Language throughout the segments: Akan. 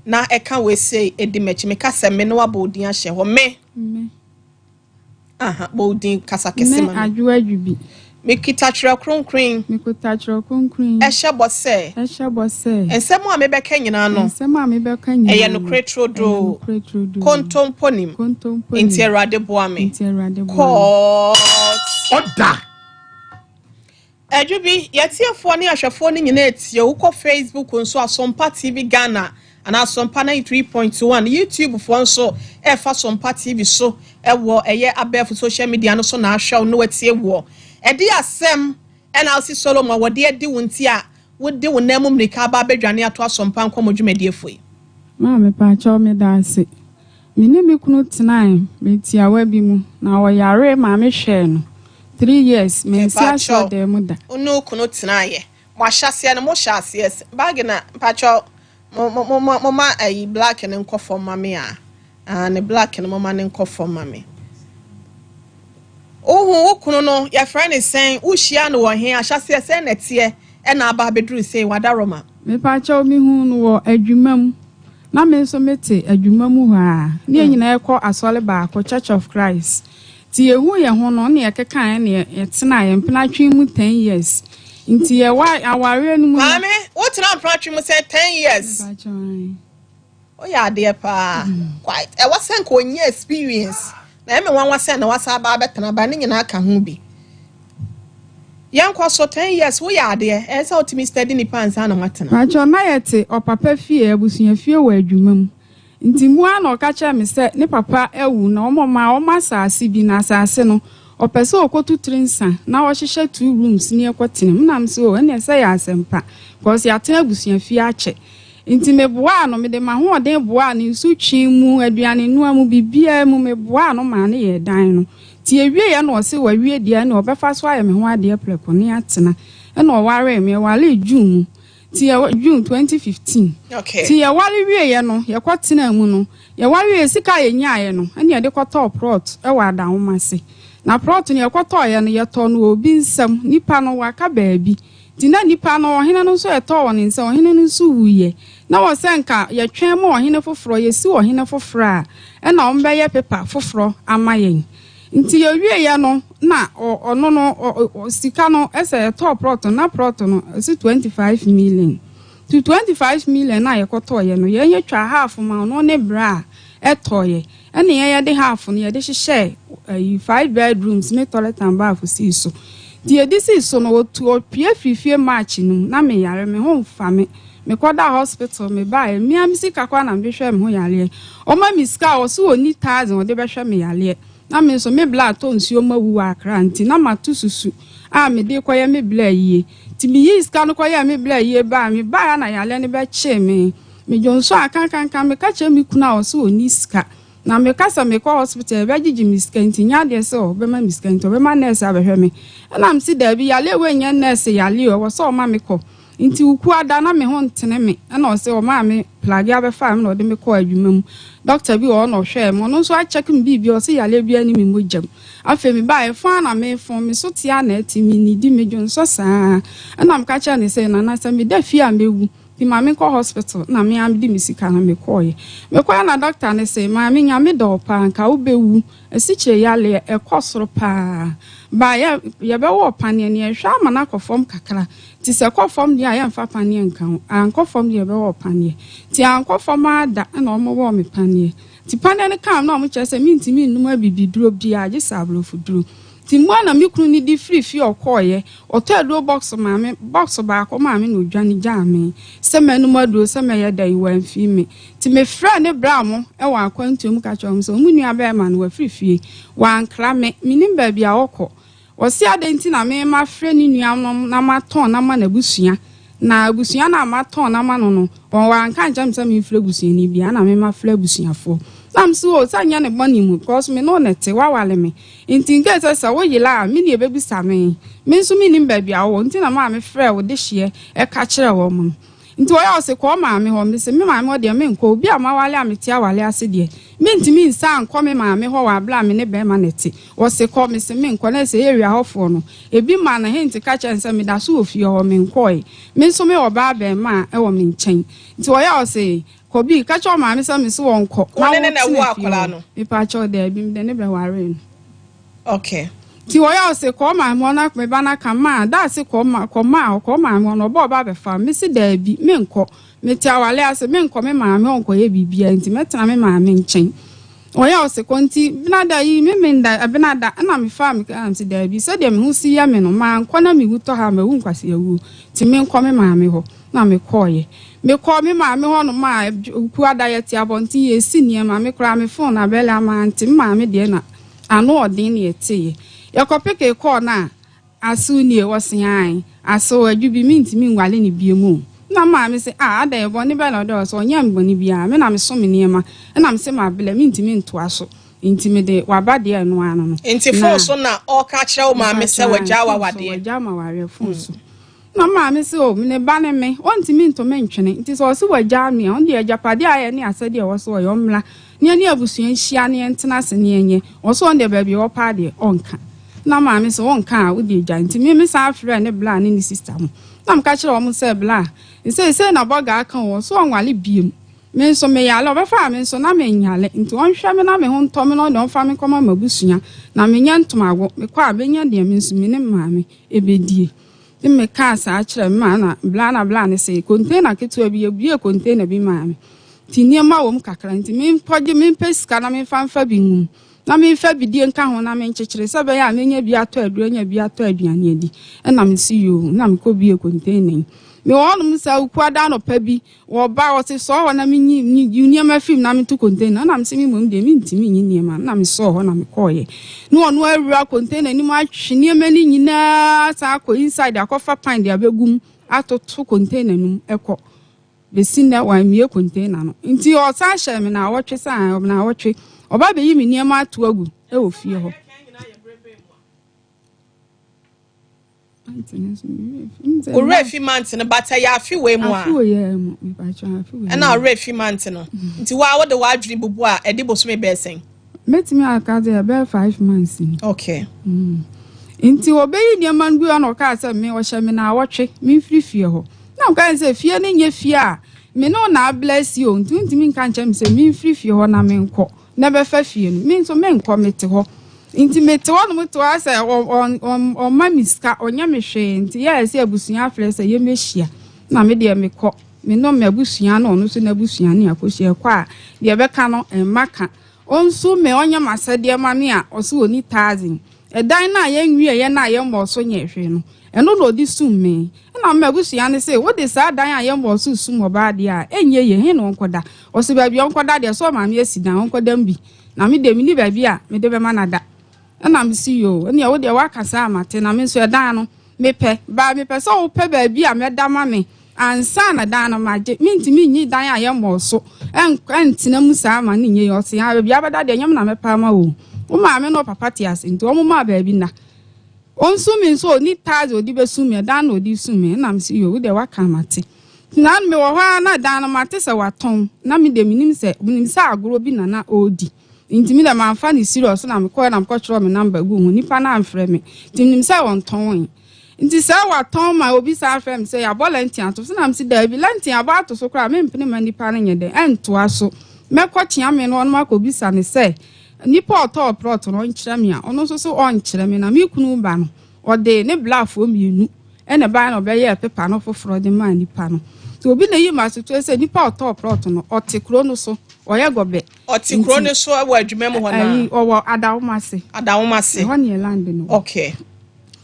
na eka we say edimechi me kasa me no abodin ahye ho me aha bodin kasa kese ma me adwubi me kita twerɛ kronkron ehye bose ensem a me beka nyina no eye no kretrodo kontomponim enti Awurade boa me ko oda Adwubi yetiefo ne ahwefo ne nyina etie wo kɔ Facebook nso Sompa TV Ghana ana Sompa 93.1 YouTube fo nso fa Sompa TV so wo eye abef social media no so na ahwe no watie wo edi asem ena osi Solomon wo de edi wonti a wo de wo namum nika ba badwane ato Sompa Nkomo dwumadi efoi ma me pa cha me da ase me ne me kunu tenai me tia wa bi mu na wo yare ma me hwe no 3 years me sia so de mu da onu kunu tenai mo ahyase no mo hyase bag na pa cha mama ai black and nkofo mame and black and mama nkofo mame ohu okunu no your friend is saying uhia no wo he ahyase se na tie e na aba bedru say wadaroma me pa cha mi hu no wo adwumam na me so mete adwumam ha ne nyina ekọ asole ba ko Church of Christ ti ehu ye ho no ne yekekan ne yetena ye mpena twen mu 10 years nti ye wa aware no mu mame what na mpena mu say 10 years o ya de pa quite e wasen ko nye experience na me wan wasen na wasa ba betena ba ne nyina aka ho bi yankwa so 10 years wo ya de e say otimi study ni pants na watena ajo na yete o papa fie abusuya fie wa adwumam nti mu ana o ka cha me say ne papa ewu na o ma saase bi na saase no opese okotu trinsa na wo hyehye 2 rooms ni ekotene mnam se o ene se ya asempa because ya ten abusuya fie ache nti meboa no me de ma ho oden boa ni nsu twi mu aduane nu amu bibia mu meboa no ma ne ye dan no ti ewie ye na o se wa wie dia na obefa so aye me ho ade preko ni atena ena o ware me wale June ti June 2015 okay ti ya wale wie ye no ye kwatena mu no ye wale sika ye nyaaye no ene ye de kwata prot e wa da homase na prot ne yekoto ye no ye to no obi nsam nipa no waka baabi ti na nipa no ohene no so eto wo ne nsam ohene no so wuye na wo senka ye twen ma ohene foforo ye si ohene foforo a e na ombe ye pepa foforo amayen nti ye wie ye no na ono no sika no ese eto prot na prot no si 25 million to 25 million na yekoto ye no ye twa half ma no ne bra etoye ene ye de half no ye de hye 5 bedrooms ne toilet and bath si so die this is so no to pie fifie match no na me yare me ho mfa me koda hospital me ba me am sika kwa na me hwe me ho yare o ma mi sika o so oni 1000 o de be hwe me yare na me so me bla to nsuo mawu akra nti na matu susu a me de koye me bla yie ti mi yi sika no koye me bla yie ba me ba na yare ne be che me jonso akankan me ka che me kuna o so oni sika na me kasa me ko hospital be gigi miskanti nya de so be ma miskanti be ma nurse abehwe me na am si da bi yale we nya nurse yale o so ma me ko nti uku ada na me ho ntene me na o se o ma me plagi abefa me na o de me ko adwumam doctor bi o no hwe mo no so a check me bi o se yale bi ani me mojam afa me ba e fa na me fon me so tia na ati me ni di me jonso saa na am ka cha ne se na sa me da fi a mewu ti mama ko hospital na me am di misika na me koye na doctor ne say mama nya me do pa nka wo bewu asichire yale ekosoro pa ba ya be wo pane ne ehwa ama na kofom kakra ti se kofom dia ya mfa pane nka ankofom dia be wo pane ti ankofom ada na omo wo me pane ti pane ne kam na omo chese mi ntimi nnum abibiduro bia age sablo fuduro ti mwana mi kunu ni di free fi okoye otedo box mama box ba ko mama no dwane jame se manu madu se me yeda iwan fi me ti me fra ne bra mo e wa akwantum ka chom so mu nua ba ma no wa free fie wa ankra me minim ba bia okọ osi adenti na me ma fra ni nua na ma ton na ma na busua na busua na ma ton na ma no wa anka njam se me fra busua ni bia na me ma fra busua fo sam so sanya ne boni mu because me no nete wa wale me nti ngeta sa wo yila me ne ebebisa me nso me nim ba bia wo nti na ma me fra wo de hye e ka kire wo mu nti wo ya se ko ma me ho me se me ma me de me nko obi ama wale ameti awale ase de me ntimi nsa anko me ma me ho wa bla me ne be ma nete wo se ko me se me nko na se area hofo no ebi ma na henti ka kire nsa me da so ofie ho me nko e me nso me oba be ma e wo me nchen nti wo ya se kobi ka cho maame se me se won ko na wo akola no me pa cho da bi me ne be ware no okay ti wo ya se ko maame ona me ba na ka ma da se ko maame ona obo ba be fa me se da bi me nko me ti awale ase me nko me maame onko ye bibia nti me tena me maame nchen oya ose konti binada yi me menda binada na me fa me am se da bi se de me hu si ya me no ma nko na me hu to ha me hu nkwase yawu ti me nko me maame ho na me koye me ko me maame ho no ma ku adaya ti abonti ye si nie ma me kra me phone na bele ama nti maame de na ano odin ne ete ye ko peke ko na asu nie wosian aso adwubi minti mi nwale ne biemu na maame se ada ye boni bele do so nyam boni bia me na me so me niema na me se ma bele minti mi nto aso nti me de wabade eno ano no nti phone so na o ka kire o maame se wagya wawade wagya ma ware phone so na maame se o me ba ne me onti mi nto me ntwene nti so se wagya me on de agyapade aye ne asade e wo so yo mla ne abusuan hia ne ntena se ne enye wo so on de ba bi wo pa de onka na maame se wonka a wo de agya nti me sa afre ne bla ne sister mo na m ka kire wo mo se bla se na boga aka wo so onwale biem me so me yale obefa me so na me nyale nti won hwe me na me ho nto me no don fa me koma mabusua na me nya ntomago me kwa abenya de me nso me ne maame ebedie ti me ka sa akire me na bla ne se container ketu abi ebie container bi maame ti niema wo m kakra nti me poje me peska na me fa bi ngum na me fa bidie nka ho na me nkyekere se be ya me nya bi ato aduro nya bi ato aduane adi na me si yo na me ko bi container me wonum sa ukwada no pa bi wo ba wo se so ho na me nyi ma film na me to container na me se me mum de me ntimi nyi niema na me so ho na me koye no ono awura container ni ma atwe niema ni nyina sa ko inside akofa pan de abegum atoto container num eko be sinna wa mie container no nti o sa hye me na wotwe sa na wotwe oba be yi me niema ato agu e wo fie ho refi month no bata ya afi we mu a afi ye mu me pa cha afi we na refi month no nti wa wo de wa adwiri bubu a edi boso me be sen metimi aka de be 5 months okay nti obeyi de man gu an oka se me wo hye me na wotwe me firi fie ho na oka se fie ne nye fie a me no na bless you nti mi nka nche me se me firi fie ho na me nko na be fa fie no me nso me nko mete ho intimate one mo to asa on mamiska onya me hwe nti ya ese abusua afre se ye mehia na me de me kɔ me no me abusua na ono so na abusua ne akohia kɔ a de be ka no maka onso me onya masade ma ne a oso oni 1000 edan na ye nwie ye na ye mbo so nye hwe no eno no di sum me na me abusua ne se wo de sa dan a ye mbo so sum oba de a enye ye he no nkoda oso ba bi onkoda de so ma me asidan onkoda mbi na me de mi ni ba bi a me de be manada na me si yo ene wo de wakasa amate na me so edan no mepe so wo pe ba bi a me da ma me ansa na dan no maje mintimi nyi dan a ye mo so entina mu sa ma ne nye yo se ha ba bi abada de nyam na me pa ma wo ma me no papa ti ase nti wo ma ba bi na onsu mi so ni tazo odi be su me dan no odi su me na me si yo wo de waka amate na me wo ha na dan no mate se waton na me de minim se agoro bi na odi intimi da manfa ni serious na me call na me kɔtro me number gu hu nipa na amfrɛ me tinim say won ton nti say wa ton ma obi sa afrɛ me say ya volunteer to so na me si da bi lantin aba ato so kra me mpene ma nipa na nye de ento aso me kɔtia me no ma ko bi sa ne say nipa oto plot no nkyerɛ me a ono so on kyerɛ me na me kunu ba no ode ne blafo mienu ene ba na obɛyɛ pepa no foforo de ma nipa no so obi na yi ma so to say nipa oto plot no otekro no so oye gobe otikro ne so wa adwuma mu ho na owo adawomase ho ne land no okay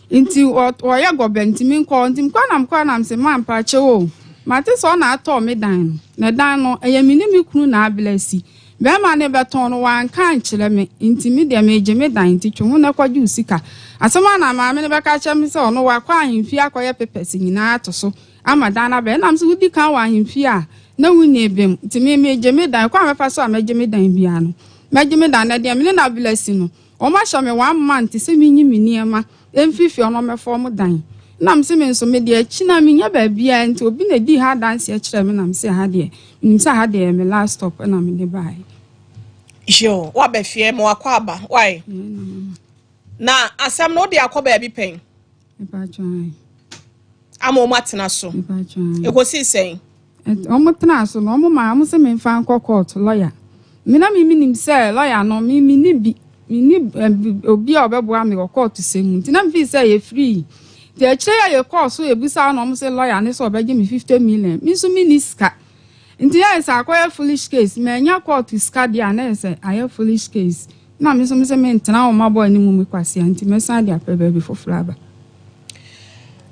nti oye gobe nti mi nkɔ na mse man pa chewo mate so na atɔ me dan na dan no eye mi ni mi kunu na ablasi be ma ne beton no wan kan kyerɛ me nti mi de me je me dan nti twu na kwaje usika asoma na ma me ne beka kyerɛ me se ono wa kwa ahemfi akɔyɛ pepesi nyina ato so ama dan na be na mse wudi kan wa ahemfi a na wuni bem ti me je me dan kwa mefa so me je me dan bia no me je me dan na de me na bless no o ma sha me 1 month se me nyi me niema emfifi ono me form dan na me se me nso me de achi na me nya ba bia nti obi na di ha dance e kire me na me se ha de me se ha de me last stop na me de bai yo wa be fie mo akwa aba why na asam no de akwa bi pen e pa chan amo matena so e ko si sen omo tena so no omo ma am se me fan court lawyer me na me nim say lawyer no me ni bi obi a obeboa me court semu nti na me feel say ye free the actually your course so ebusa no omo say lawyer ne so obege me 50 million me so me ni ska nti ya say akoya foolish case me anya court ska dia na say aye foolish case na me so me say me ntena o ma boy ni mu me kwase nti me san dia pebe before flaba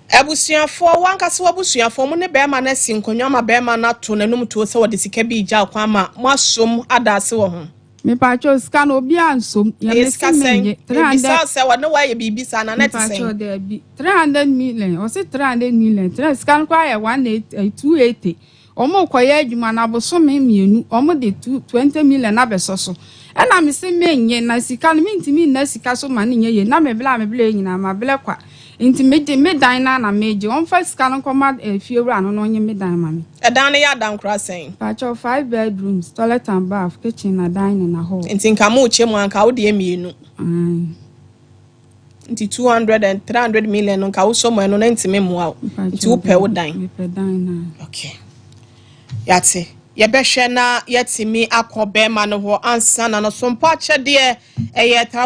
Ebusuafo wankase wabusuafo mu ne bema na sinkonwa ma bema na to nanum to se wode sika bi gya kwa ma masom adase wo ho me pa cho ska no bi ansom ya me ska sen 300 se wode wa ye bibi sa na net sen 300 million o se 300 million ska no kwa ye 280 omo koye adwuma na boso me mienu omo de 20 million na besoso ena me se menye na sika no mintimi na sika so ma ne ye na me bla nyina ma bla kwa inti me dan na meje on fa sika no koma fiewura no no nye me dan ma me dan ne ya dan kra sen pa cho 5 bedrooms toilet and bath kitchen na dining na hall inti nka mo che mu anka wo de mienu inti 200 and 300 million nka wo so mo no na inti me mu awo inti wo pe wo dan me pe dan na okay yate ye behwe na yetimi akobe ma no ho ansa na no sompa chede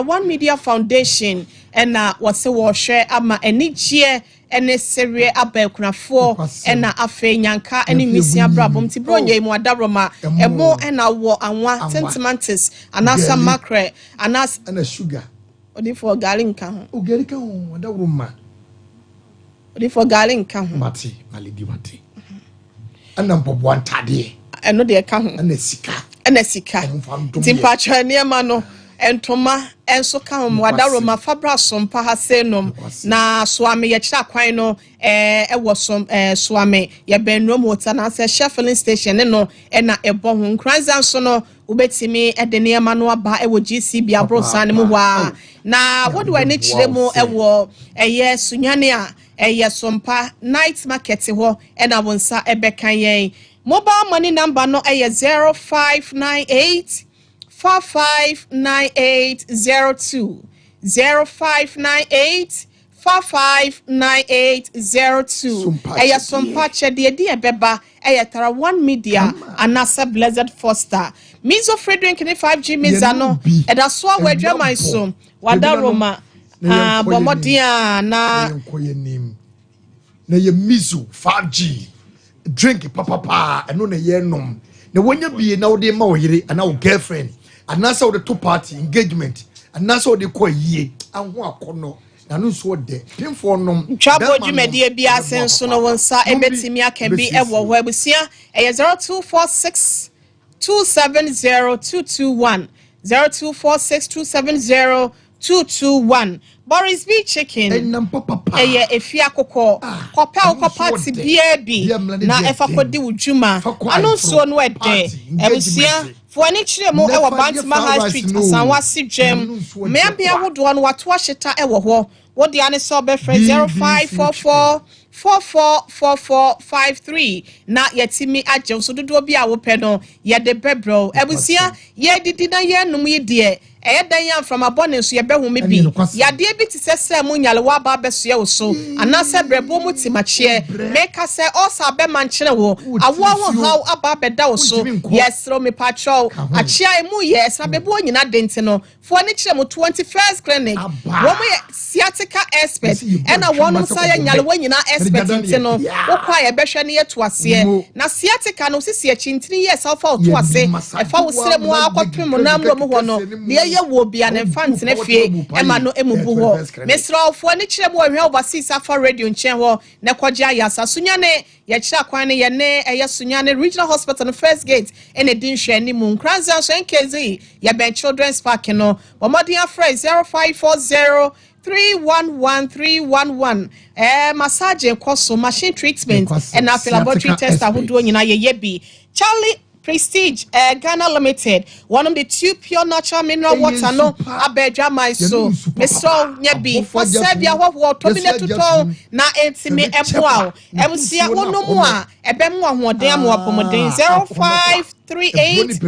One Media Foundation ena wose wo hwe ama enigye ene serie abakunafo ena afe nyanka ene nwisi abrabom ti bronye mu adaroma emo ena wo anwa sentimentus anasa macre anas ana sugar odi for garlic ka ho ogari ka ho adaroma odi for garlic ka ho mate malidi mate ana mpobo antade eno de ka ho ana sika timpacha niema no entoma enso ka ho wadaroma fabra sompa ha senom na swame ye kira kwan no ewo swame ye benrom water na se filling station no na ebo ho nkranza so no ubetimi de niema no aba ewo GCB abrosan mu hwa na wodi wa ni kire mu ewo eye sunyane a eye sompa night market ho na wonsa ebekan yen mobile money number no eye 0598 459802 0598 459802 eya sompa chede de ebeba eya tara One Media anasa Blessed Foster mizo Frederick ni 5G mizano eda so awadwa manso wadaroma bomodia na ye mizo 5G drink papa eno na ye nom na wonya bie na wo de ma wo yire ana wo girlfriend anasa wo de to party engagement anasa wo de ko yie anho akono na no so de pimfo nom twabo dwumade bia asenso no wonsa ebetimi aka bi ewo ho abusia 0246 270221 0246 270 Boris B chicken eye efia kokko kopa party bia bi na efa kodi wudwuma anu so no ede ebusia fo ani kire mu ewo Bantima High Street asanwa sidwem me bia wodo no wato ahyeta ewo ho wodi ane so be 0544 444453 na yetimi agye so dodo bi a wo pɛ no ye de bebro ebusia ye didi na ye num ye de dan yam from abone so ye behu me bi ya de bi ti sese mu nyale wa ba beso ye wo so anase brebo mu ti mache make say osa be manchene wo awo how aba beda wo so yes ro me patrol achia mu yes abebo nyina denti no fo ni kire mu 21st clinic wo mu sciatica expert ena wonu sa ya nyale wo nyina expert nti no wo kwa ye behwe ne yeto ase na sciatica no sisi achintini yes alfa oto ase e fa wo sire mu akopem na mro mu ho no ye wo bia na fans na fie ema no emubu ho mesrofo ni kire mu ohwe overseas afa radio nchen ho na kwaje ayasa sunyane ye kira kwan ne ye ne eye sunyane regional hospital no first gate ene din hwe ni mu nkranza so nkezi ye ben children's park no bomodin afra 0540 311311 massage koso machine treatment and after laboratory test ahodo nyina ye bi Charlie Prestige Ghana Limited, one of the two pure natural mineral water no abedra my so Mr. Nyabi for Serbia what to na entime eboa ebusia wono mu a ebemu ahoden mu apomodin 0538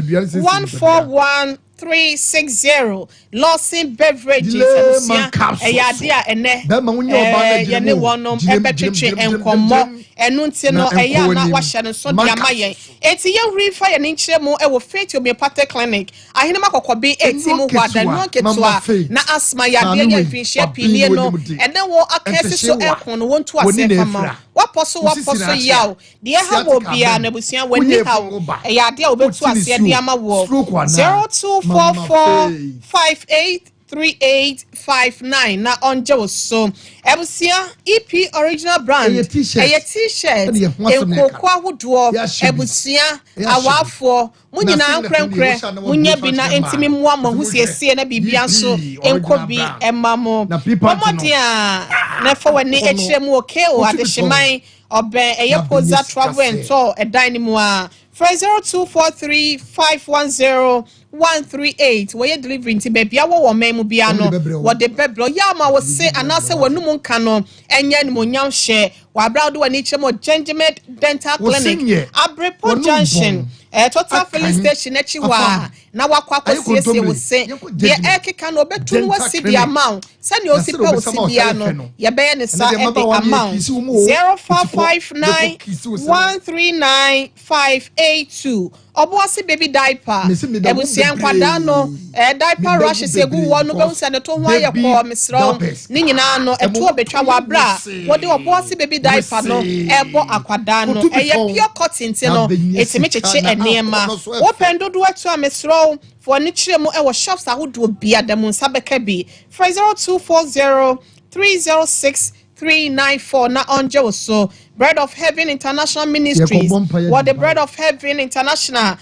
141 Lawson beverages ebusia eyade a ene ye ne wonom ebetwetwe enkomo enu nti no eya na wa hye no so dia mayen enti ye refa ye nkyere mu e wo Faith Homeopathic Clinic ahene makokobe etimu wada no ketwa na asma ya de ya finhye pinie no ene wo akese so ekon no wontu ase fama waposo yaw de ha wo bia na busia wani ha ya de obetu ase de ama wo 0244583859 na onje so ebusia EP original brand a t-shirt enkoko ahodo ebusia awafo munyina nkrenkre munya bi na entimi moa mahusiesie na bibia nso enkobi emamo pomodia na fa wani ekyeremu okay o adehyeman oben eyepoza travel and tour edan ni mu a 0243510138 where delivering to baby awo memu bia no what the beblo yama was say anase wanum nka no enye ni monyam hye wa brado wani chemo Gingimed Dental Clinic Abrepo Junction total filling station echi wa na wakwa kwasiesie wo se de ekeka no betun wasi the amount sani osipa osibia no ye be ne sa e the amount 0559139582 Obuase baby diaper ebusia nkwada no diaper rush segu wo no be ne to ho aye ko misro ni nyina no eto obetwa wa bra wo de Obuase baby diaper no ebo akwada no eye pure cotton ti no etime cheche enema wo pendodo atu misro for ni chiremu e wo shops ahodo bia dem nsabeka bi 0240306394 na onje so Bread of Heaven International Ministries what the Bread of Heaven International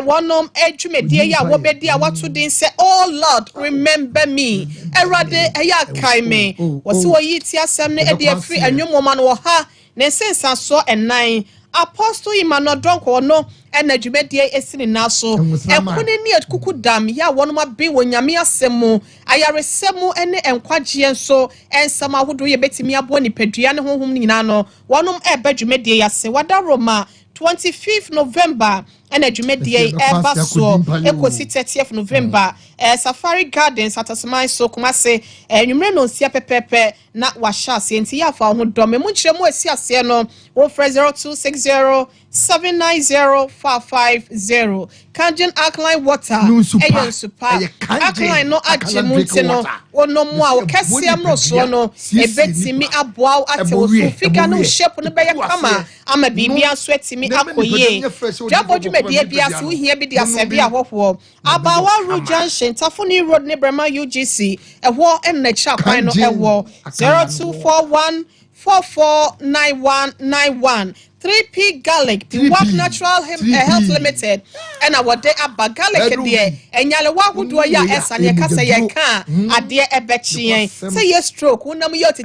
wonom edwumedie ya wo bedi a watu din say oh Lord remember me erade eya kai me wose wo yi ti asem ne e de free anwomoma no ha ne sensa so enan Apostle Emmanuel Donko no enadwumedie esini naso ekune ni ekuku dam ya wonoma be wonyame asemu ayaresemu ene enkwagye enso ensama ahodo ye betimi abo ni padua ne honhom nyina no wonom ebadwumedie yase wada Roma 25th November enadwumedie eba so ekosi 30th November Safari Gardens atasman so kumase enwumre no nsia pepepe na wahya ase enti ya fa ho dom mu nkyeremu asi ase no wo 0260790550 Kangen alkaline water eyen super alkaline no ajemunti no onomu a okese amroso no ebetimi aboa ate wo so fika no shape no beye kama ama bibia so etimi akoye jabodwumedie bia se wo hia bi dia se bia hoho Abawa Road Junction Tafuni Road ne Brema UGC eho ennacha kwan no eho 0241449191 3P Garlic, the Work Natural Health Limited, and our day about garlic there, and Yalawa who do ya as and ya casa ya can, a dear ebechi, say yes stroke, when I'm yoti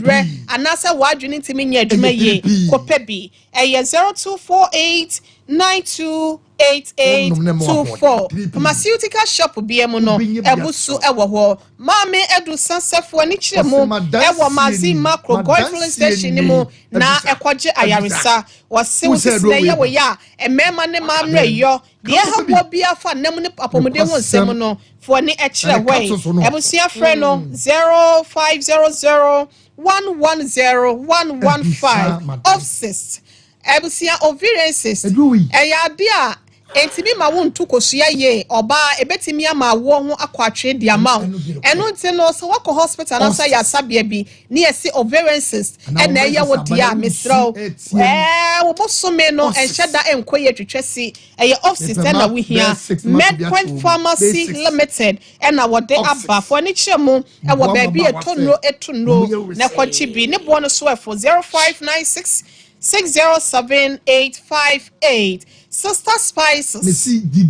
bread, and answer what you need to mean yet, may Kopebi, a 0248928824. Pharmaceutical shop be a mono, ebusu ewo, Mame edu sunset for nichemo, ewa mazi macro, gold station nimo, na ekwaje ayarisa. Was so say ya we ya e mema ne mamre yo de ha bo bia fa nam ne apomode won sem no for ni e kire we ebusia frɛ no 0500110115 of cyst ebusia ovarian cyst e ya de a entimi ma wontu kosua ye oba ebetimi ama wo ho akwatwe di ama eno nti no so wako hospital na say yasabia bi ne yesi ovarian cyst e na ye wo dia misro wo bosome no enhyeda enkoye twetwesi eye of cyst na we here Medpoint Pharmacy Limited e na wo de aba for ni kyemu e wo ba bi etonro na kwachi bi ne bo no so for 0596 607-858 Sister Spices. Missy di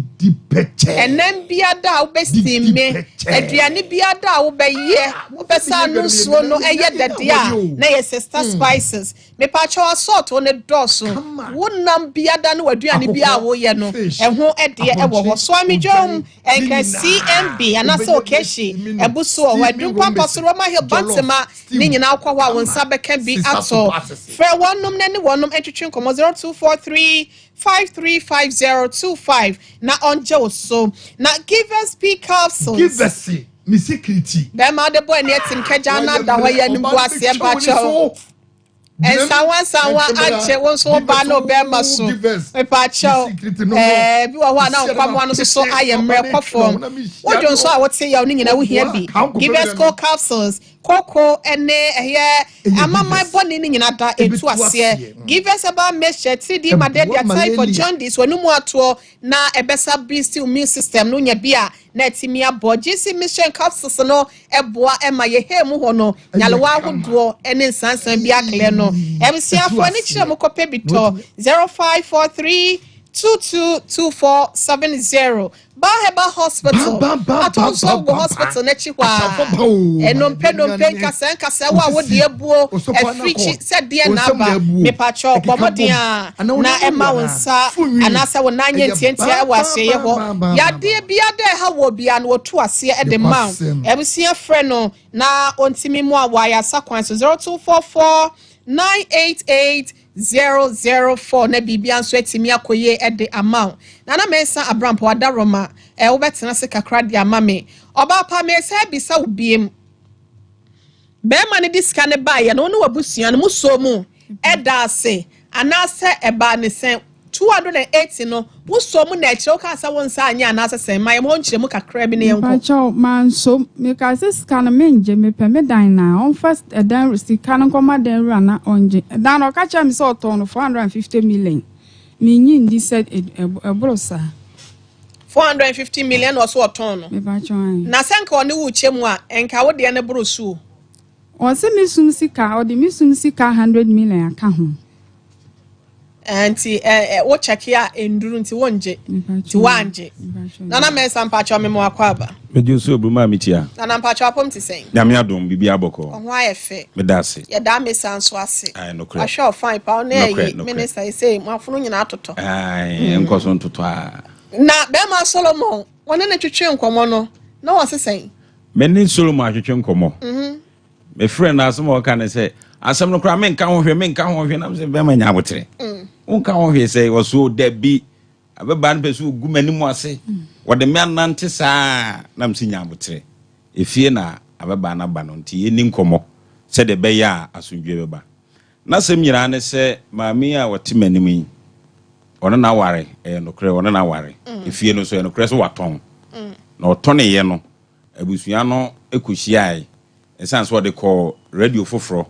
peche. And then biada ubesti me. Adriani biada ubeye. Ubesa no so no eye dadia. Na ye Sister Spices. Me pacho assault on the doso. Wunam biada no adriani bia wo ye no. Eho ede e wo so amijom enka CMB anase okeshi. Ebuso o wadun papa so Roma he bantema ni nyina akwa wa wonsa beka bi ato. Fe wonum na ni wonum entwetwe komo 0243535025 na onje so na give us speak capsules give us me security be ma de boy na etim keja na da ho ya ni Obuase bacho and someone anche won so ba no be ma so me pa chow bi wa na kwam no so ayemre kwofom wojo so a wote ya oni nyina wo hia bi give us cold capsules koko ene amama boni ni nyina da etu ase give us about measure 3D maded type for jaundice wonu mu ato na ebesa boost immune system no nya bia na etimi abo GC mission capsules no eboa ema ye hemu ho no nyalewa ahodo ene nsansan bia kle no emsiafo ni kire mo kope bito 0543 222470 Baah Hospital Atonso Hospital nechi kwa enompe kasa wa wodi ebuo efrichi said dia na ba me pacho pomodia na ema wonsa anasa wonanye ntientia wa hye ho ya de bia de ha wo bia na wotu ase e de ma ebusia frɛ no na ontimi mu awaya sakwan so 0244 988-004 na bibia nso etimi akoye e de amount na mensa abrampo wadaroma wo betena se kakra de amame oba pa me se bisa ubiem be ma ne diska ne ba ye no no wabusua no muso mu e da ase anase e ba ne sen 280 no muso mu na ekire ka sa won sa anya anase sen mai mo nkire mu kakra bi ne yenko pacho man so me ka se ska na menje me pe me dan na on first dan sika no koma dan ru na onje dan o ka cha me so ton 450 million me nyi ndi said ebrosa 450 million or so ton no me pacho na senka oni wu chemu a enka wo de ne brosu o se me sum sika o de me sum sika 100 million aka ho anti wo check ya enduru nti wonje ti wanje nana me sampacho me mo akwaba me di so obru ma mitia nana mpacho apom ti sen nyame adom bibi aboko ho ayefe me dase ya da me sanso ase ai no kra ahwe fine pa na yi minister say mo afuno nyina atoto ai enkoso ntoto a na be ma Solomon wona na twetwe nkomo no na wo sesen me ni Solomon atwetwe nkomo me friend asem o kan say asem no kra me nka ho hwe na me be ma nya abotre unka ho hwe say wo so da bi abeba no pesu gu manimu ase wo de me anante saa na msinya abotre efie na abeba na ba no nti eni nkomo se de be ya asundwe beba na sem nyira ne se maami a wote manimu yi ono na ware nokre ono na ware efie no so nokre so waton na otone ye no abusua no ekohyiae esanse wo de call radio foforo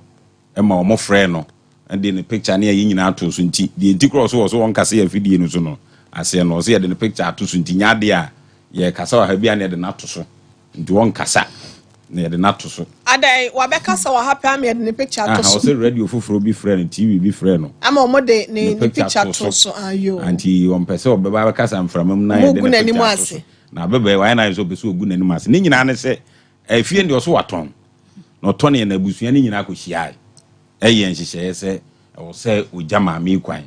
ema omo frɛ no and in the picture near yin ato so nti the anti-cross was one kase ya fidie no so no ase no se ya the picture ato so nti nya de a ye kasa wa ha bia na de nato so nti won kasa na ye de nato so adai wa be kasa wa happy am ye de picture ato so say radio foforo bi frɛ no TV bi frɛ no ama omo de ne picture ato so ayo anti won pese obe ba kasa mframam na ye de picture ato so na bebe wa na so pese ogu nanim ase ni nyina ne se afie ndi so waton no tone na abusua ni nyina akohia eyen hihye se o se ojama mi kwan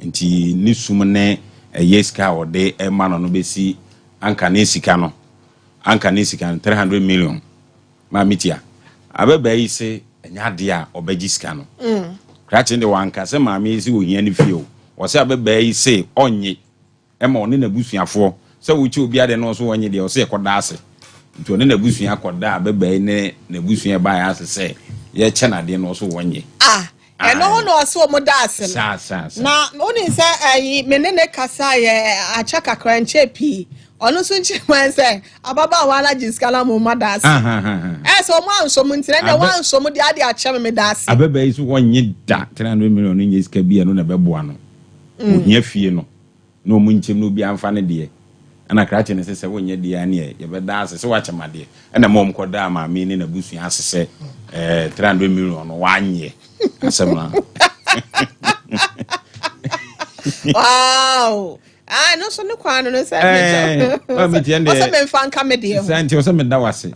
nti ni sum ne yeska ode e ma no besi anka ne sika no 300 million ma mitia abeba yi se enya de a obaji sika no krache de wanka se ma mi si ohia ni fie o se abeba yi se onye e ma one na busuafo se wuchi obi ade no so onye de o se ekoda ase nti one na busua akoda abeba yi ne na busua ba ya ase se ye chena de no so wonye eno no so mo daase na oni se ayi menene kasa ye achaka kranche pi onu so nchi man se ababa wala jiskala mo madaase so mo anso mo ntire de wanso mo de ade acha me daase ababa yi so wonye da 300 million no nyeska bia no na beboa no ohia fie no no mo nchem no bia amfa ne de ana krache ne se wonye de ya ne ye be daase se wachemade na mo mkoda ma me ne na busu asese 300 million no wanye asemna wow no so ne kwano no se me tiende o se me fan ka me de santi o se me da wase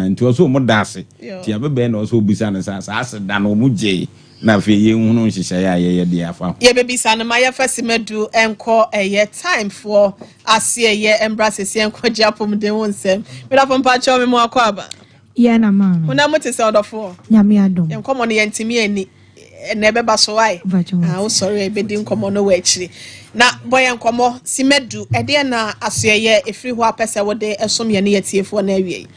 nti o so mo daase ti abebe na o so busa ne sa ase da no mu je na fe ye hunu nhihye ya ye de afa ye bebisa no ma ye fasimedu enko eye time for asie ye embrace enko japom de wonsem me da pompa cho me mo akwaba ye na ma una moti se odofo nyame adom enko no ye ntimi ani na ebeba so wai o sorry ebedi nkomo no wa akiri na boy nkomo simedu ede na asie ye efiri ho apese wode esom ye ne yetiefo na awie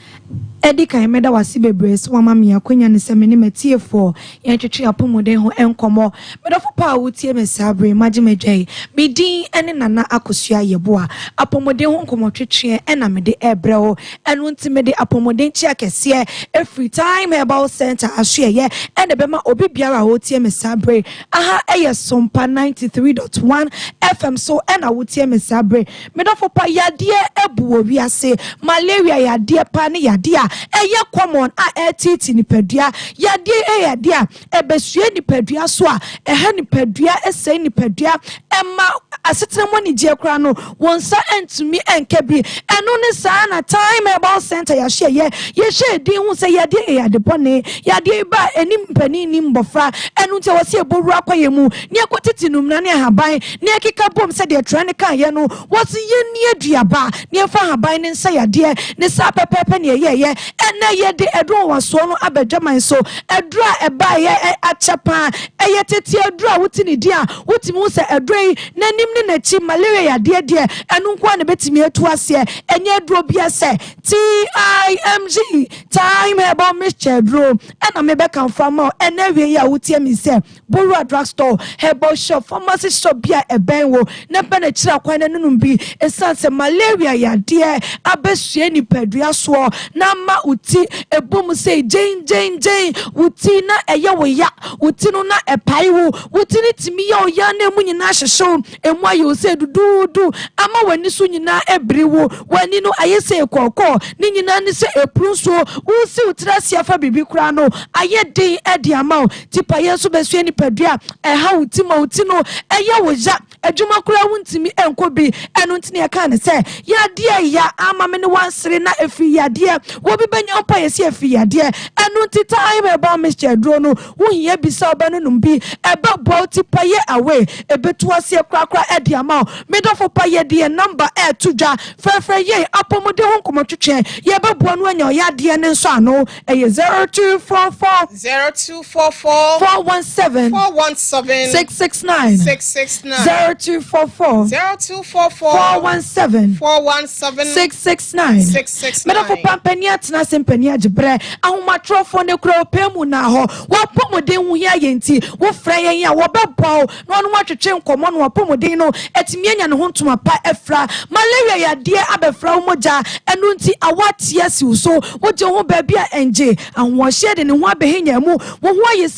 edi kan meda wase bebre so mama me akonya ne se me ne matie for ye twetwe apomode ho enkomo meda fo pa wotie me sabre magimedwai me din ene nana akosua yeboa apomode ho nkomo twetwe ena me de ebreo enu nti me de apomode nchi akese every time Herbal Center ahye ene bema obi biara wotie me sabre aha eye Sompa 93.1 FM so ena wotie me sabre meda fo pa yade ebu owiase malaria yade pa ne yade a eye common a etiti ni pedua yade yade a ebesue ni pedua so a ehe ni pedua ese ni pedua emma asetena mo ni je kra no wonsa entumi enkebi eno ne saa na time Herbal Center ya hye ye hye din hu se yade bone yade ba enim pani ni mbofra eno nte wose eboru akwaye mu ne akotiti num na ne haban ne akika bom se de tra ne kan ye no wose ye ni aduaba ne fa haban ne nsa yade ne sa pepepe ne ye ene ye de edro waso no abadwaman so edro eba ye achapa eye tete edro a wuti ne dia wuti mu se edro nanim ne nachi malaria yade de enu nko na betimi etu ase enye edro bia se TIMG time Herbal Mixture dro ena me be kan fama ene wie ya wuti mi se boru drugstore Herbal shop pharmacy shop bia eben wo na pe na kira kwan na nunum bi esanse malaria yade abesue ni padua so na ma uti ebom se jane uti na eye wo ya uti no na epai wo uti ni timi ya oya na emu nyina hyehyew emu ayo se dudu ama wani so nyina ebri wo wani no aye se kokko ni nyina ni se epru so wo si utrasia fa bibi kura no aye den edi ama tipa ye so besue ni padua eha uti ma uti no eye wo ja adwuma kura wuntimi enkobi enu ntini ya kan se yade ya ama me ne wansere na efi yade wo bi benya mpa ye se efi yade enu ntita time Herbal Mixture dro no wo hia bisa obanu num bi ebe bo tipa ye away ebetu ase krakra edi ama me do fo pa ye de number e tudwa frefre ye apomode ho nkomotwetwe ye bebo no anya yade ne nso ano eye 0244 417 669 0244 417 669 meda fo pampani atena sempani agebre ahomatrofo ne kro pemu na ho wapomode hu hia yenti wo frɛ yen ya wo bebɔ no no watwetwe nkomo no wapomode no etimi anya ne ho ntoma pa efra malaria yade abefra wo moja enu nti awatie si so wo je ho ba bia enje ahohye de ne ho abehenya mu wo ho aye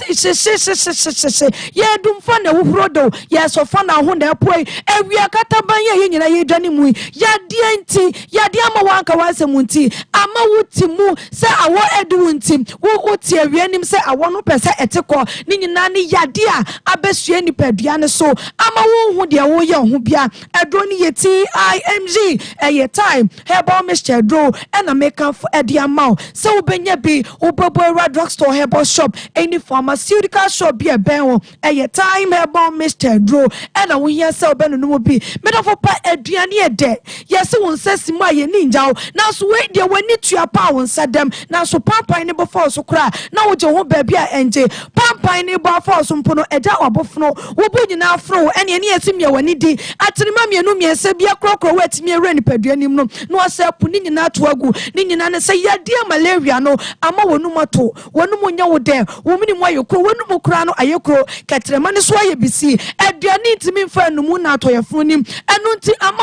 ye dumfa na wo hrodo ye sofa na ho na poi ewia kataban ye nyina ye dwane mu yade nti yade ama wanka wasem nti ama wuti mu se awo edu nti wo tie wianim se awo no pese eteko ni nyina ne yade a abesue ni padua ne so ama wo hu de wo ye ho bia edro ni ye TIMG eye time Herbal Mixture dro ena make am edi ama se wo benya bi wo bobo drugstore Herbal shop any pharmaceutical shop bia ben wo eye time Herbal Mixture dro ena wo hia se wo benu no bi me do pa aduane e de yes won sesimu aye ninja na so we de wani tua pa won sadam na so pampan ne before so kra na wo je ho ba bia enje pampan ne before so mpono eda obofno wo bu nyina afro ene ene esim ye wani di atrima mienu miense bia krokro wetimi ewre ni paduanim no no asapu ni nyina to agu ni nyina ne se yade malaria no ama wonu mato wonu munya wo de wo mini mu ayekro wonu mu kra no ayekro katrema ne so aye bisi aduane ntimi mfa numu na to yefunim enu nti ama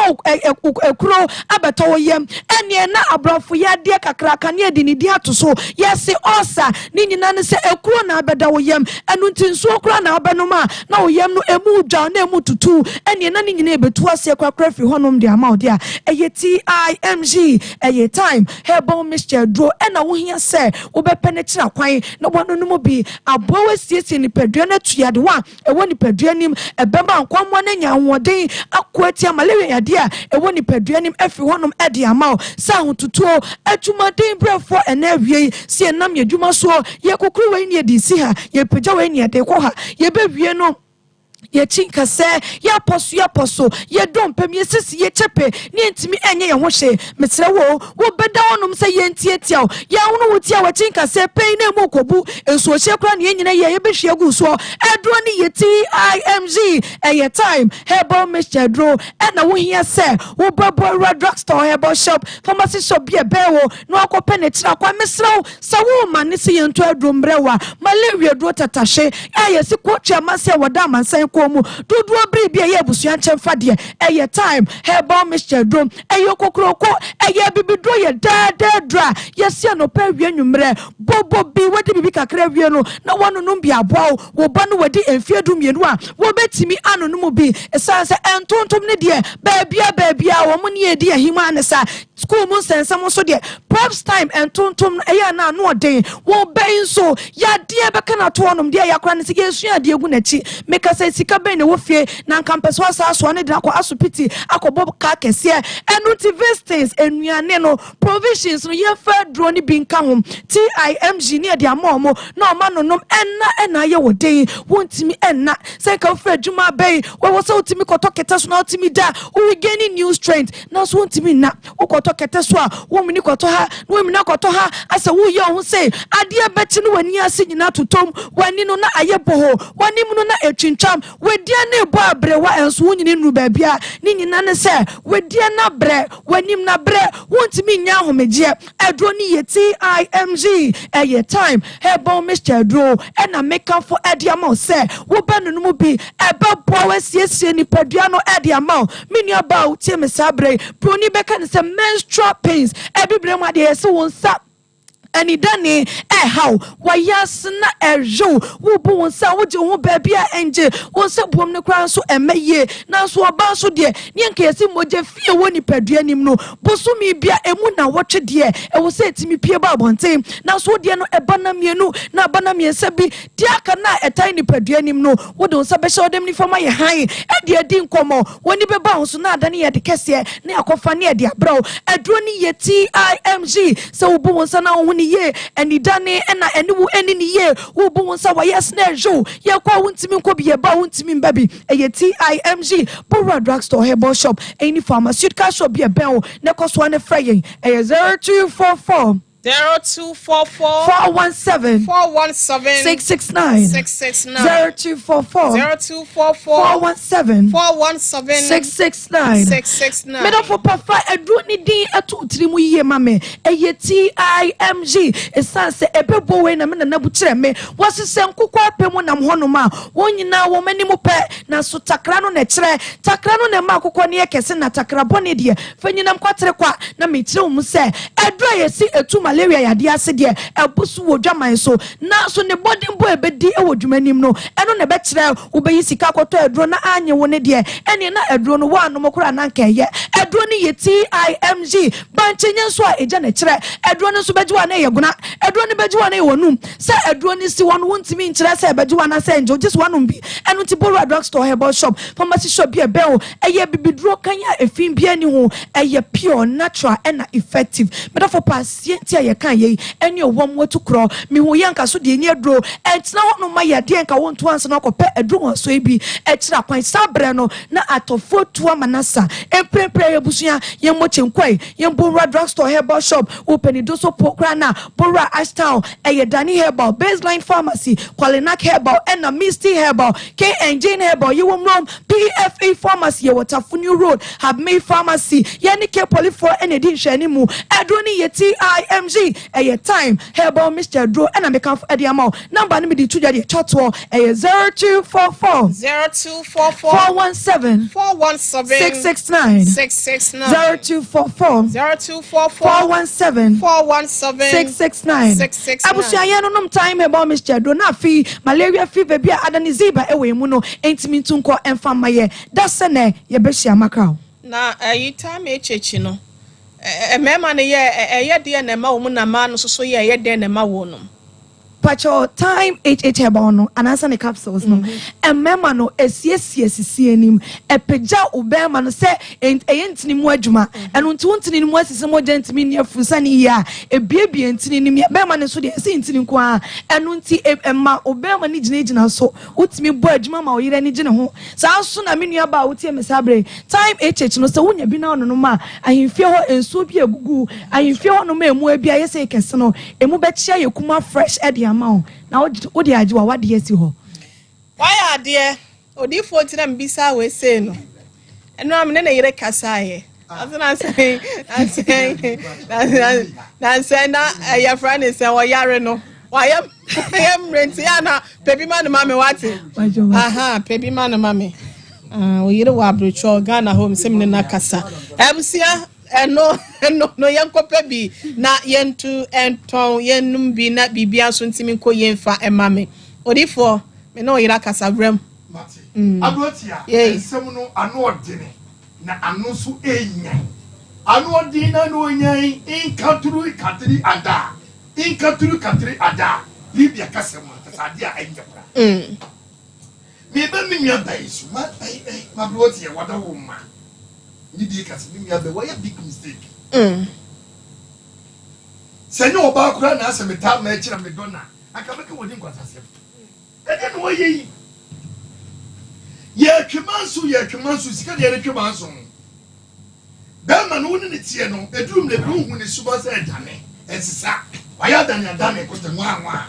ekro abeto wo yem ene na abrafo yade kakra kan ye di ni di atoso yesi osa ni nyina ne se ekro na abeda wo yem enu nti nso kra na abenoma na wo yem no emu dwa na emu tutu ene na ni nyina ebetu ase kwakra fi honom de ama ode a eye TIMG eye time Herbal Mixture dro ena wo hia se wo bepene kira kwan na wono no mu bi abowe siesie ni padua na tuyade wa ewo ni padua nim ebema nkwammo na nya hoden akoatia malaria yade a ewo ni padua nim afi honom ede ama sa hotutuo atwumaden brefo ena awie sie nam yadwuma so ye kokuru we ni edi si ha ye pagya we ni ede ko ha ye bewie no ye chinka se ya poso ye dompe me sisi ye chepe ni entimi enye ye ho hye mesre wo beda wonom se ye ntiatia ya wono wotia wa chinka se pei na mu kobu enso hye kra ne nyina ye behwe agu so edro ni ye TIMG eye time herbal mixture dro na wo hia se wo babo drugstore herbal shop pharmacy shop be bewo no akope ne tira kwa mesre se wo mane se ye nto adro mbrewa malaria dro tatashe eye si ko twama se woda mansan ko mu dudu obri bia ye busuan chemfa de eye time herbal mixture drum eye kokroko eye bibidro ye dra yes no pa wie nwumre bobo bi wadi bibi kakra wie no na wono no bia boa wo ba no wadi enfie du mienu a wo betimi ano no mu bi esanse entontom ne de baabia wo mo ne edi ahima ne sa school mu sensam so de props time entontom eye na no den wo ben so ya de be kana to onom de yakra ne se yesu ade egu na chi meka se sika ben ne wo fie na campus wa sa so ne de akọ asopiti akọbọ ka kese enu ti vestings enuane no provisions no ye fa drone bi nka hom TIMG ne de amomo na o ma nonom enna ye wo den wontimi enna se ka fa adwuma bai wo so utimi koto kete so na utimi da we gaining new strength na so wontimi na wo koto kete so a wo mini koto ha wo mini koto ha asa wo ye ho se ade beti no wani ase nyina totom wani no na aye boho wani mu no na etwintwam wedia na ebo abrewa enso wonyine nu baabia ni nyina ne se wedia na bre wanim na bre wontimi nya homeje adro ni ye TIMG eye time herbal mixture dro na make for ediamo se wo ba no mu bi ebe bo wasiesie ni padua no ediamo mini aba utie mesabre broni beka ne se menstrual pains ebibre mu ade se wonsa ani dane how wayas na ejo wo bu wonsa wo je ho baabia enje wonsa buom ne kran so emeye na so oba so de ne nka yesi moje fie wo ni padua nim no bosumi bia emu na wotwe de e wo se timi pie ba bonten na so de no eba na mienu na aba na miensa bi de aka na etai ni padua nim no wo de wonsa be sho dem ni fama ye han e de adi nkomo woni be ba wonso na adane ye de kese ne akofa ne de abraw aduro ni ye TIMG se wo bu wonsa na wo ni ye eni dane na eniwu eni ni ye wo bu wonsa wa yes na jo ye kwa wontimi nko bi ye ba wontimi mbabi eye TIMG Bora drugstore herbal shop any pharmaceutical shop be ben ne koso ne frayen eye 0244 0244 417 669 0244 417 669 me don't for pafa edu ni din atu trimu ye mame eye TIMG esanse ebebo we na me na bu kire me wasese nkukwa apemu na mhonoma wonyina wo mani mu pe na so takra no na kire takra no na ma akukọ ne yekese na takra bone de fanyina mkwatere kwa na me kire mu se edu yesi etu malaria yade ase de ebusu wo dwaman so na so ne body mbo ebedi e wo dwumanim no eno ne be kire wo be yisika koto edro na anye wo ne de ene na edro no wa no mokora na nka ye edro ne ye TIMG banchenye so a eja ne kire edro ne so bejiwa na ye guna edro ne bejiwa na ye wonum se edro ne si won wontimi nkire se bejiwa na se njo just wanum bi eno ti Bora drugstore herbal shop pharmacy shop bi e be o eye bibidro kanya efin bi ani ho eye pure natural and effective but for patient ye kan ye eni owom watu kro mi hu yanka so de ni adro entina hono ma ye de nka wonto anse na kope adro won so ebi etira kwan sabre no na atofo tuwa manasa emprepre ye busua ye mochenkwai ye Bora drugstore herbal shop open do so pokra na Bora Ashtown eye Dani Herbal Baseline Pharmacy Kwalenak Herbal and Misty Herbal KNJ Herbal ye wom PFA Pharmacy ye Watafunu Road have made pharmacy ye ni ke polyfor ene di hwani mu adro ni ye TIMG eye time herbal mixture dro and make am for the amount number ni me di tuja di chatwo eye 0244 417 669 0244 417 669 abusia ye no nom time herbal mixture dro na fi malaria fever bia adaniziba ewe mu no entimi tunko enfama ye dasene ye behia makao na time echechi no mema ne ye de na ma wo na ma no so ye de na ma wo no pacho time Herbal no anasa ne capsules no emema no esiesie enim epeja ubema no se eyentini mu adwuma eno ntuntini mu asise mo gentimi ne afusa ne ya ebiebie ntini nim bema ne so de ese ntini nko a eno nti emma ubema ne gina so utimi bo adwuma ma oyire ne gine ho sa so na menua ba wotie mesabre time no se wonya bi na ono no ma ahemfie ho enso bi egugu ahemfie ho no ma emu abia yese kese no emu be chia yekuma fresh e de ama ho na wo de ajiwa wade yesi ho why ade odi 40 na mbisa we say no eno am ne na yire kasa ye asana say na ya friend say wo yare no why am rent ya na pebi man mama wate aha pebi man mama o yire wa abrocho Ghana home semne na kasa emsia no yankopa bi na yentu enton yenum bi na bibia so ntimi ko yenfa emame odifo me no yira kasa brem mate abrotia ensem no ano odene na ano so enya ano odene na no nyan inkaturu katri ada libia kasem tasade a enya pra me ba mi nwa bai so ma abrotia wada wo ma ni di kasi mi abe why a big mistake senyo oba kura na asem ta ma ekira me dona aka beke wodi nkwasase ede no ye twemansu sika de twemansu ba ma no woni ne tie no edum le bi hu ne suba se edane ensisa waya dane ko te nwa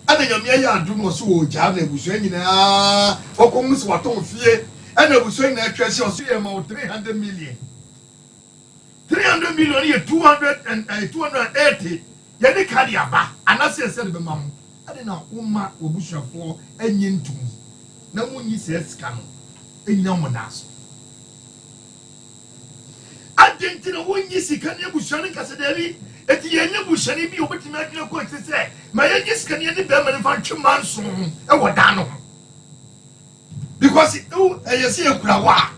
adanya me ya adum no so wo ja na ebusu anyina okomusu waton fie and I was saying that Tracy was 300 million. 300 million here, 280. Yadi Kadiaba, and I said, Mom, I don't know, Uma, Obusha for and Yintum. No one says, Cano, and no one else. I didn't know when you see Kanya Bushani Casadeli, at the end of Bushani be over to make your point to say, my youngest Canadian manufacture Manson, and what Dano. Because you see a crowd.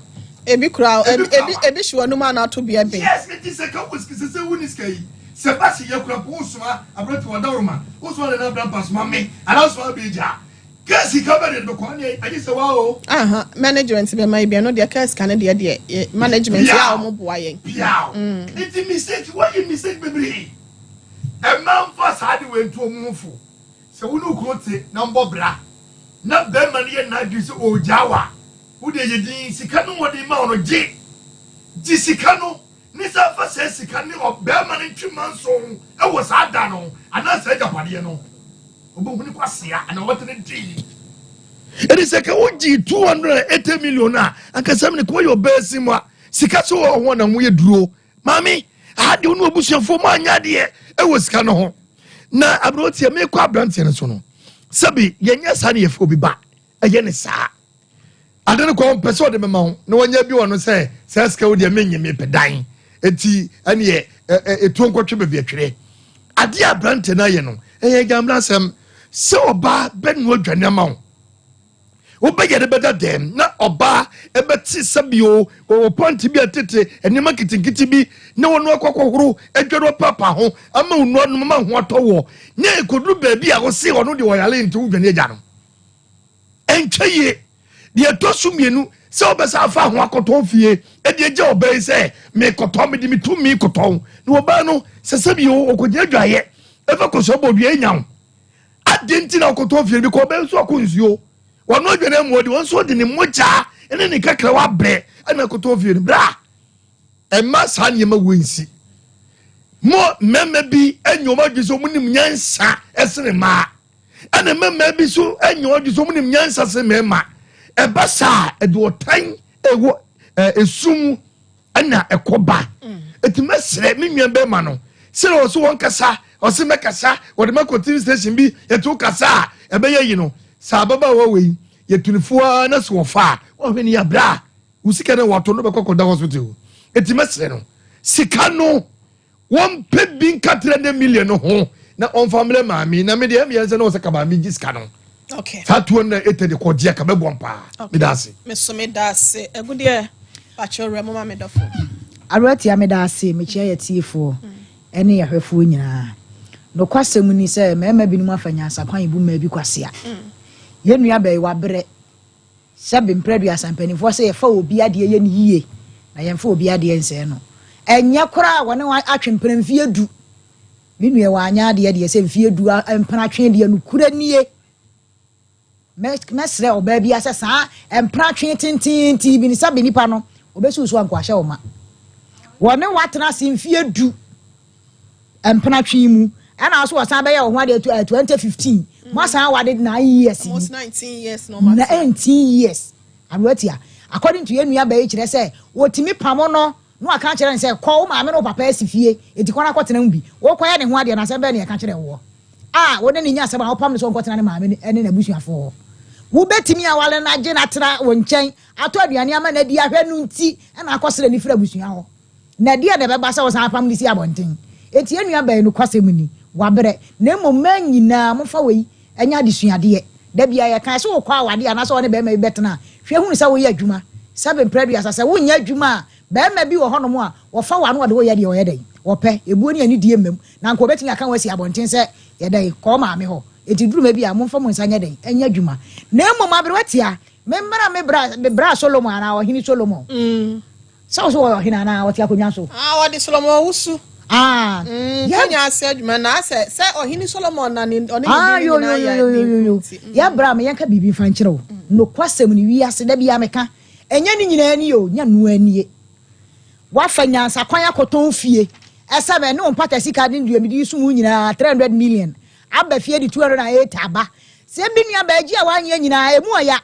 Ebi crowd, ebi sure no man out to be a bit. Yes, it is a couple of Winniski. Sebastian Yakrapusma, I brought to a Dorma, also another pass mommy, and also a bija. Guess he covered it, Bocone, I just wow. Management maybe I know their case Canada, management, yeah, boy. Yeah, it's a mistake. Why you mistake, baby? A man first had went to a move. So we no quote it, number bra. Not them money and not use old Jawa. Who they did Sicano what the amount of J. Gisicano, Nissa for says Sicano of Berman in 2 months on. I was hard done, and I said, Japadiano. Obuasia, and I wanted a G. It is a Kawaji 280 million. And Casamini call your best Sima. Sicasso or one and we drew. Mammy, I don't know Bushan for my idea. It was Cano. Now I brought here make up Branson. Sabi yenya sane yefo bi ba eye ne saa ade ne ko pese ode mema ho na wanya bi wono se ska wo de menye me pedan eti ane ye etu nkotwe be biatwere ade abrante na ye no eye gamla sem se oba benu adwane ma ho wo be yede beda dem na oba ebeti sabio wo point bi atete enema kitinkiti bi na wono akwakworo adwero papa ho ama wono no ma ho atowo nye kodru ba bi a wo se wono de woyale nti wodwane agya no entweye de tosu mienu se obesa afa ho akoto fie e de agya obai se me koto me de me tumi koto no oba no se sabio okogya dwaye efa koso bodua enya adenti na akoto fie bi ko be so akonsuo wano adwane mu odi won so de ne moja ene ne kakra wa bre ana koto fie ni bra emma sa nyema wensi mo meme bi enyoma dwiso munim nyansa esene ma ana meme bi so enyoma dwiso munim nyansa se mema ebasa edotan ewo esum ana ekoba etimesre menua be ma no sere wo so won kasa o se mekasa wo de makoti station bi etu kasa ebeye yi no sa baba wa we yetunifo na so fa wo hwe ni ya bra usika na wato no be kokoda hospital etimesre no sika no one pebin 300 million ho na on family mami na me de am yense no se kaba mi giska no okay that one ete de kodia ka be bompa me dase me so me dase egude pacho remo ma me dofo arati ya me dase me chia ye tiefo ene ye hwefo nyina no kwasem ni se mema bi no afanya asakwan ibu ma bi kwase a ye nua ba wa bre sabe mpredu asampanifo se ye fa obi ade ye ni yie na ye fa obi ade nse no enye kora wone atwempere mfie du mi nua wa anya ade ye se mfie du empana twen de no kura nie mesre oba bi asesa empana twen tintin ti bi ni sabe nipa no obesu so anko ahye wo ma wone watena se mfie du empana twen mu ana so wasan be ye wo ho ade 2015 masan wade 9 years almost 19 years no 19 years abuatia according to yenua ba kire say wotimi pamo no aka kire say ko ma me no papa asifie eti kwana kwotena mbi wo kwaya ne ho ade na say be ne aka kire wo wode ne nya asaba wo pam ne so kwotena ne ma me ene na busuafo wo betimi awale na je na tra wo nchen ato aduane ama na di ahwe nu nti na akosere ni fra busua ho na dia de be ba say wo san pam ni si abonten eti yenua ba no kwasem ni wabere na mmom nyina mo fa we enya adesuade da bia ye kan so kwa awade ana so ne be ma betena hwe hu sa wo ye adwuma sabe mpradu asase wo nya adwuma be ma bi wo hono mo a wo fa wa no de wo ye de wo ye den wo pe ebuo ni ani die mem na nko betini aka wasi abonten se ye den ko ma me ho eti duru ma bi a mo fa mo nsanya den enya adwuma na mmom abere watia me mmara me bra Solomon ana wo hini Solomon so wo hina na wo tia konwa so wo de Solomon wusu ya said man I say ohini Solomon na ni oni yo ya bra me yanka bibi fa nkire wo no kwasem ni wi ase da bia meka enya ni nyina ani yo nya no anie wa fa nyansa kwan akoton fie esa be ne ompata sika de ndu amidi su mu nyina 300 million aba fie di 208 aba se bi nua ba agi a wa anya nyina emu oya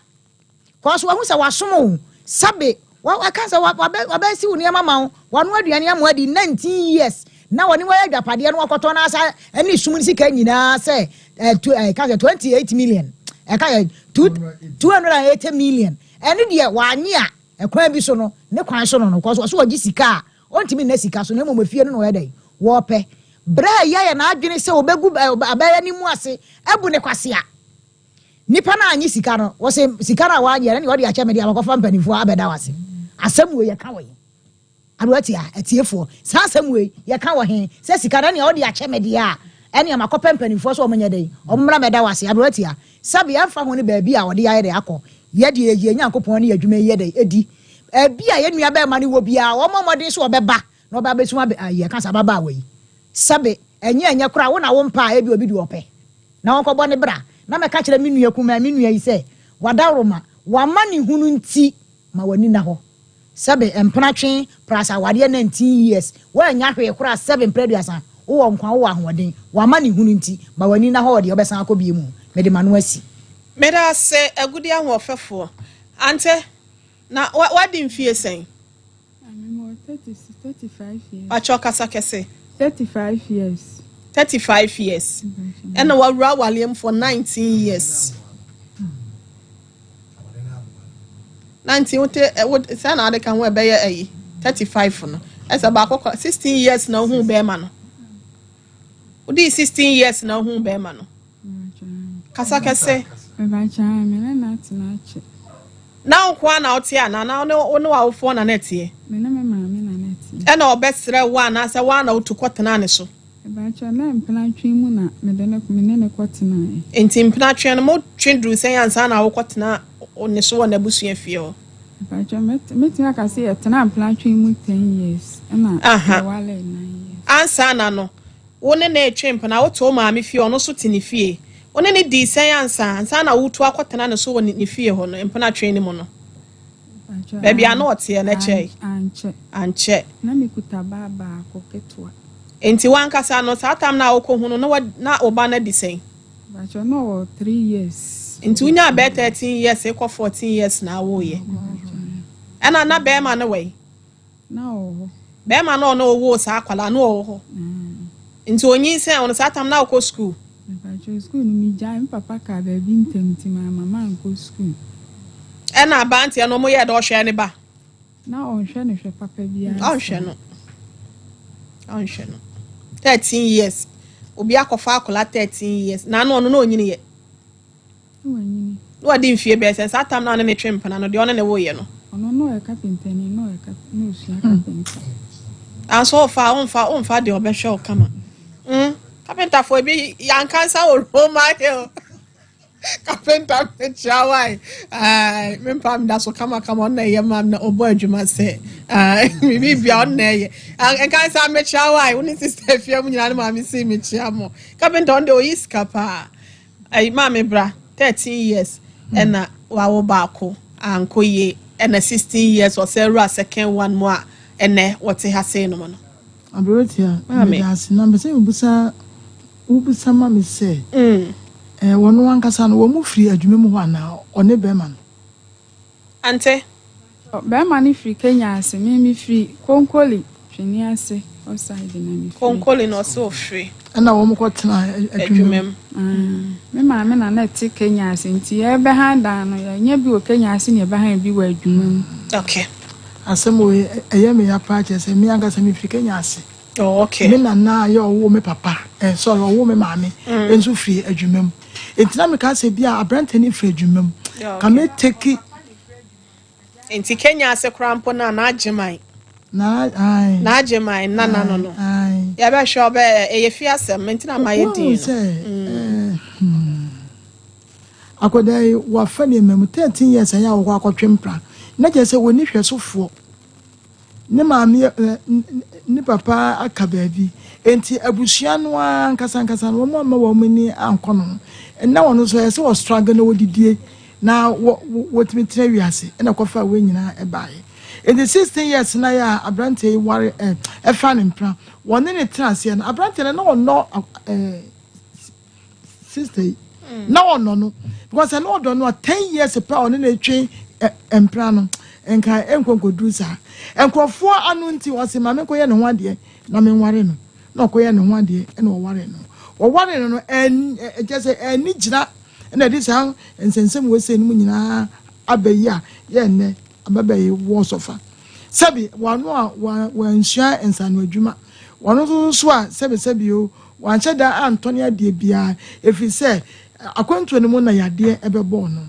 ko so wa hu se wa somo sabe wa kansa wa ba si wo ne mama wa no aduane amadi 19 years na woni wa adwapade no akoto na asa ani sum sika nyina se 28 million ka 280 million eni de wa anye a ekwan bi so no ne kwan so no ko so ogi sika ontimi na sika so na mo mafie no ya dai wo pe bra ya na adwene se obegu abaya ni mu ase ebu ne kwase a nipa na anyi sika no wo se sika na wa anye ne wo de acha me de abakofa mpanifo abeda wase asem we ye ka we aduatia etiefo sa asem we ye ka wo he se sika na ne wo de acha me de a ene amakopa mpanifo so omanya dai omra meda wase aduatia sabi amfa ho ne ba bi a wo de ya de akọ ye de ye nyankopon ne adwuma ye de edi bia ye nua ba ma ne wo bia wo momodin so obeba na oba besu ye ka sa baba we sabe enye kura wo na wo mpa e bi obi di ope na won ko bo ne bra na me ka kire me nua kuma me nua yi se wadaroma wa ma ne hunu nti ma wani na ho sabe empratwen prasa wade 19 years wa nya hwe kura 7 preduasa wo nkwa wo ahoden wa ma ne hunu nti ma wani na ho de obesan akobie mu me de manu asi meda se agudi ahofefo ante na what din fie sen I'm 35 years. Achoka sakese 35 years. 35 years. And we were William for 19 years. 19 what say na de kan we be ye 35 no. Esa ba 16 years na hu be ma no. Udi 16 years na hu be ma no. Kasakese. Now kwa na otia na ono wa ofo na netie. Me na me maame na netie. E na obesre wa na asa wa na otukotena ne so. E ba cha na mplanatwe mu na me de na me ne kotena e. Enti mplanatwe no mo twendru sen ansa na wokotena one so na busua fie ho. E ba cha meti aka se etena mplanatwe mu 10 years. E na wale 9 years. Ansa na no. Wone na etwempa na woto maame fie ono so tini fie. One ni di sen ansa na wutu akotena ne so woni ne fie ho no mplanatwe ni mo no. Baby ana otie na chei. Anche. Na mekuta baba akoketwa. Enti wankasa no satam na okohunu na oba na di sen. Ba cho no 3 years. Enti unya be 13 years e ko 14 years na wo ye. Ana na be ma na we. Na o. Be ma na no wo sa akwala na o ho. Enti onyi sen on satam na okọ school. Ba cho school ni mi ja papa ka ba bi ntemti mama nko school. Ena abanti no mo ye do hwe ne ba. Na onhwe ne hwe papa bia. Onhwe no. 13 years. Obi akofa akola 13 years. Na no onyini ye. Onyini. No di mfie be sen satam na ne twempa na no de ono ne wo ye no. Ono no e carpenter ni no e no usua carpenter. Anso onfa de obehwe o kama. Carpenter carpenter for be young cancer or Roma Hill. Carpenter chawai mempam da so come on na ye mam na obo adwuma se mi bia on na ye and kan sa me chawai woni sister fiam nyina na ma see me chiamo carpenter on the oiska pa ai ma me bra 13 years and na wa wo baako ankoye and 16 years or say second one more and what he has say no no abrotia me has number say ubusa ma me say wono wankasa no wo mu free adwuma mu ho ana one bema no ante bema ni free Kenya ase me free konkoli twini ase outside na me konkoli no so free na wo mu kwotena adwuma me ma me na na ti Kenya ase nti e be handa no ya nya bi o Kenya ase ne be han bi wa adwuma mu okay asemo eye me ya pa che se me ankasa me free Kenya ase oh okay me na yo wo me papa so wo me maame enso free adwuma mu entina me ka se bia abrante ni free adwuma mu ka me take enti Kenya ase krampo na agemai na ai na agemai na no ya be sure be e fi asem entina ma ye din akodai wa fani mem 13 years ya wo akotwempra na je se woni hwesofo ne maame ne papa aka baabi enti abusua no ankasa no mo ma wo mani ankono na wono so yese wo struggle na wodidie na wotimi tire wiase na kofa we nyina ebaaye in the 16 years na ya abrante ware efa ne mpra wone ne trase na abrante na no sister na wono no because na odo no 10 years pa one na etwe empra no enka enkonkodu sa enkrofo anu nti wose ma me koye ne ho ade na me nware no na koye ne ho ade na wo ware no just eni gira na dis how ensensem we say no nyina abayi a ye ne ababayi wo sofa sabi wano a wansua ensano adwuma wano so a sabi o wanche da Anthony ade bia efi say akwantu ne mu na yade ebebo no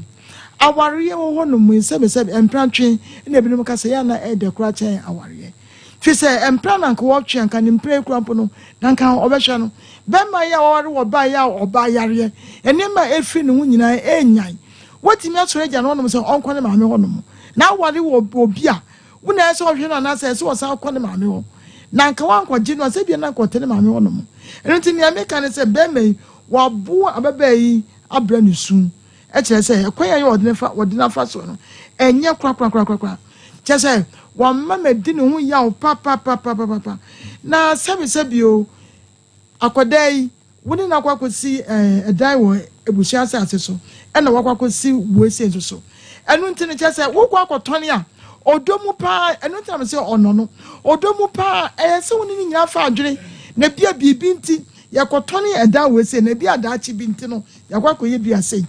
aware wo no mu sabi emprantwe na ebinom ka say ya na de kura chen aware fi say empra na nka wo twe nka ne mpre kurampo no na nka obehwe no bema ya aware wo ba ya oba yare enema efi ne hu nyina enyan wotimi asore gya no no say onko ne maame ho no mu na aware wo obi a wona ese ohwe na na say se wo sa akọ ne maame ho na nka wanko gye no say bia na nkote ne maame ho no mu enti ne ameka ne say bema yi wo bo ababa yi abra ne sun e kire say ekwan ya wodina fa so no enye kra chese wa mama di ne ho ya pa na sabi o akodai woni na kwakosi edai wo ebusia asase so e na wakwakosi wese so enu ntine chese wo kwakotone a odomu pa enu ntine se onono odomu pa se woni nyina fa adwene na bia bibi nti yakotone edai wese na bia adaachi bi nti no yakwakoye bia sei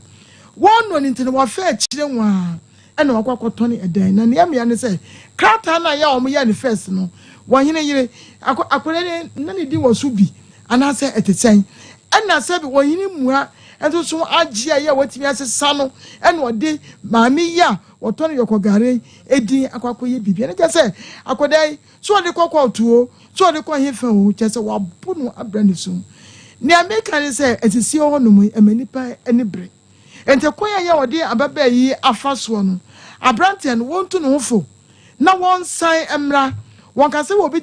wono ni ntine wa fa akire nwa ena wakwakotone edai na ne ne se krata na ya omo ya ne first no wahene yire akorere na ne di wosu bi anase etesen ena se bi wahene mua ento so agye ya watimi asesa no ena ode maami ya wotone yokogare edi akwakoye bibia ne kese akodai so ode kokwa tuo so ode ko hefa o kese wabunu abrani so ne ameka ne se etisi ho no mu emanipa ene bre ente koya ya ode ababa yi afaso no abrante no wontu no hofo na won san emra won ka se wo bi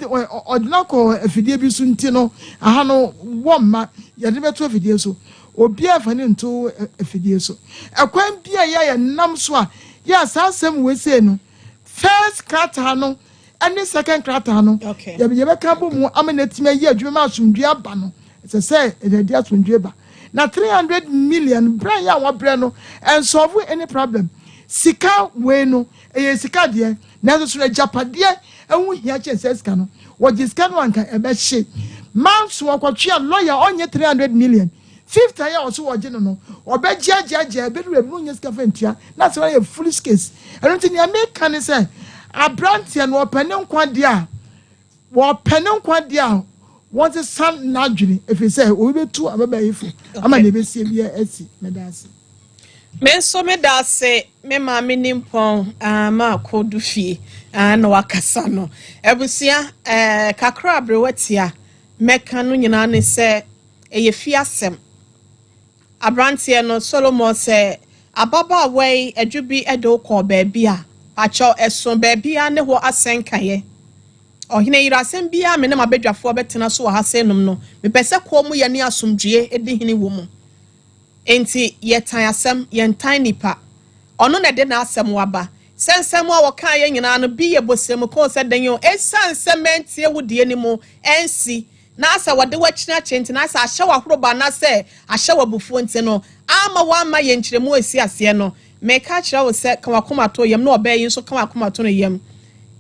odina ko afidie bi su nti no aha no womma ye de beto afidie so obi afani nto afidie so ekwan bia ya nam so a ya sasem we say no first krata no and second krata no ye be ka bo mu amenatime ye adwuma asumdua ba no se e de asumdua ba na 300 million brand ya wa brand no and solve any problem sika we no sika de na so na japade ewu hia chese sika no wo sika no anka ebe hye man so kwatwe lawyer onye 300 million 50 ya also wo gene no obe giagia be do ebu onye sika fantua na so ya foolish case eno ti ni ameka ne say abrantia no opene nkwade a wo opene nkwade a won se san na adwene efi say o be tu ababa yifu ama na be sie bia asi medasi me so me da se me ma me nimpon ma kodu fie na wakasa no ebusia kakra abrewatia meka no nyina ne se eye fiasem abrantie no Solomon say ababa way adwubi edo ko baabi a acho eso baabi a ne ho asenkaye ohine yira asem bia me ne mabedwafo betena so ha senum no me pese ko mu ye ne asomdue edi hini wo mu enti ye tan asem ye tan nipa ono na de na asem waba sensem a woka ye nyina no bi ye bosem ko se danyo esan sementie wudie ni mu ensi na asa wade wachina chenti na asa ahye wahoroba na se ahye wabufuo nti no ama wama ye nkyeremu esi ase no me ka kira wo se ka wakoma to yem na obayi nso ka wakoma to no yem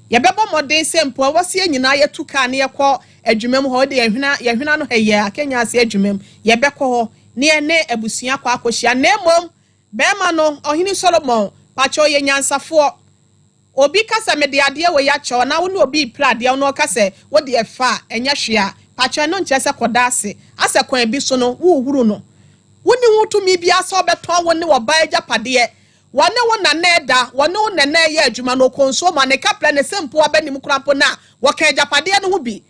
ye bebo modern sempo wose ye nyina ye tuka na ye kɔ adwumam ho de ye hwena no heye akenya ase adwumam ye bɛkɔ ho ne ye ne abusua kɔ akɔhia na emom bema no ohini Solomon pacho ye nyansafo obi kasa me de ade we ya kyo na wo ne obi plade no kasa wo de efa enya hwea pacho no nkyese koda ase ase kwan bi so no wo huru no woni wutumi bi asa obeton wo ne wo ba agapade wane wo na neda wane wo na ye adwuma no konso ma ne kapla ne sempo abanim kurampo na wo ka agapade no ho bi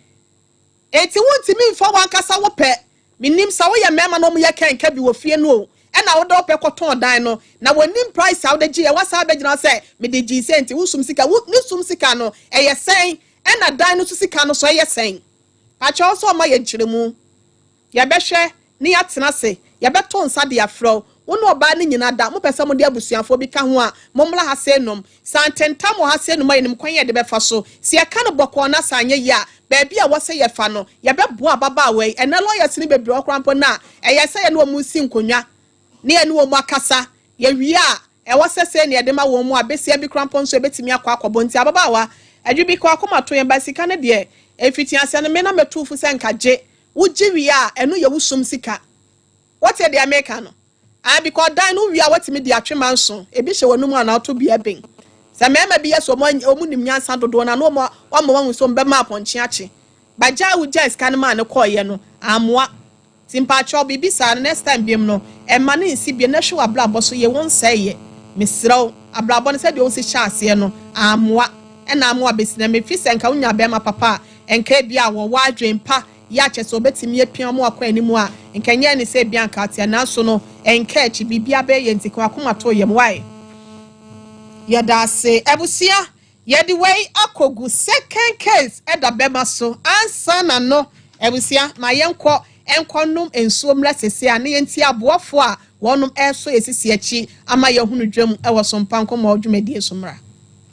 enti wontimi mfa wan kasa wo pɛ minim sa wo ye mema no mo ye kenka bi wo fie no ena wo do pɛ koton dan no na wonim price how de gi e wasa abegyina se me de gi senti wo sum sika wo ni sum sika no eye sen ena dan no so sika no so eye sen pacho so ma ye nkyeremu ye bɛhwɛ ni atena se ye bɛto nsa de afro wo no oba ni nyina da mo pese mo de abusuafo bi ka ho a momla ha senum santentam ha senum ayenim kwan ye de befa so se ye ka no bɔkɔ na sanye ya baabi a wose ye fa no ye bɛbo ababa we ena lawyers ni bebi okrampo na eye se ye no mu si nkonwa ne ye no mu akasa ye wi a e wose se ne ye de ma wo mu abesia bi krampo nso ebetimi akɔ akɔbɔ nti ababa wa adwubi kɔ akoma to ye ba sika ne de efitianse no me na metufu se nkaje wo giwi a eno ye wusum sika what the American no because dan no wi a watimi de atwema nso ebi hye wonum ana to bia ben se mema bi yeso omunim nyansa dodo na no mo wanwu so mbe ma ponche ache baja wo jais kan ma ne koye no amoa timpa cho bibi sa next time biem no e ma ne nsi bia na hwe ablabo so ye won seye mesrew ablabo ne se de o se hyase no amoa e na amoa besina me fi senka unya be ma papa enka bia wo wadwempa ya cheso betimi apia mo akwa animu a nkanya ne se bia nka atia na so no enka echi bibia be ye ntiko akoma to yem why ya da se ebusia ye the way akogu second case eda bema so ansa na no ebusia ma yenko enkonum ensuo mra sese a ne yenti aboafo a wonum eso esisi achi ama yehunu dwam ewo Sompa Nkomo odwumadi esumra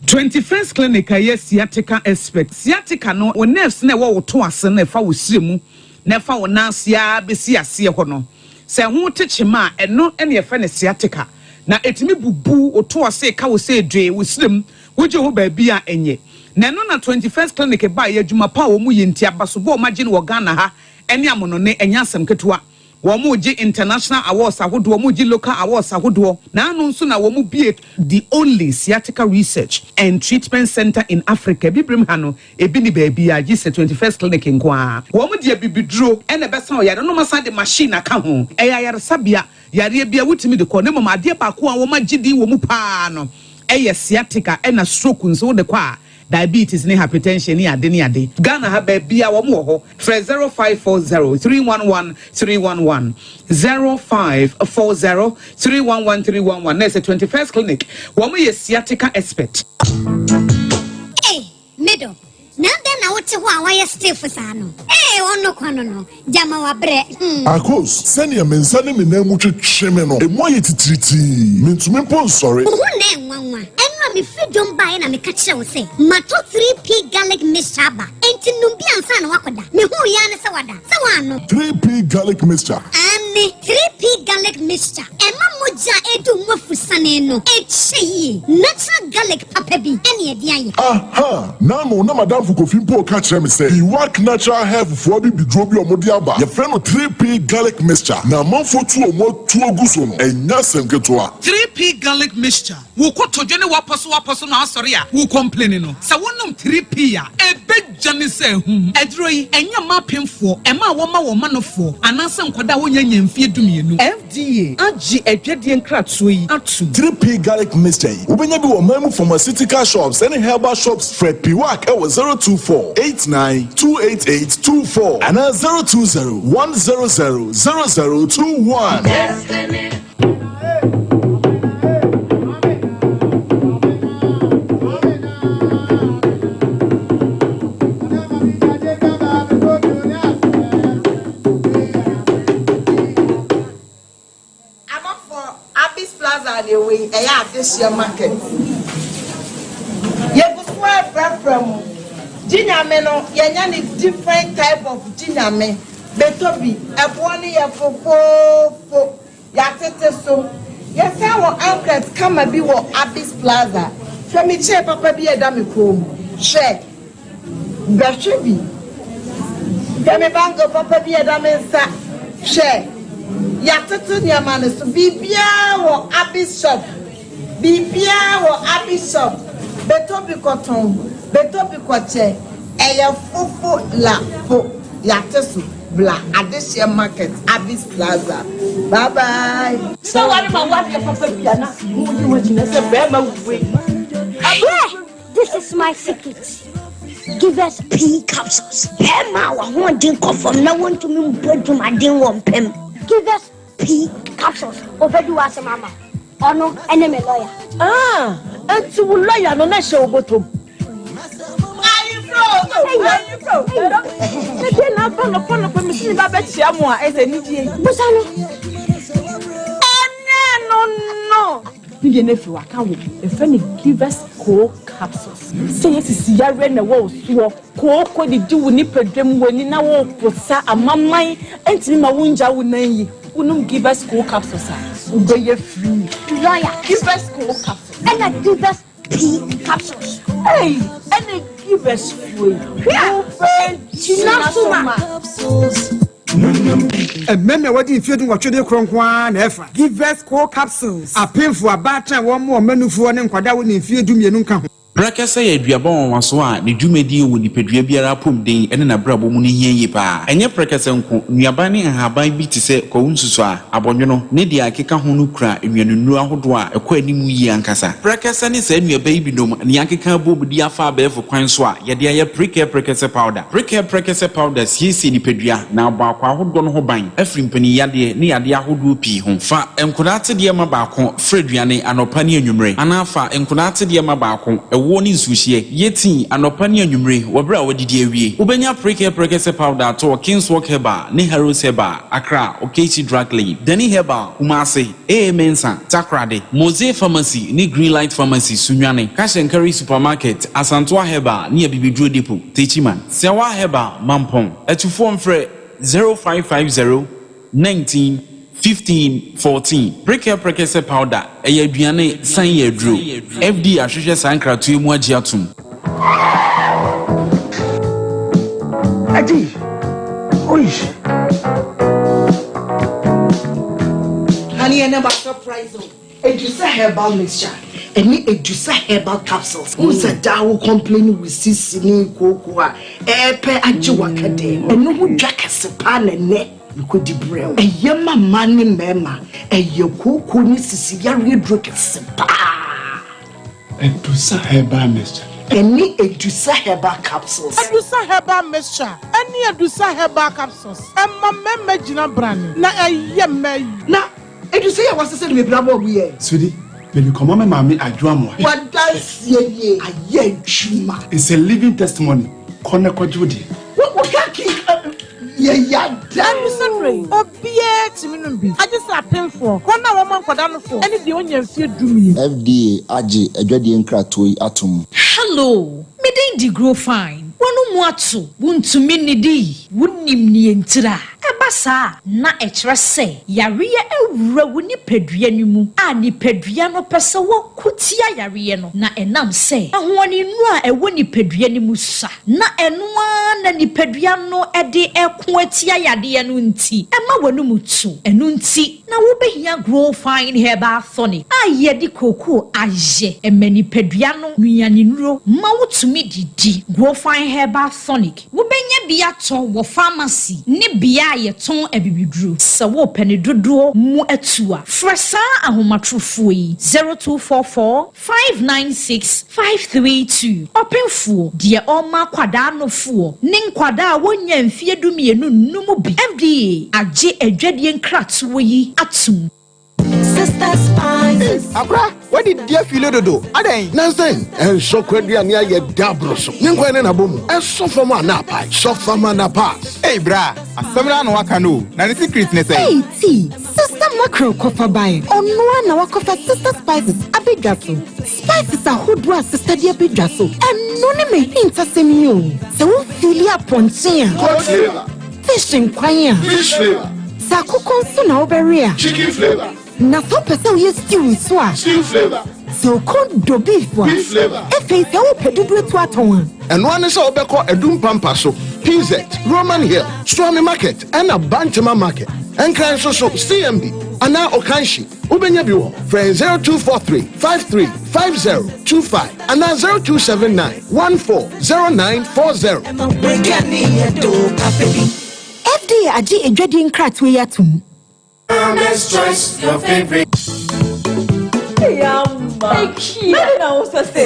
21st clinic aye sciatica expert sciatica no wo nerves na wo to ase na fa wo siremu na fa wo nansia besi ase ho no se ho techema eno ene ye fa ne sciatica na etimi bubu o to ase ka wo se dwe wo sirem wo je ho ba bia enye na no na 21st clinic ba ye adwuma pa wo mu yenti abaso bo magine wo Ghana ha ene amono ne enya asem ketewa womuji international awards ahodo womuji local awards ahodo na anu nso na womu be the only sciatica research and treatment center in Africa bibrim hano ebi ni baabi a gise 21st clinic nkwa womu de bibidro ene besa o yare no masa de machine aka ho eya yare sabia yare bia wutimi de ko ne mama ade ba ko a wo magidi womu pa no eye sciatica ena stroke nso de kwa diabetes ni hypertension ni ade Ghana ha ba bia wo mo ho 0540 311 311 0540 311 311 na 21st clinic wo mo ye sciatica expert middle na den na wote ho a why stiff sa no ono kwano no jama wa bre akos senior mensa ne me na mu twetwe no emu aye titiriti mentumi pon sorry ho na enwanwa enwa me freedom buy na me ka kire wo say mato 3p garlic mixture ba enti num bi ansa na wakoda me hu ya ne se wada se wano 3p garlic mixture ani 3p garlic mixture ema moja edu mafusane no echi natural garlic papa bi ene e dia ye aha na mo na madam fukofi mpo ka kire me say the work natural health for bi bidro bi omodi aba ye friend 3p garlic mixture na manfo tu omo tu oguso no enya semketoa 3p garlic mixture wo kotodwe ne waposo na asori a wo complain no sa wonum 3p a ebejane se hu edro yi enya mapemfo ema wo ma manofo ananse nkoda wo nya nyamfie dumienu FDA agi adwade nkratso yi atu 3P garlic mixture. Ubenya bi wo mamu pharmaceutical shops and herbal shops. Fred Piwak e 024-89-288-24 and 020-100-0021. This year market. You go from Jinameno, Yanyan is different type of Jiname. Betobi, Ebony, Fofo, Yateso. Yes, our uncles come and be what Abyss Plaza. From me, chair, Papa be a dummy comb. Share. Gashibi. Demi Bango, Papa be a dummy share. Yateto, Yaman, so be Bia or Abyss shop. Bibia or Abisop, Betobi cotton, Betobi coche, Eya Fofo la po Yatesu, Bla, Adesia Market, Abyss Plaza. Bye bye. So, what about what your papa piano? This is my secret. Give us P capsules. Emma, I want to confirm. No one to me, but to my dear one pen. Give us P capsules. Over to us, Mama. Oh no, enemy lawyer. And to lawyer no na show bottom. Are you from? Again, I found a phone of Mrs. Babette Shamoa as a Niji. No. You nephew, I can't wait. If any give us cold capsules. Say yes, is Yarra and the walls. Cold did you nip a dream when you now put a mamma and Tima Winja would name you. Wouldn't give us cold capsules. Go you free. Lawyer, Give us cold capsules. and I give us P capsules. Hey, and they give us free. And men are waiting for what you cronk one ever. Give us core capsules. A pin for a batter, one more menu for an inquire in fear to me and come. Brakasa ye duabon waso a ne dwumadi wo nipadua biara pom den ene na brabo mu ne hieye pa enye brakasa nko nuaban ne ahaban bi te se kwunsusu a abonwono ne dia akeka ho no kura enwanunu ahodo a ekwa animu yi ankasa brakasa ne sa nuaban bi nom ne akeka bobudi afa abefo kwan so a ye dia ye brakasa powder brakasa powder siesi nipadua na abakwa ahodo no ho ban afri mpani yade ne yade ahodo pi ho fa enkodate de ma baako freduane anopa ne anwumre anafa enkodate de ma baako woni nsuhie yeti anopa ne anwumre wobra wadidi awie ubenya brakasa powder to Kingswalk Herbal ne Herbal Accra Okechi Drug Lane Dani Herbal Kumase Mensa Takrade Mose Pharmacy ne Greenlight Pharmacy Sunwane Kashenkari Supermarket Asantoa Herbal ne Bibidro Depot Techiman Sewa Herbal Mampong etufo mfre 0550 19 15-14 brakasa powder eye aduane san ye duro FD ahwehwe sankratu emu agi atum Adi. Oi. Honey, I never surprise you. Edusa herbal mixture. Any Edusa herbal capsules. Who's a dow complain with sissy cocoa? Epe ajiwakade. And no jack a sepan and neck. You could debrail. A yama money mema. A yoko ni sissy yari drink a sepa. Edusa herbal mixture. Any Edusa herbal capsules. Edusa herbal mixture. Any Edusa herbal capsules. And my member Gina Brand. Na a yemme. Na Edusa was the same with Bravo here. Sweetie, when you come on, mammy, I draw more. What does ye? I ye chima. It's a living testimony. Koneko Judy. What can't keep? Yeah, I'm sorry. Oh, be to me. I just appeal for one woman for that for any the only few do me. FDA, AJ, Edwadi Nkratoi Atom. Hello, me dey grow fine. Wanu muatu, wuntu minidi, wunim ni entira. Ebasa na echra se, yariye ewura wuni pedua nimu. A ni pedua no pese wo kutia yariye no. Na enam se, ahwani nu a ewo ni pedua nimu sa. Na enua na ni pedua no ede eko atia yade no nti. Ema wanu mutu, enu nti. Na wo behia grow fine herbal tonic. A yedi koko aje, emeni pedua no nuani nuro. Ma wutumi didi, grow fine herbal tonic. Wo benya bia to wo pharmacy, ni bia ye ton ebibidru se wo pene dodo mu atua fresa ahomatrofo yi 0244 596 532 openfo de oma kwada nofo ne nkwada wonya mfie dumienu numu bi FDA age adwadie nkratowo yi atum Sister Spices. Abra, what did dear feel do? Aden. Nansen. And so kwedia near ye dabroso. Ninkwe na bomu. And so fama na pai. So fama na pass. Hey bra, asamra no wakano. Na the secret ne say. Hey T, Sister Macro kofa buy. Onwa na wakofa Sister Spices abidwaso. Spices are hoodwa Sister dia abidwaso. And no ne me intasem yo. Se wo feel ya pontia. What flavor? Fish and kwanya. Fish flavor. Sa kukonsu na oberia. Chicken flavor. Na so pese we stew so a stew flavor so cold do beef flavor e fe se wo pedudu to aton and one is obeko edum pampa so PZ Roman Hill Swami Market and a Bantama Market and can so CMD and now Okanshi ubenya bi wo friend 0243 535025 and now 0279 140940 FDA agi edwadi nkrat we yatum. Mama's Choice, your favorite. See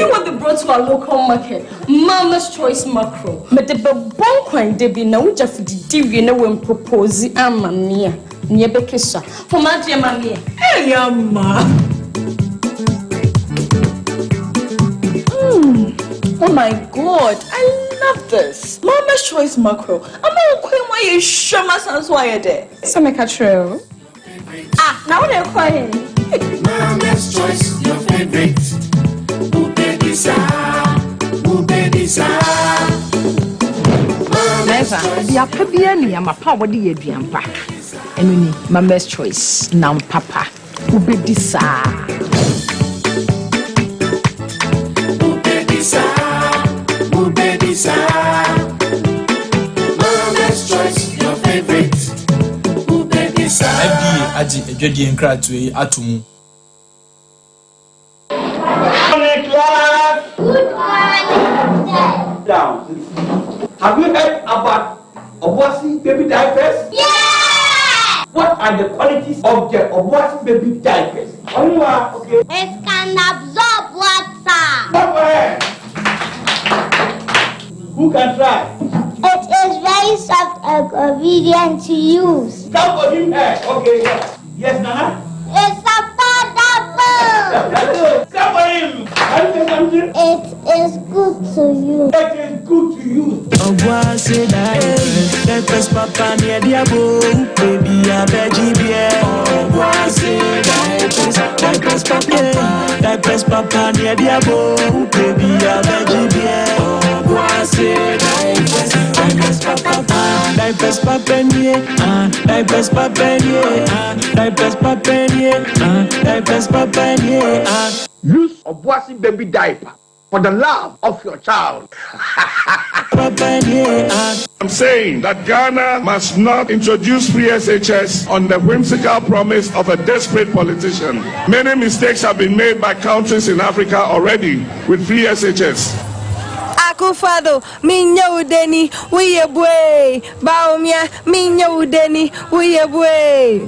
what they brought to our local market. Mama's Choice macro. But the bon coin they be now just the TV no one propose amania. Near Bekisha. For my dear mammy. Hey, yamma. Oh my god, I love this. Mama's Choice macro. I'm not queen why you show my son's wire there. So make a trail. Now they're crying. Mama's Choice, your favorite. Ubedisa. Never. Ya pabia ni ya mapa wadi yeduampa. Enuni Mama's Choice na papa. Ubedisa. Mama's Choice, your favorite. FDA agi edwadi nkratwe atumu. Good morning. Down. Have you heard about Obuase baby diapers? Yeah! What are the qualities of the Obuase baby diapers? Only one, okay. It can absorb water. Somewhere. Who can try? It is very soft and convenient to use. Come for him here. Okay, yes, Nana? It's affordable. Come for him. Can you say something? It is good to use. It is good to use. Obuase diapers, papa near diabo, baby a veggie. Obuase diapers, papa near diabo, baby a veggie. Obuase diapers, papa, diapers, papa near, diapers, papa near, diapers, papa near, diapers, papa near. Use Obuase baby diaper for the love of your child. I'm saying that Ghana must not introduce free SHS on the whimsical promise of a desperate politician. Many mistakes have been made by countries in Africa already with free SHS. Akufado, minya udeni, uyebwe. Baumia, minya udeni, uyebwe.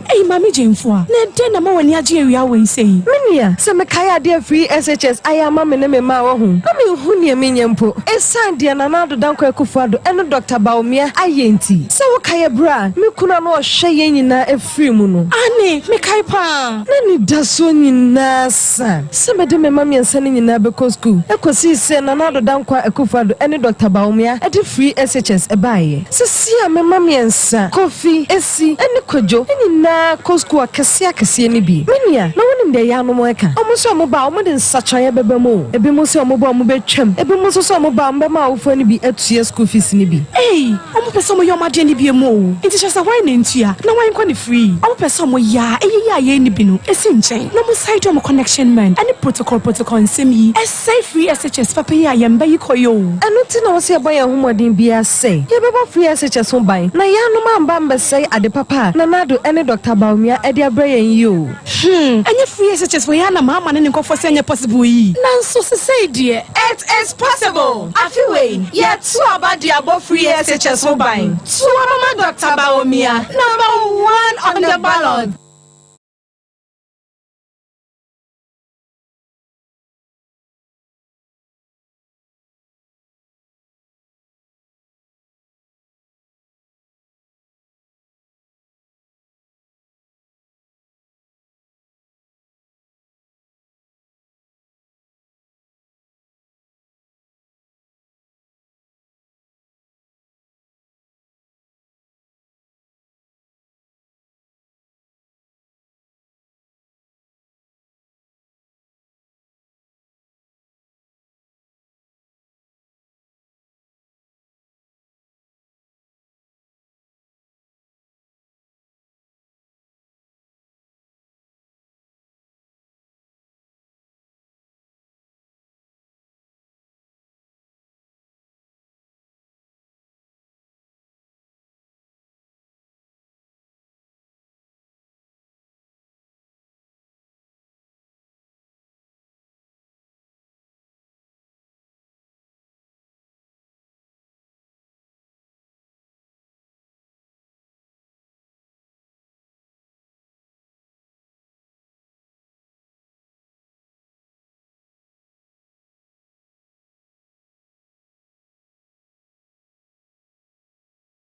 Hey, Mami Jemfua, Nedena Mawani Ajiria we say. Minia, Samekaya dear free SHS, I am mamma name Mawahum. Come in Hunia Minyampo, a Sandy and another Danko Kufado, and Dr. Baumia, Ayenti. So Kaya Bra, Mikuna no Shayena a free muno. Annie, Mikaipa, Nani Dasuni Nasa. Some of them, Mammy and sending in Nabako school. I could see send another Danko Kufado, and Dr. Baumia, at the free SHS a buy. So see, I'm a mammy and son, coffee, SC, and the Kojo, and na Cosco, Cassia, Cassiani B. Minia, no one in the Yanomoka. Almost a mobile more than such a bebemo, a bemoso mobile mobile chum, a bemoso mobile memo for any be at school fees in B. Hey, I'm a some of your margin be a mo. It is just a wine in tia, no wine quite free. I'm a some ya, a any binu, a sinchain, no more side of connection man, and a protocol and semi, a safe free SHS for pay I am by you koyo. And not to know, say a boy whom didn't be a say. You never free SHS home by. Na ya no man bamba say at the papa, Nanado any Dr. Baumia, at their brain you. And your free SHS for Yana Mamma and go for senior possible. Nan so say, dear, it is possible. I feel way, yet so about the above free SHS home buying. So, Mama Dr. Baumia. Bawumia, number 1 on the ballot.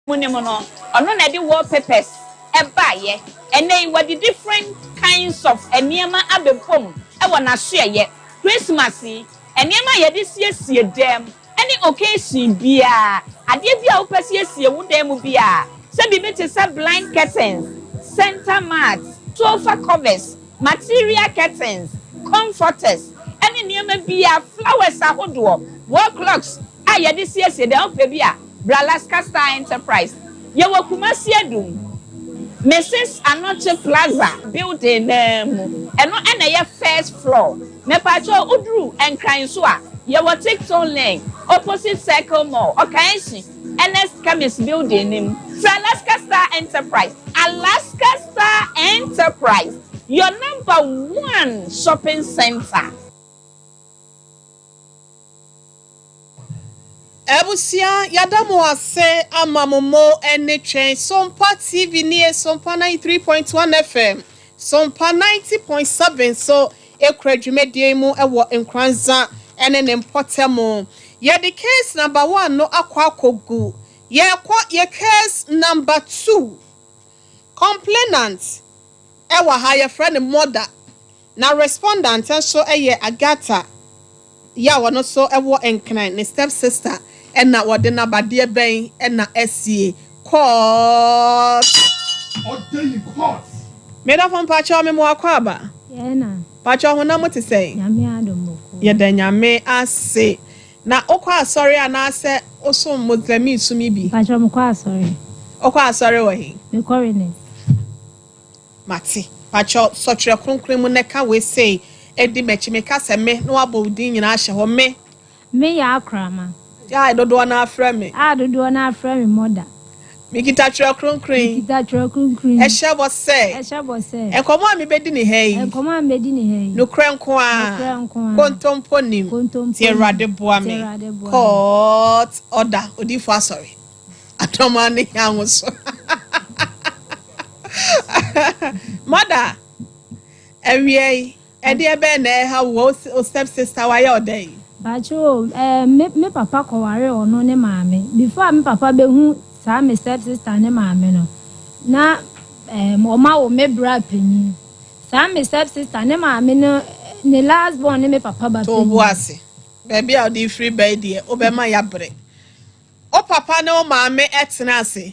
Munimono, ono na di wallpapers ebaye ene what the different kinds of eniema abepom e wona so ye Christmas eniema ye di siesie dem any occasion bia ade bia wo pasiesie wo dem bia se bi te se blind curtains, center mats, sofa covers, material curtains, comforters any niema bia flowers ahodo wall clocks aye di siesie dem pe bia Bralaska Star Enterprise. Yewo Kumasi Adum. Mrs. Anoche Plaza building eno ena ye first floor. Me pacho udru enkran so a yewo TikTok lane opposite Circle Mall. Okayenshi NS Chemist building nim. Bralaska Star Enterprise. Alaska Star Enterprise. Your number 1 shopping center. Ebusia yadamu ase amamomo enetwen Sompa TV near Sompa 93.1 FM Sompa 90.7 so ekradwumedie mu ewo enkranza ene nempotemo ye the case number 1 no akwakogu ye case number 2 complainant ewa higher friend mother na respondent so eye Agata ya wono so ewo enkran ne step sister ena wode na bade ben ena SCA court odey court meda fon pacho me mo akwaba ye na pacho ho na moti sei nyame adomoko ye da nyame ase na okwa asori anase oso mozami sumi bi pacho mo kwa asori okwa asori wo hi me korene mati pacho sotre kronkron mu neka we sei edi mechi me kase me no abodin nyina ahye ho me ya akrama ya dodo na afra me dodo na afra me moda mikita tre kronkron e hye bo se enkomo a me bedi ni hei no krenko a kontompo nim ti erade boa me court order odifo asori atoma ni anwoso moda ewie edi ebe na ha wo step sister wa ya odai bacho me papa ko ware ono ne maame before me papa be hu sa me step sister ne maame no na o ma wo me bra panyi sa me step sister ne maame no ne last born ne me papa ba to Obuase baby a di free birthday obema ya bre o papa ne o maame etena ase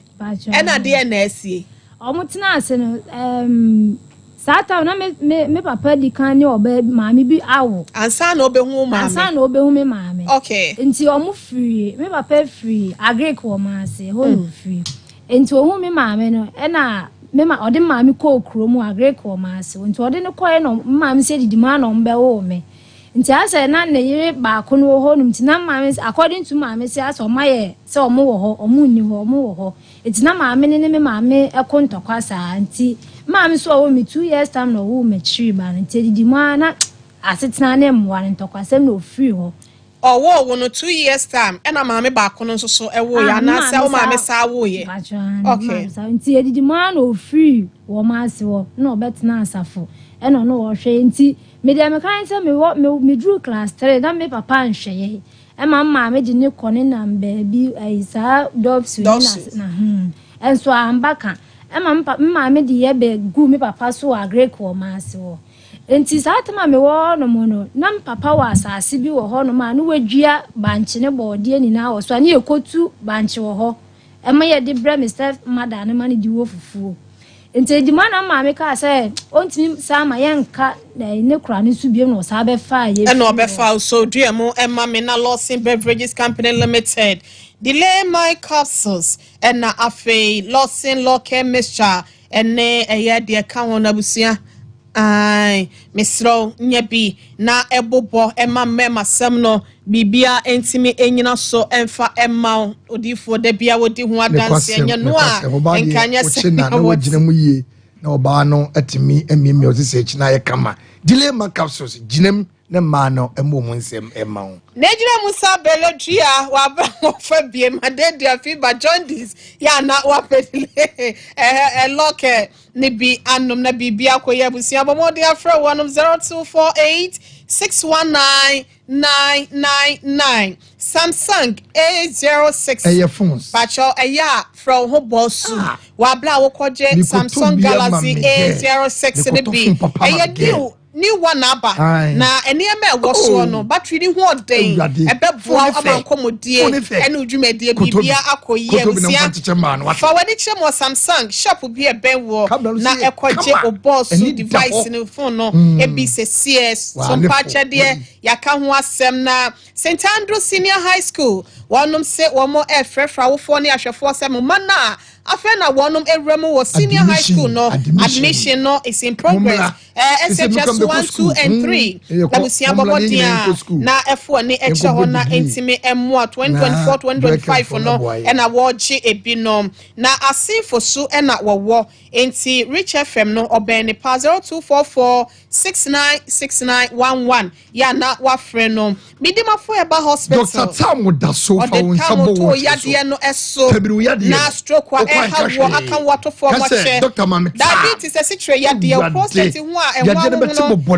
e na de na asie o mutena ase no Sata na me papa di kan ni oba maami bi awo. Ansa na obehu maami. Ansa na obehu me maami. Okay. Nti omu free, me papa free, agree ko ma ase, ho free. Nti ohu me maami no, e na me ma ode maami ko okro mu agree ko ma ase. Nti ode ne koye no maami se didi ma no mbe wo me. Nti ase na ne yire ba ko no ho no nti na maami according to maami se ase o maye se omu wo ho, omu ni ho, omu wo ho. Nti na maami ne me maami ekontokwa sa nti Mami so wo me 2 years time no wo me chiri ba nti didi mu ana asetena ne mwa ntokwa sem no free ho ọwọ wo no 2 years time ena maame ba kono nso so ewo ya na se o maame sa wo ye okay nti edidi ma na ofiri wo ma se wo na obetena asafo eno no wo hwe nti me dia me kan se me drew class 3 na me papa nhwe ye e ma maame di ne kone na mbaabi aisa dobs na enso ambaka e ma maame di ye be gu me papa so agree ko ma se wo enti saatama me wo no mo no na papa wa asase bi wo ho no ma no wadua banche ne bode ni na wo so ani ekotu banche wo ho e ma ye de bra me step mother ne ma ne di wo fufuo enti di ma na ma me ka say ontimi sa ma ye nka ne kura ne su biem no sa be fa ye e no be fa so dua mo e ma me na Lawson Beverages Company Limited delay my capsules and na afi Lawson Local Mixture ene eye de ka won abusia ai misro nyabi na ebobo ema mema sem no bibia entimi enyina so emfa ema odifo da bia wodi ho adanse enya no a enkanya se na wagina mu yie na oba no atimi emiemi osise ekina ye kama delay ma capsules ginem na ma no emo mu nsem ema ho nejira musa belodria wa bra fa bie madede afiba jaundice ya na wa pedile loke ni bi anom na bibia koye busia bomode afra 0248 619 Samsung A06 pacho eya from Hobosu wa bla wo koje Samsung Galaxy A06 ni bi eya new one aba na enema ewo so no battery ni ho den ebeboa ama nkomodie ene udwumedie bibia akoye busia fa wani chemo Samsung shop bi ebenwo na ekoje Obuase device no phone no ebi CS Sompa chede yaka ho asem na St Andrew Senior High School wonom se womo efrefra wo fo ne ahwefo sem mana afena wonom ewremu wo Senior High School no admission no is in progress SHS 1, 2 and 3 na busia bobodia na F1 ni eche ho na intime emu 2024 2025 no ena woji ebinom na asifo su ena wowo enti Rich FM no obeni pa 0244 696911 ya na wafre no midima fo eba hospital Dr. Tamu da so fa unsabo wo ya de no eso na stroke wa hawo akan wato for moche diabetes esitre ya de prostate ho a enwa no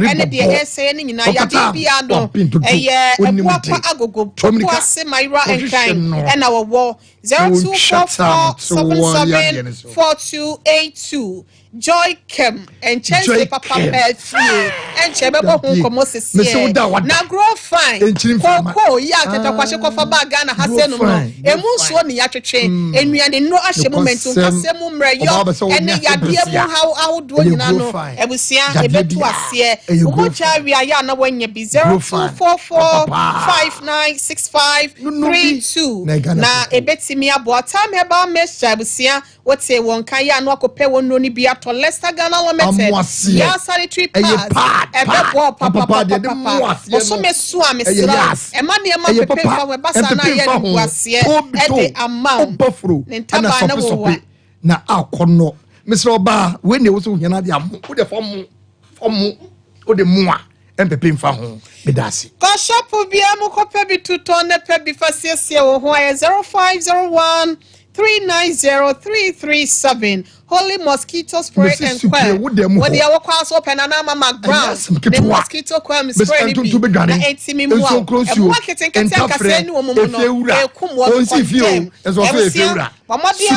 ene de ese ni nyina ya de bia no eye ebua kwa agogo kwa se maira enkan ena wo 0244774282 Joy Kem and Chelsea Papa Petrie and Chebebo Komo Sisi na grow fine koko ya tata kwashe kofa baga na hasenu no emu so ni ya twetwe enuane no ahye momentum kasemu mreyo ene yade mu ahodo nyina no ebusia ebetu ase umocha ria ya na wanya bi 0244596532 na ebetimi abo time Herbal mesha ebusia wote won kan ya no akope wonno ni bia to Leicester Ghana Limited ya sanitary pads ebebo papa oso mesu amesra emane ema pepe fa we basa na ye Obuase ede amount na sope na akono mesra oba we ne wo so hia na dia mo wo de fomu wo de moa empepe mfa ho medasi ko shop bia mu ko pe bi tuto ne pe bi fasiesie wo ho 0501 390337 Holy mosquito spray and quail. What the our class open and mama ground. The mosquito quail spray ni bi. Na entimi mu a. Marketing kete kase ni omo no. E kum wo kontem. Ezo fe feura.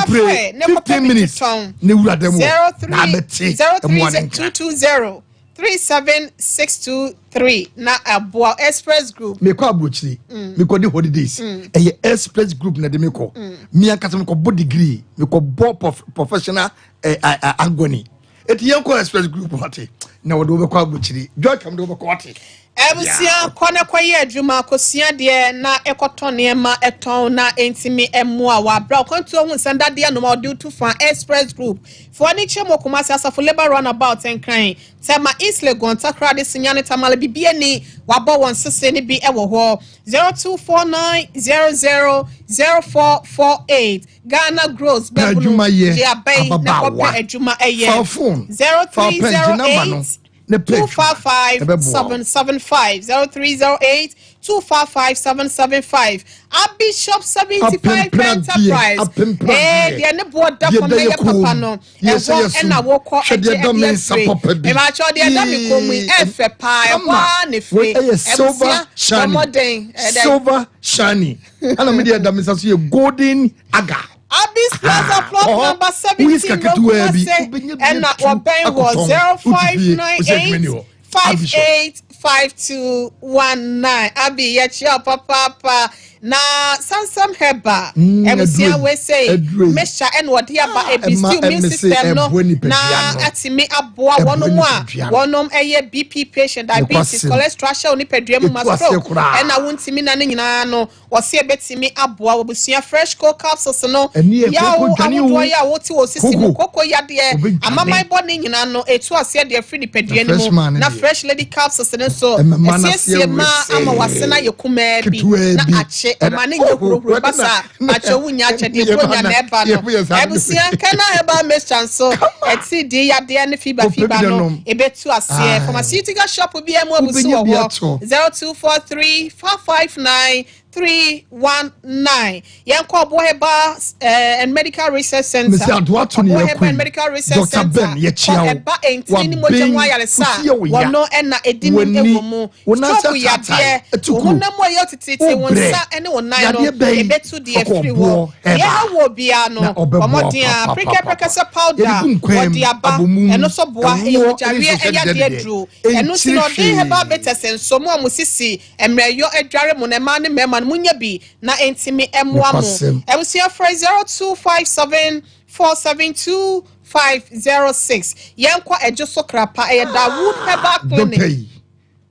Spray 15 minutes. Ne wura dem. 030220 37623 na Aboa Express Group. Me ko abochiri. Me ko the holidays. Eye Express Group na de me ko. Me akasa me ko bo degree. Me ko bo professional agony. Eti yanko Express Group wate. Na wo do be ko abochiri. Joy kam do be ko wate. Ebusia kone kwaye adwuma akosia de na ekotone ma eton na entimi emu a wa bra kwantu ohun sanda de no ma do to for Express Group for ni chemo kumasi asafo labor runabout enkran tema East Legon takra de sinyane tamale bibie ni wabo won sese ni bi ewo ho 0249000448 Ghana Gross bebu je abey na kope adwuma eye 0308 255-775 0308 255-775 Bishop 75 Enterprise the ne board da for me papa no e na woko e ma cho de da me komu efe pa e wa ne free silver shiny ana me de da me so golden aga Abis Plaza plot number 17 and our pen was 0598 585219. Abi yachia papa na Sansam Herbal. Ebusia we say mesha and what here ba ebisu immune system no na atimi aboa wonom eye BP patient diabetes cholesterol sha oni pedua mu stroke and na wontimi na nyina no wose ebetimi aboa obusia fresh cold capsules no ya wo awodo ya woti wo sisi mu koko ya de amamai body nyina no etu ase de free pedua ni mu na fresh lady capsules no so esie ma ama wasena yekuma bi na ache emane nyekuro basa ache wunya ache de konya na eba no ebusia kana eba mestanso eti de ya de ne fiba no ebetu ase pharmaceutical shop bi emu abusu wo 0243 459 319 Yanko Boheba and Medical Research Center. Boheba and Medical Research Center. Boheba and Tini Moja Sa. Wano ena edimi ewomu. Stroke ya die. Wona mo yotiti wonsa ene wonai no ebetu die free wo. Ya wo bia no. Omodia preka se powder. Wodi aba eno so boa e wojawe eya die dru. Eno si no de heba better sense mo amusisi emreyo edware mo ne ma ne mema munya bi na entimi emwa mu ebusia fra 0257 472 506 yenkwa ejoso krapa e da wood Herbal clinic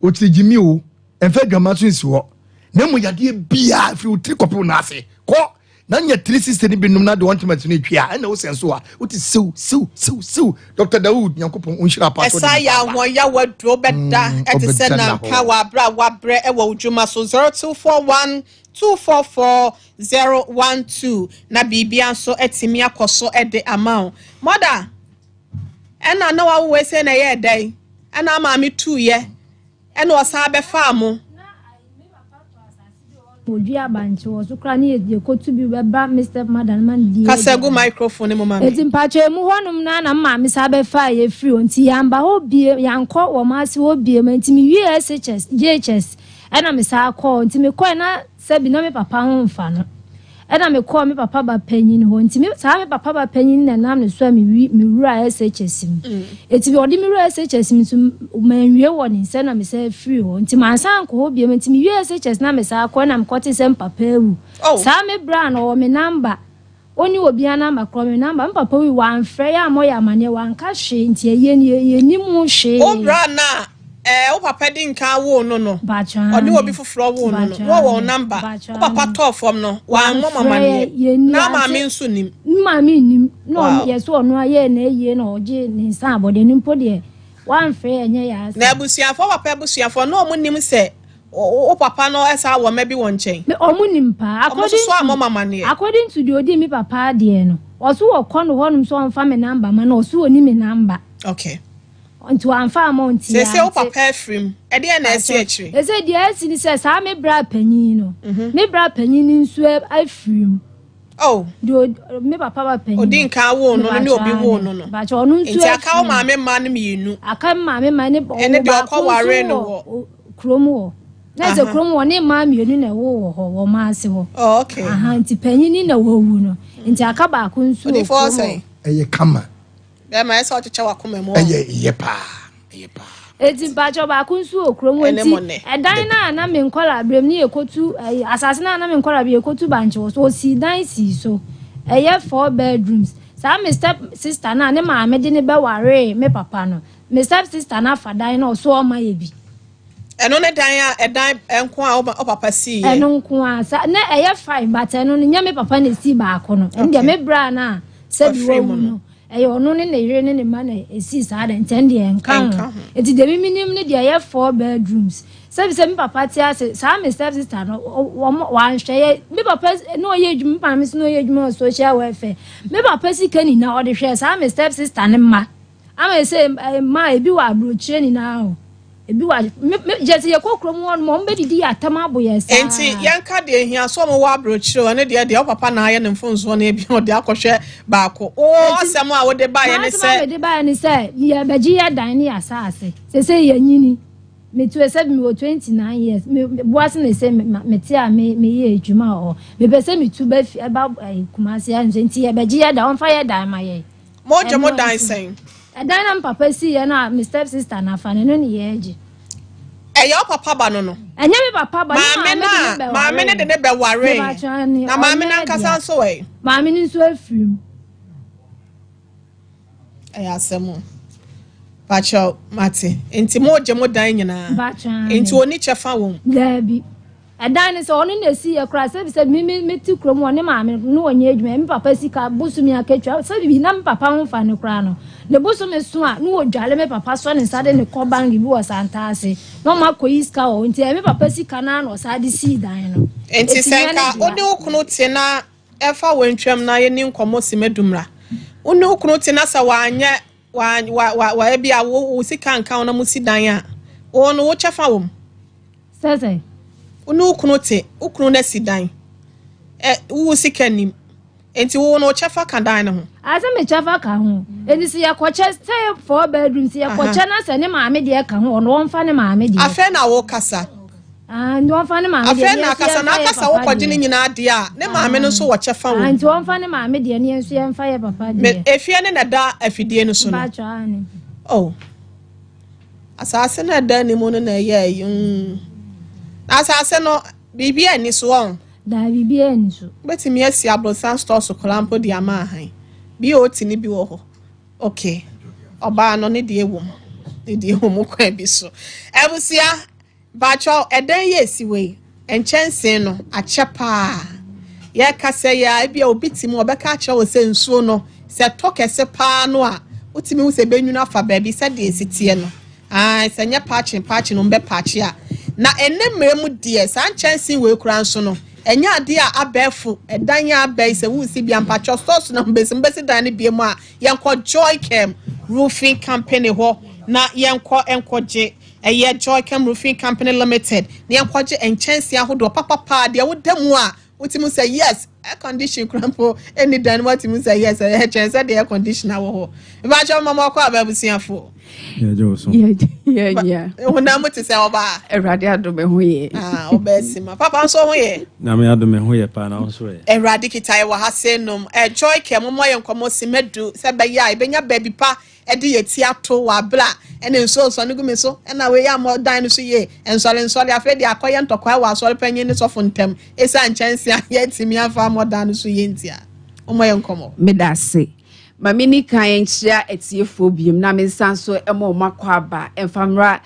otijimi o enfa dwamaso nsiwo na mu yade bia fri utri kopo na ase ko na nya 360 ni binum na de want to na twia na wo senso a uti siw Dr. Dawood Nyankopon unhira pa so esa ya hon ya wadro beda etise na ka wa bre e wa udwuma so 0241 244-012 na bibia so etimi akoso ede amount mother ena na wa we say na ye dai ena ma me tu ye ena osa be faamu odua banche wo so kra na ye kotu bi beba Mr. Madam man di kasegu microphone mo mama eti mpacho mu honum na ma me sa be fa ye free onti yamba ho bie yanko wo ma se wo bie ma ntimi USHS JHS ena me sa call ntimi ko na sebi na me papa ho mfa no ena me call me papa ba panyin ho ntimi sa me papa ba panyin na na me so me wura SHS mu eti bi odi me wura SHS mu so manwie wo ni se na me say free ho ntimi ansan ko ho bie ma ntimi SHS na me sa call na me kote se papa ewu sa me bra na wo me number oni obi ana makro me number papa wi wan frɛ ya mo ya mane wan ka hwe nti ye ni mu hwe o bra na o papa din kan wo no odi obi foforo wo no wo number o papa to form no wa mo mama ni na ma me nso nim ma me nim no yeso ono aye na eye na oje ni san abode ni mpo de wan frɛ enye ya na abusuafo papa abusuafo no mo nim se o papa no esa wo ma bi won chen me omo nim pa according to the odi mi papa de no oso wo kono honum so on fa me number ma na oso oni me number okay onto anfa amount ya se o papa free e de na esi akire e se de esi ni se sa me bra panyin no me bra panyin ni nso ai free do me papa ba panyin odi nka wo no ni obi wo no ba cho no nso nti aka o ma me ma ne mienu aka ma me ma ne ene de okwa ware no wo kromo na ze kromo wo ne ma mienu na wo ho wo ma ase ho okay nti panyin ni na wo wu no nti aka ba ko nso odi for say eye kama be ma esa ochicha wakoma mo eye pa eti bacho ba kunsu okrom wenti edan na me nkola brem ni ekotu asase na me nkola bi ekotu banche so si dan si so eye 4 bedrooms sa me step sister na ne ma me de ne be ware me papa no me step sister na fadan na so o ma ye bi eno ne dan edan enko a o papa si ye eno nko a sa na eye 5 but eno nya me papa na si ba ko no ndia me bra na se bi wo no ono ne yire ne ma na esi sa da ntende enkan eti de minim ne de 4 bedrooms se mi papa ti ase sa me step sister no wan hwe mi papa no ye dwuma pa mi no ye dwuma social welfare mi papa si kani na o de hwe sa me step sister ne ma ama say ma ebi wa abrochire ni na ho ebi wa just ye kokro mu on mo mbedidi atama aboye sa enti yanka de ehia so mo wa abrochire one de papa na aye ne mfonso na ebi o de akohwe baako o asem a wo de ba ye ne se de ba ye ne se ye beji ye dan ni asase se ye nyini me to say me 29 years me boas na say me tia me ye adwuma o me be say me tu ba fi ba kumase ya nti ye beji ye da on fa ye dan ma ye mo je mo dan sen dan na papa si ye na me step sister na fa ne no ni ye agi your papa ba no enye me papa ba maame ne de ne be ware na maame na nkasa so we maame ni so afrim asemo bacho mate enti mo je mo dan nyina enti oni chefa won gabi adan ne so oni na si ye kra se me ti krom oni maame no onye adwuma me papa sika busumi akatwa se bi na me papa ho fa ne kra no le busumi so a no odwale me papa so ne sade ne ko bangi bi wo santa ase no ma koyi ska o enti me papa sika na no sade si dan no enti senka odi okunu ti na efa wentwam na ye ni nkomo si medumra odi okunu ti na sa wanye wa ebi a wo sika nka na musi dan a ono wo chefa wom sese unu ukunu na si dan wo sika nim enti wo no chefa ka dan ne ho ase me chefa ka ho eni si ya kwache stay 4 bedroom si ya kwache na se ne maame de ka ho ono wonfa ne maame de afa na wo kasa ndo wonfa ne maame de afa na kasa na kasa wo kwaje ne nyina de a ne maame no so wo chefa wo ndo wonfa ne maame de ne enso yemfa ye papa de efie ne na da afidie no so no ba cha ni oh asase na da ni mo no na ye asase no bibia ni so on da bibia ni so betimi asi abrosan store so kolampo di ama han bi o ti ni bi wo ho okay oba no ne de ewom kwa bi so ebusia bacho eden ye siwe enchense no achepa ye kase ya bia obitimi obeka ache wo se nsuo no se tokese pa no a utimi wo se benwuna fa ba bi se de esitie no se nya patch no mbe patch a na enemremu die san chance we kura nso no enya ade a abefu edanya abai se wusi bia mpacho stores na mbesi dan ne bia mu a yenko Joy Chem Roofing Company ho na yenko enkoje eye Joy Chem Roofing Company Limited na yenkoje enchanse ahodo papa de wodamu a utimu say yes air condition crampo any dan watimu say yes air chance the air conditioner wo ho ba jo mama kwa babusiafo yeah wona muti say oba erade adome ho ye obesima papa nso ho ye na me adome ho ye pa na nso ye erade kitai wa ha senum Joy Chem mo ye nkomo simedu se be ya ibenya baby pa ede ye ti ato wa bla ene nso so ne gume so na we ya mo dan no so ye ensole afa de akoye ntokwa wa asole panyin ne so fontem esa nchanse ya timi afa mo dan no so ye ntia o mo ye nkomo medase mamini kan enchia etiefo biem na mensanso emo makwa aba emfamra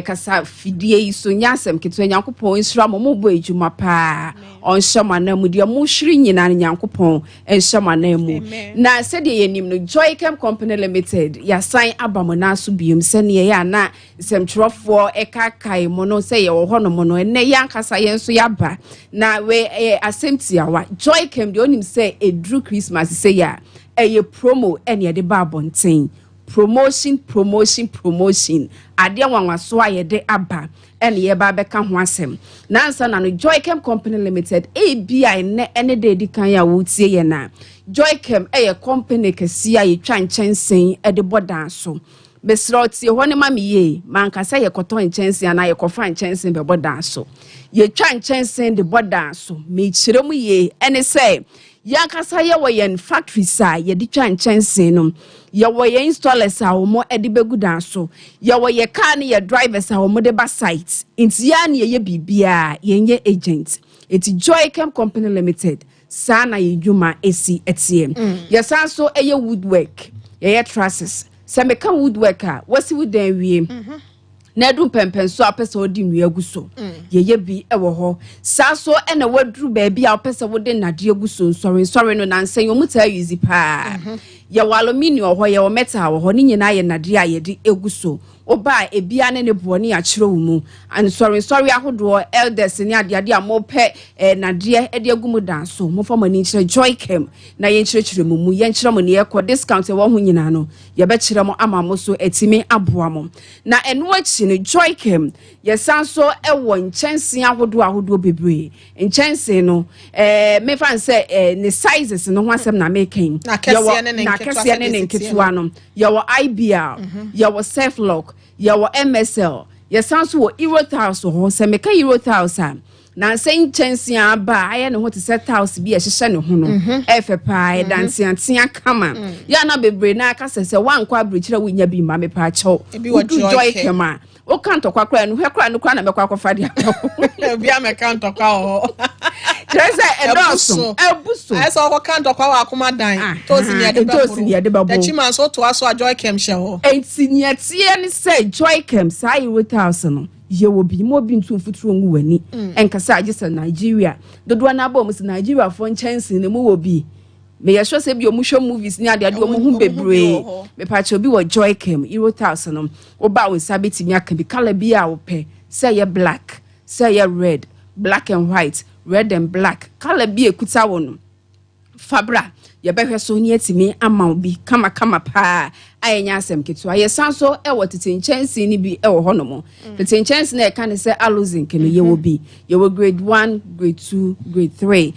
kasa fidie iso nyasem keto nyankopon nsura mo bo ejuma pa onhye na mu de mo hwiri nyina nyankopon enhye manamu na sede yenim no Joy Chem Company Limited ya sign abamo na so biem sene ye na semtrofo ekakai mo no se ye wo hono mo no ene yankasa ye nso yaba na we asemtiawa Joy Chem de onim se edru Christmas se ya a promo any de babontin promotion ade wanwaso aye de aba ene ye ba beka ho asem nansa na no Joy Chem Company Limited ABI ne de edikan ya wotie ye na Joy Chem company kesi ya yetwa nchensen de bodan so besroti ho ne mamiye mankasa ye koton nchensen na ye kofa nchensen be bodan so yetwa nchensen de bodan so me chiremu ye ene say yankasa ye wo yen factory sa ye di twa nchensen no ye wo ye installers a wo mo edi begudan so ye wo ye car ne ye drivers a wo mo de ba site inti ya ne ye bibia ye agent eti Joy Chem Company Limited sana ye dwuma esi etie ye san so eye woodwork ye trusses se me ka woodwork a wasi wudan wie na du pempen so apesa odi nwi aguso ye bi ewo ho sa so ena wadru ba bia apesa wode nade aguso nsori no nansen yo muta yuzi pa ye wa aluminium ho ye wo metal ho ni nyina ye nade a ye di eguso oba ebia ne boni a kire wo mu and sorry ahodo elders ni ade a mo pe nade e de agumu dan so mo fama ni kire joy cam na ye kire mu ye kire mo ne ye ko discount wo ho nyina no ye be kire mo ama mo so etimi aboa mo na eno achi ne joy cam ye sanso e wo nchense ahodo bebre nchense no me fan say ne sizes no ho asem na making na kese ne nketwa no ye wo IBR ye wo self lock ye wo MSL ye sanso wo Euro Tiles ho se meka Euro Tiles na sen chense aba aye ne ho te set house bi e hye ne ho no efe pa dance antia kama ya na bebre na aka se wankwa abrichira wonya bi ma me pa chew joy kema o kanto kwakra no hwekra no kwa na mekwa kwafa dia bi a me kanto kwa ho Trese ebuso esa o kanto kwa wa akoma dan tozi ni ade babo the chima so to aso joy kem she ho entinyetie ni say joy kem sai Euro no ye wo bi mo bi ntu futuro ngu wani enkasa agisa Nigeria dodo na aba mo si Nigeria fo nchanse ne mo wo bi me ye sure say bi o mu show movies ni ade o mu hu bebre me pa che obi wo joy kem Euro no wo ba we sabeti mi aka bi color bi a wo pe say ye black say ye red black and white red and black color bi ekuta wono fabra ye behwe so ni atimi ama bi kama pa ayenya asem ketu aye sanso e wo tete nchanse ni bi e wo hono mo tete nchanse na e kan se alozin ke no ye wo bi ye wo grade 1 grade 2 grade 3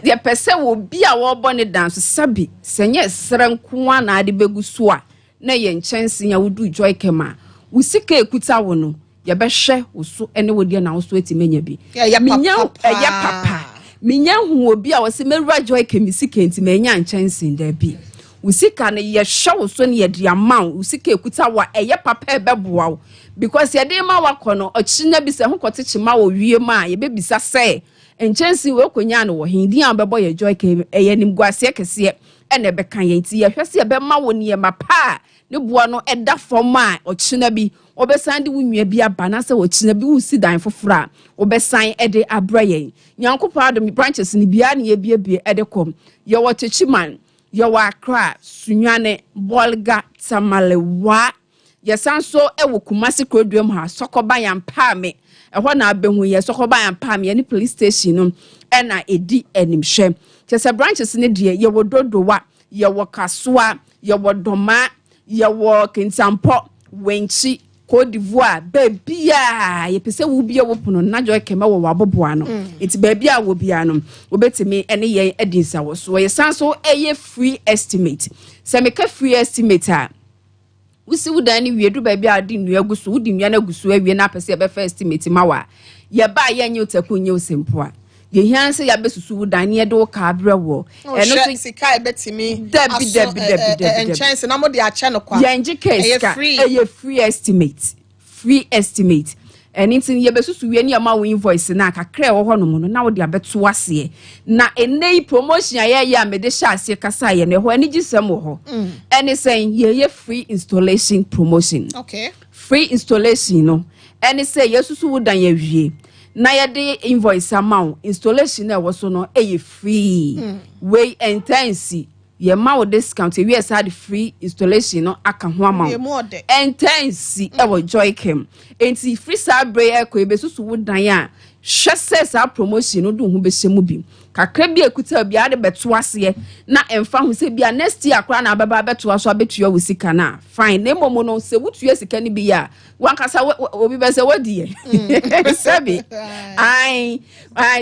ye pese wo bi a wo bo ne dance sabi senye sranko na ade begu so a na ye nchanse ya wo du joy kema wo sika ekuta wono ye behwe wo so ene wo die na wo so atimenya bi minya papa minya hu obi a wose mewura joy kemisika enti menya nchanse da bi usika ne ye hwe so ne ye de amount usika ekuta wa eye papa ebeboa because ye de ma wakono ochina bi se ho koteche ma wo wie ma ye bebisa se nchanse we konya no wo hindi an bebo ye joy ke eye nim guase kese ene be kan ye nti ye hwe se be ma wo ne ma pa ne boa no eda form a ochina bi obesan de wunua bi aba na se ochina bi wusi dan fofora obesan ede abraye nyankopa adom branches ni bia ne ye bie ede kom ye wotechiman ye wa Accra sunwane bolga tamalewa ye sanso e wo Kumasi Krodwam ha sokoba yampa me ehɔ na abehu ye sokoba yampa me ne police station no e na edi animhwɛ chese branches ne de ye wo dodowa ye wo Kasoa ye wo Doma ye wo Kintampo Wenchi Côte d'Ivoire bebia ye pese wo bia wo pono na joy kema wo waboboa no enti bebia wo bia no obetimi ene ye edinsa wo so ye sanso eye free estimate se meka free estimate a wusi wudan ni wiedu bebia adi nu agusu wudi nua na gusu awie na pese ye be first estimate mawa ye ba ye nye utaku nye osempo a ye hianse ya besusu wudan ye do ka abrewo eno so sika ebetimi debi chance na mo de ache no kwa ye nje case ka eye free estimate anything ye besusu wie ni ama wo invoice na kakra wo hono no na wo de abeto ase na enei promotion ye ya me de sha ase kasa ye ne ho ani gisem ho any saying ye free installation promotion okay free installation no any say yesusu wudan ye wie na ye de invoice amount installation na wo so no free way intense ye ma wo discount we are sad free installation no aka ho amount intense e wo joy kem enti free sabre e ko e besusu wudan a hwese sa promotion no do ho be hyemu bi kakra bi ekuta bi ade beto ase na emfa ho se bia next year akra na baba beto aso abetua wo sika na fine na momo no se wutua sika ni bi ya wankasa obi be se wadi e sabi ai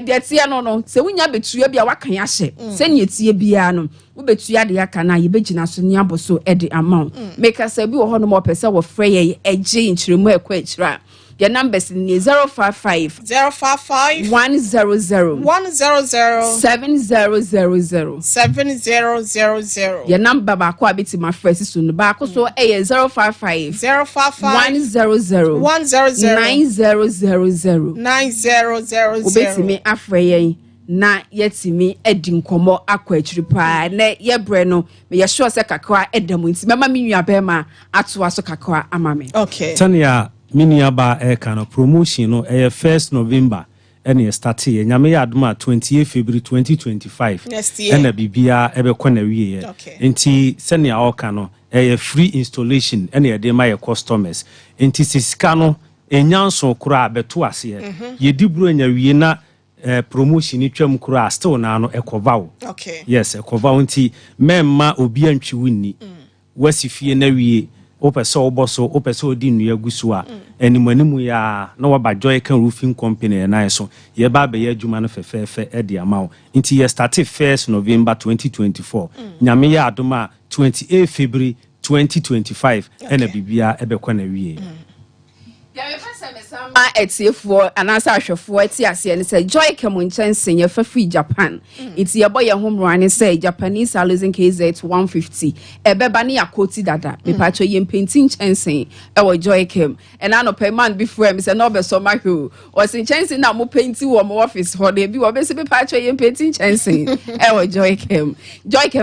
de tia no se wunya betua bia wakan ya hye se ne tie bia no wo betua de aka na ye begina so ni aboso e de amount make us bi wo ho no mo pese wo frɛ ye eje nchiremu ekwa ekira. Your numbers in 055 055 100 7000. Your number back wa biti my first soon back so 055 100 9000 Ubeti me afreye na yetimi edi nkomo akwa achiri pa na ye bre no me ye sure se kakwa edamu nti mama mi nua be ma ato aso kakwa amame okay Tania Miniaba Ekano promotion no 1st November ene start ye nyame ya adoma 28 February 2025 ena bibia ebekọ na wie enti sene ya oka no free installation ene ye de ma ye customers enti sisika no enyanso kura abeto ase ye diburo nya wie na promotion ni twam kura still na no ekovawo yes ekovawo enti memma obi antwi wunni wasifie na wie opese oboso opese odi nnua gusu a animanimu ya na waba joy kan roofing company na so ye ba be ye adwuma no fefefe e de amawo nti ye start 1st November 2024 nyame ya adoma 28 February 2025 ena bibia ebekọ na wie etiefo anasa ahwefo etiase ne say joy kemunchensen ye fafi Japan iti ye boy homrane say Japanese are losing KZ 150 ebeba ne yakoti dada me pacho ye painting chensen e wo joy kem and anope man before me say no be so mahwe o sin chensen na mo painti wo mo office ho de bi wo be se me pacho ye painting chensen e wo joy kem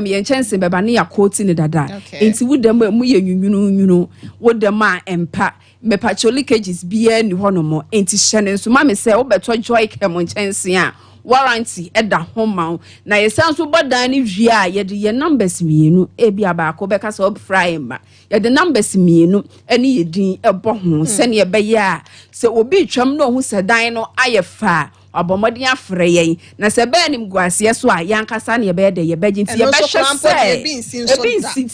ye chensen beba ne yakoti ne dada enti wudem mu ye nwunu wudem a empa me pacho leakages bia ni honomo enti hyene nso ma me se obeto joy kemo chense a warranty eda homa na yesan so bodan ni hwia ye de ye numbers mienu e bia ba ko beka so fry ma ye de numbers mienu eni ye din ebo ho se ne ye be ya se obi twam no hu se dan no ayefa abomodi afre yen na se be nim guase so a yankasa ne be de ye be nti ye be hwese ebi nsi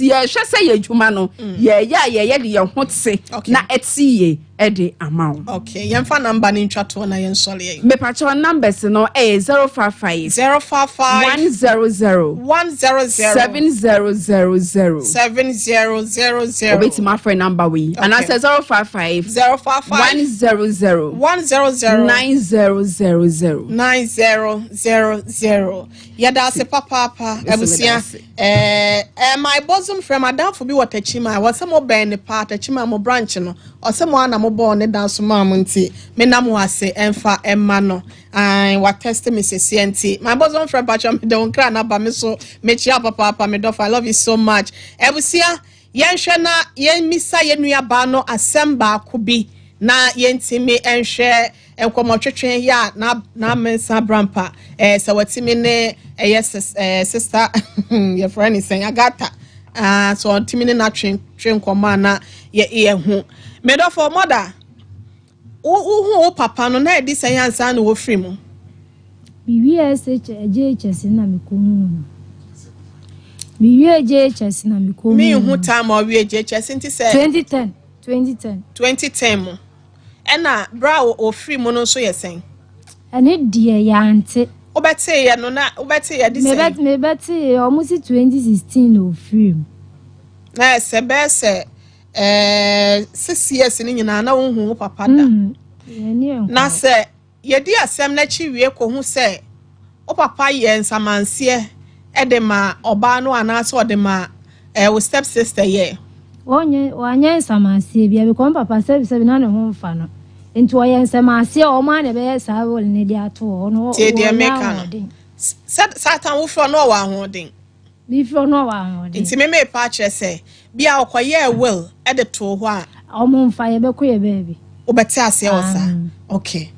ye hwese ye dwuma no ye de ye hotse na etie ede amount okay yemfa number ni ntwato na yen sole ye me pacho numbers no 055 100 7000 obeti my friend number we and I say 055 100 9000 yada se papa ebusia my bosom friend madam for be watachima was some ben part achima mo branch no osemo ana mo bo ne dance mam nti me nam wase emfa emma no what test me se my bosom friend patch me don kra na ba me so me chia papa me do I love you so much ebusia yen hwe na yen misa yenua ba no asemba kubi na yentimi enhwe enkomotwetwe ya na mensa brampa so watimi ne yes sister your friend is saying agata so timi ne na twen koma na ye hu me do for mother o papa no na edi say ansa na wo free mu JHS na me ko hu mi JHS na me ko hu mi hu time o JHS nti say 2010 mu ena bra o free mu no so yesen ene die ya ante obete ye no na obete ye di say me bete almost 2016 o free na se be se 6 years ni nyina na wo hu papa da na se ye di asem na chi wie ko hu se o papa ye nsamanse ede ma oba no anaso ode ma o step sister ye wanye nsamanse bia be ko papa se na ne ho mfa no enti wo ye nsamanse o ma ne be sa wol ne di ato no tie de meka no satan wo fro no wa ho den bi fro no wa ho den enti me pa kire se bia okoye will ede to ho a o mo mfa ye be ko ye baby obete ase wo sa okay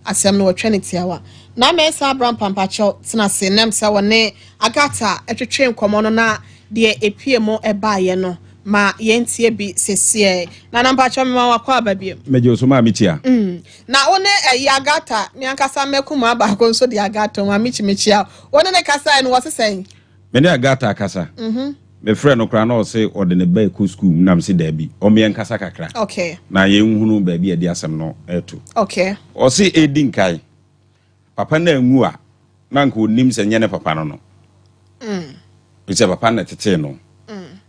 asem no trinity awa na me sa bram pampacho tena se nem se wone agata etwetwe nkomo no na de epie mo ebaye no ma yentie bi sesie na nampacho me ma wakwa ababiem meje osoma mitia na one agata mi ankasa mekuma ba ko so de agata ma michimechia one ne kasa no wosesen me ne agata akasa me friend no kra na o se ode ne ba ko school nam se da bi o me ankasa kakra okay na ye nhunu ba bi e de asem no eto okay o se edin kai papa na anwu a na nka onim se nyene papa no no Ise papa na tete no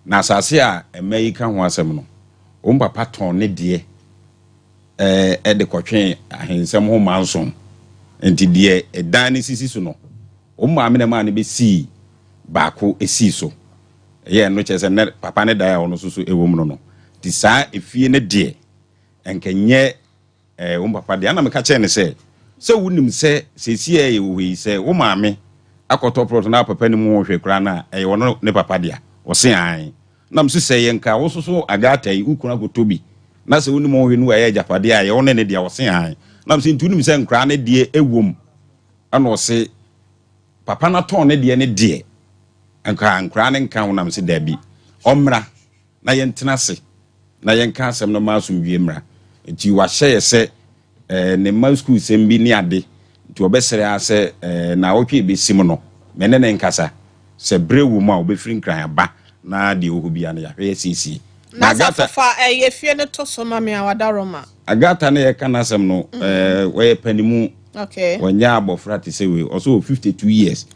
na asase a emayi ka ho asem no o papa ton ne de de kotwe ahensem ho manson enti de edan ne sisi so no o maame na ma ne be si baako esi so ye no chese ne papa ne da ono so ewom no ti sa efie ne de enkenye o papa de ana me ka che ne se wunim se sesi e wo se wo maame akoto prot na papa ni mu hwe kra na wono ne papa dia wo se an na mse se ye nka wo so agata yi ukuna kotobi na se wunim hwe nu aye japade aye wono ne dia wo se an nam se ntunim se nkra ne de ewom ana o se papa na ton ne de ne de nkra ne nkan nam se da bi omra na yentena se na yenka asem no masum wie mra nti wa hye se ne ma school sem bi ni ade nti obesere ase na wotwe besim no mene ne nkasa se brewu ma obefiri nkran ba na de ohubia na yahwe sisi na agata fa efie ne to so ma me awadaroma agata na ye kana asem no we panimu okay wonya abofra te se we also 52 years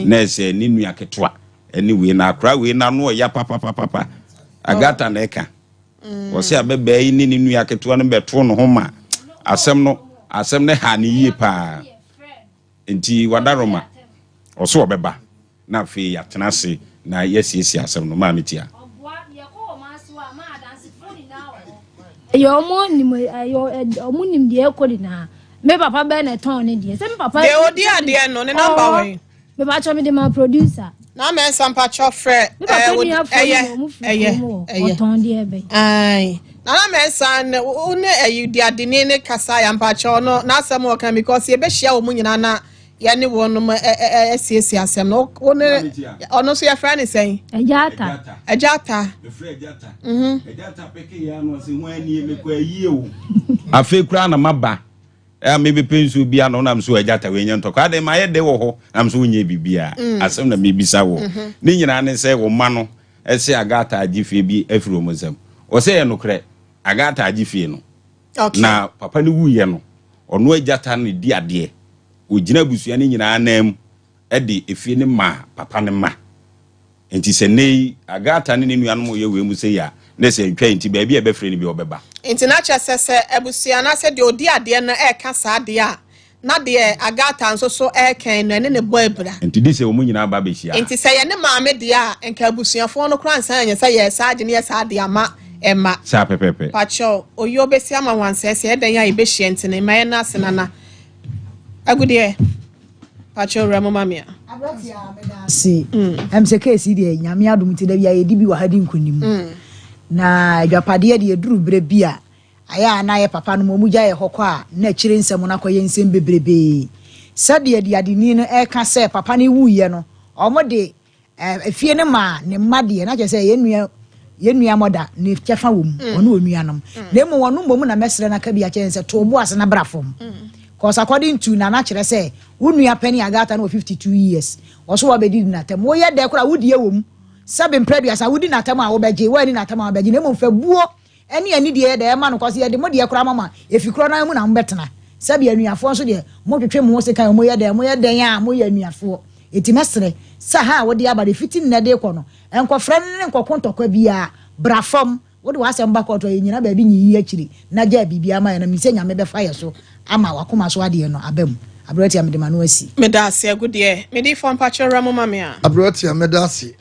na se ni nua ketwa anyway na akra we na no ya papa agata na eka wose abebe yi ni nua ketwa no beto no homa asem ne ha ni yie pa enti wadaroma oso obeba na fe yatena se na yesiesi asem no ma metia yo mo nim de ekodi na me papa be na ton ne de se me papa de odi ade no ne number we me ba cho me de ma producer na me sampa cho frɛ ton de ebe ai na me san one ayudi ade ne kasa ya mpa cho no na asem o kan because ye be hia wo nyina na ya ne wo no asiesi asem no ono so ya fra ne sen ejata me fra ejata ejata peke ya no se ho ani me kwa yie wo afi kura na maba me be pensu bia no na so ejata we nyento kwa de ma ye de wo ho na so nya bibia asem na me bisa wo ni nyina ne se wo ma no ese agata agifie bi afiro mozam o se ye no kre agata agifie no na papa ni wuye no ono ejata ne di ade ogina busua ni nyina nam de efie ne ma papa ne ma enti se nei agata ne nuanom ye we mu se ya ne se ntwa enti ba bia be frɛ ne bi obeba enti na kyese ebusua na se de odi ade na eka sa ade a na de agata nso so eken no ne bo ebra enti di se o mu nyina ba be hia enti se ye ne maame de a enka abusuafo no kran san anya se ye sa ade ne ye sa ade ama ema sa pepepe pacho oyo besi ama wanse se eden ya ibe hie enti ne maye na senana agudie pacho ramo mamia abrati ya medasi emse case die nyame adum ti da bia ye dibi wa hadi nkonim na adwapade de eduru bre bia aya na ye papa no momuja ye hokọ a na kire nsem na koye nsem bebrebe sade de adini no e ka se papa ne wuye no omode efie ne ma ne mmade na che se ye nua moda ne chefa wom ono onuanom na emu wonu mbom na mesre na ka bia che se to Obuase na brafom cause according to na kire se wunua pani agata no 52 years oso wa bedi na tem wo ye de kura wudie wom sabe mpreduasa wudi na tem a wo beje wani na tem a beje na emu fa buo ani de de ma no cause ye de mo de kura mama efikro na mu na mbetena sabe anuafo so de mo twetwe mo se kan mo ye de ya mo ye anuafo etimesre sa ha wo de abade fitin na de ko no enko frɛ ne enko kontokwa bia brafom wo de wasem ba ko to nyina ba bi nyi akiri na ja bibia ma na mi se nyame be fa ye so ama wakoma so ade no abam abrati amede manu asi medasi agudie medi fon pacho ramo mamia abrati amedasi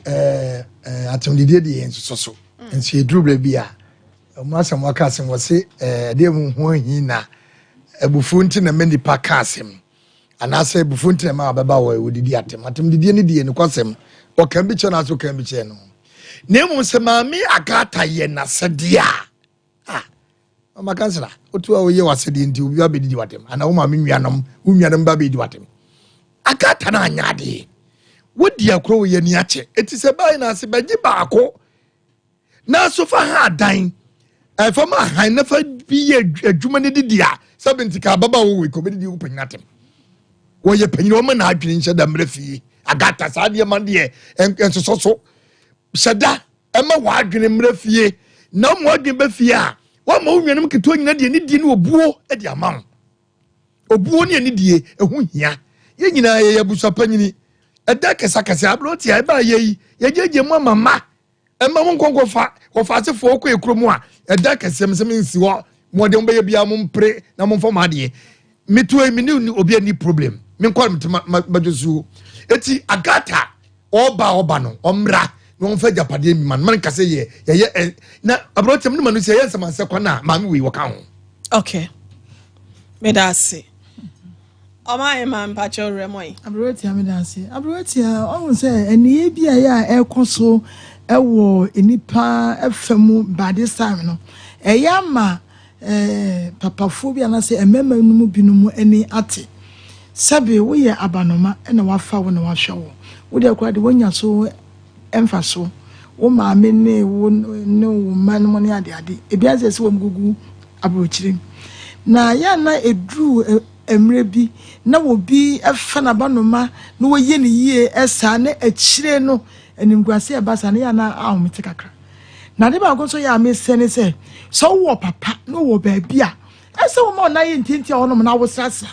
atumdidie de enso so enso edrubra bia omasam wakasem wose de mu ho hi na ebufunti na mani pa kasem anase ebufunti na ma baba wo odidi atem atumdidie ne die ne kwasem o kan bi che na so kan bi che no na emu se mami agata ye na sedia makansela otu a oye wasedi nti obi abedi watem ana wo ma mennuanom wo nuanom ba bedi watem agata na anyade wodi akro ye ni ache etise bai na se bagi baako na so fa ha dan fa ma han na fa bi ye adwuma ne didia sabenti ka baba wo we ko bedi wo panyatem wo ye panyi wo ma na adwene nhyɛ da mra fie agata sa de man de ensoso hyɛda ema wa adwene mra fie na mo adwene ba fie a wa ma unwanum keto nyina de ne die ne obuo e de amam obuo ne ne die ehu hia ye nyina ye yabusa panyini eda kesa kesa abloti ai ba ye jeje mu mama e ma won konkofa wofa asefo okọ ekromu a eda kesa mesem nsi wo mo de mbe bia mo mpre na mo mfo ma de mitu emi ni obi ani problem me nkwa majosu eti agata oba no omra no mfa japade mi man kase ye na abrotem no manu se ye nsema se kwana ma mi wi woka ho okay medasi oma man pacho remoy abrotia medasi abrotia o se eni bia ya ekoso ewo enipa efemu by this time no eyama papa phobia na say emema numu binumu eni ate sabe wo ye abanoma na wafa wo na wahwe wo wo de akwa de wonya so emfa so wo maame ne wo ne wo man mo ne ade ebi ase se wo mgugu abrochire na ya na edru emre bi na wo bi efa na abanoma na wo ye ne yie esa na achire no animguase e basa na ya na ahomete kakra na de ba go so ya me sene se so wo papa no wo ba bia ese wo ma na ye ntinti a wono na wo sasa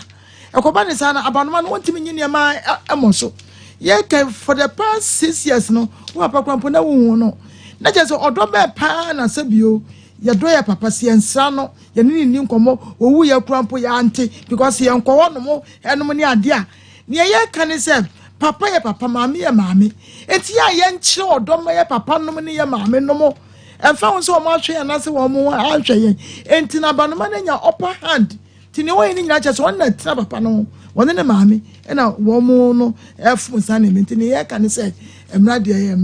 ekoba ne sana abanoma no wontimi nyine ma emoso ye can for the past 6 years no wo papa kwampo na wo no na je so odo be pa na sabio ye do ya papa si ensra no ye ni nkomo owu ye kwampo ya ante because ye nkowo no mo enom ne ade a ne ye kan se papa ye papa maame ye maame enti ya ye nche odo ma ye papa nom ne ye maame no mo enfa won so mo ahwe na se wo mo ahwe ye enti na banoma na nya upper hand tini wo ni nyina cheso won na tina papa no won ne maame na wo mo no efu nsa na menti ne ye kan se emra de ye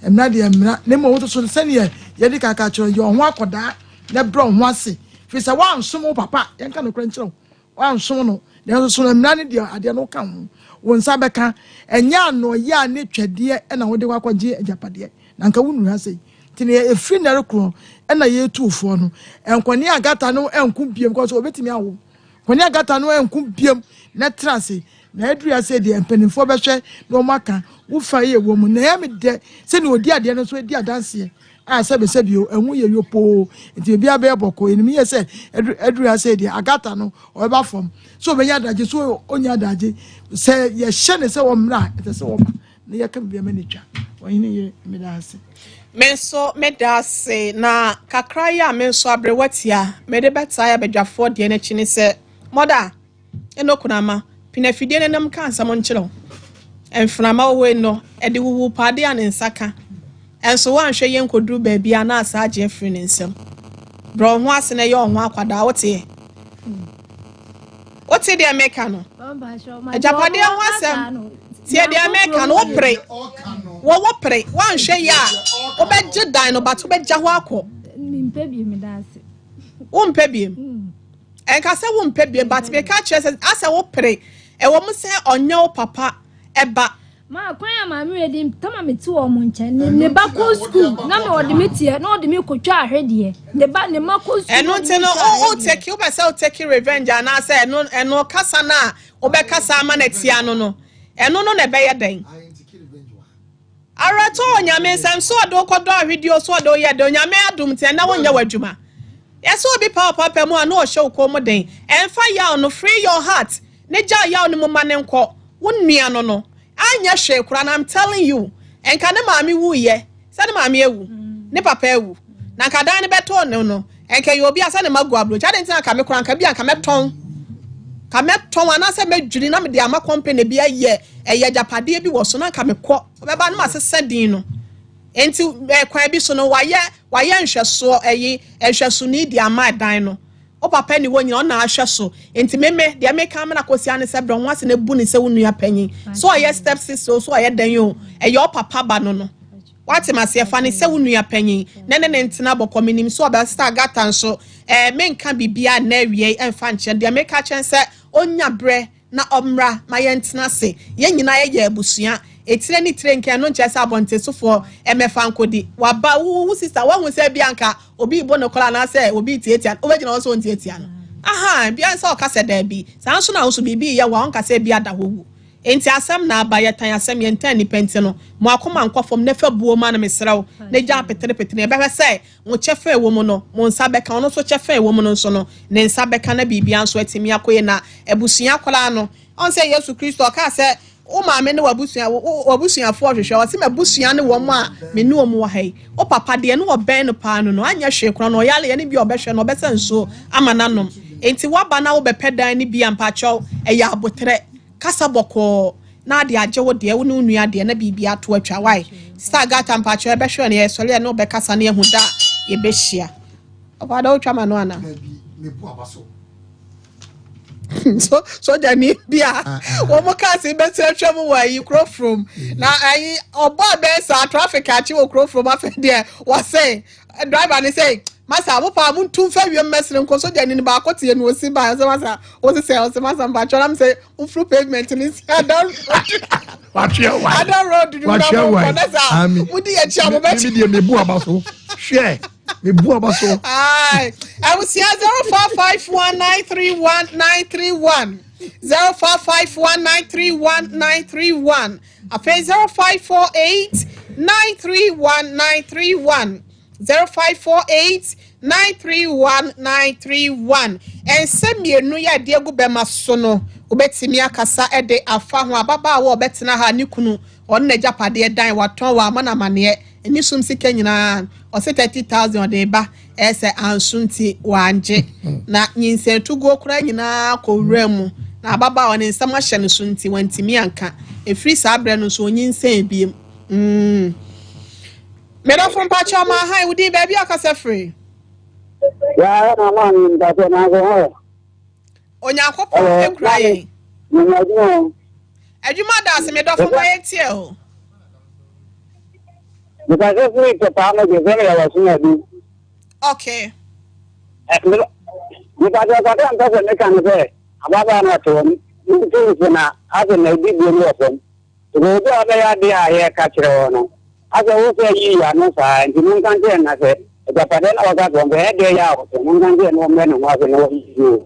emra ne mo wo to so se ne ye di kaka chiro ye ho akoda na bro ho ase fi se wan so papa ye kan no kran chiro wan so no ne so emra ne de ade no kan ho won sa beka enya no ya ne twede na wo de kwakoje ajapade na nka wunu ha sei tini efri na rekro na ye tuufo no enkoni agata no enku biem because obetimi awo koni agata no enku biem na trase na edua se de empenifo behwe no maka wo fa ye wo mu na ya me de se ni odi ade no so edi adanse a se bio enwu ye yopo nti bia be boko enimi ye se edua se de agata no o ba fom so be nya daje so onya daje se ye hye ne se wo mra ete se wo ba na ye ka bia manitwa wo yin ye me da ase menso medase na kakra ya menso abrewatia mede beta ya bedwafo de na chini se moda enokunama pinafidie ne nam kan sam nkyerɛ enframa we no ede wuwu pade an nsaka enso wanhwe yen koduru ba bia na asa age afri ne nsam bro ho ase na ye ho akwada wote de America no ajapade ho asem tie de America no opre wo pre wanhwe ya obegye dan no but obegya ho akọ mpebie me dase wo mpebie enka se wo mpebie but be ka kire ase wo pre e wo mse onyo papa eba ma kwan ya ma me redim tama me ti wo mo nche ne ba ko school na me odi metie na odi me kotwa ahwede ne ba ne ma ko school eno nte no o take you o take revenge na say eno kasa na obekasa ama na tia no eno no na be ye den arato onyame sam so do kodo ahwede so do ye de onyame adum te na wonya wadwuma yeso obi papa mu ana o hye ko mo den emfa ya no free your heart ne ja ya no mo ma ne nko wonnua no anya hwe kura na I'm telling you enka ne maami wu ye se ne maami ewu ne papa ewu na nka dan ne beto no enka ye obi asa ne magu abro cha de ntina ka me kura nka bia nka meton ana se medwiri na me de ama company bia ye eye japade bi wo so na nka me kọ obeba no asese din no enti kwan bi so no waye nhweso nhweso ni di ama dan no o papa ni wonyi na ahweso enti meme de America na kosi ane se bro ho ase na bu ni se wonu ya panyin so aye step sister so aye dan yo eye o papa ba no wati mase fa ni se wonu ya panyin nene ntina boko minim so oba star gata nso menka bibia na wie emfa nche de America chen se onya bre na omra ma ye ntina se ye nyina ye abusua etire ni tire nke no nche se abonte sofo emefa nkodi waba wu sister wa hu se bianka obi ibo no kola na se obi tietia obegina wo so tietia no aha bia se o ka se da bi san so na wo so bibi ye wa on ka se bia da howu enti asem na aba ye tan asem ye ntan ni penti no mo akoma nkofom na fa buo ma na mesrawo na ja petere e be hwe se mo chefe wo mo no mo nsa beka ono so chefe wo mo no so no ne nsa beka na bibia nso atimi akoye na ebusua kola no on se Yesu Kristo ka se o maame ne wabusua fo hwehwe o se mabusua ne wo mo a me ne wo mo wa hai o papa de ne wo ben no pa no anya hwe kro no yale ye ne bi obehwe no obesa nso amananom enti waba na wo bepedan ne bi ampa chaw eya abotre kasa boko na de agye wo de wo ne nua de na bibia to atwa wai star gata mpa chaw ebehwe ne ye sole ne obekasa ne ehu da ye behia opada o twa ma no ana me bu abaso so jani bia wo mo ka se beti atwam wa yi crow from na ayi obo be sa traffic achi wo crow from afede wo say driver ni say Masa papa mun tun fa wi mesre nko so jani ni ba ko tie no si ba so masa o se masa ba choram say ufru pavement ni si adon what you why adon road du na mo nasa mudi e chia mo ba me dey me bu abaso share me bu abaso ai I will see 0451931931 0451931931 afa 0548931931 0548931931 and send me no ya de gu be maso no obetimi akasa e de afa ho ababa wo obetena ha ni kunu on na japade dan waton wa amana mane eni sum sika nyina o se 30,000 o de ba ese ansunti wanje na nyinse tugo kura nyina ko wuramu na ababa won nsam ahye no sunti wantimi anka efri sabre no so nyinse ebiem Mera from Pachama High, would you baby akasa free? Yeah, I'm on that one. On your couple, I'm crying. And you mother, made off from my tail. Because this week, the farmer is very okay. Because I doesn't make any way. About that one, you think I don't know, did you listen? To go to the idea here, catch on. As I was saying, I know, and you can't tell us the Padel or that one, where they are, you can't tell no men who was no issue.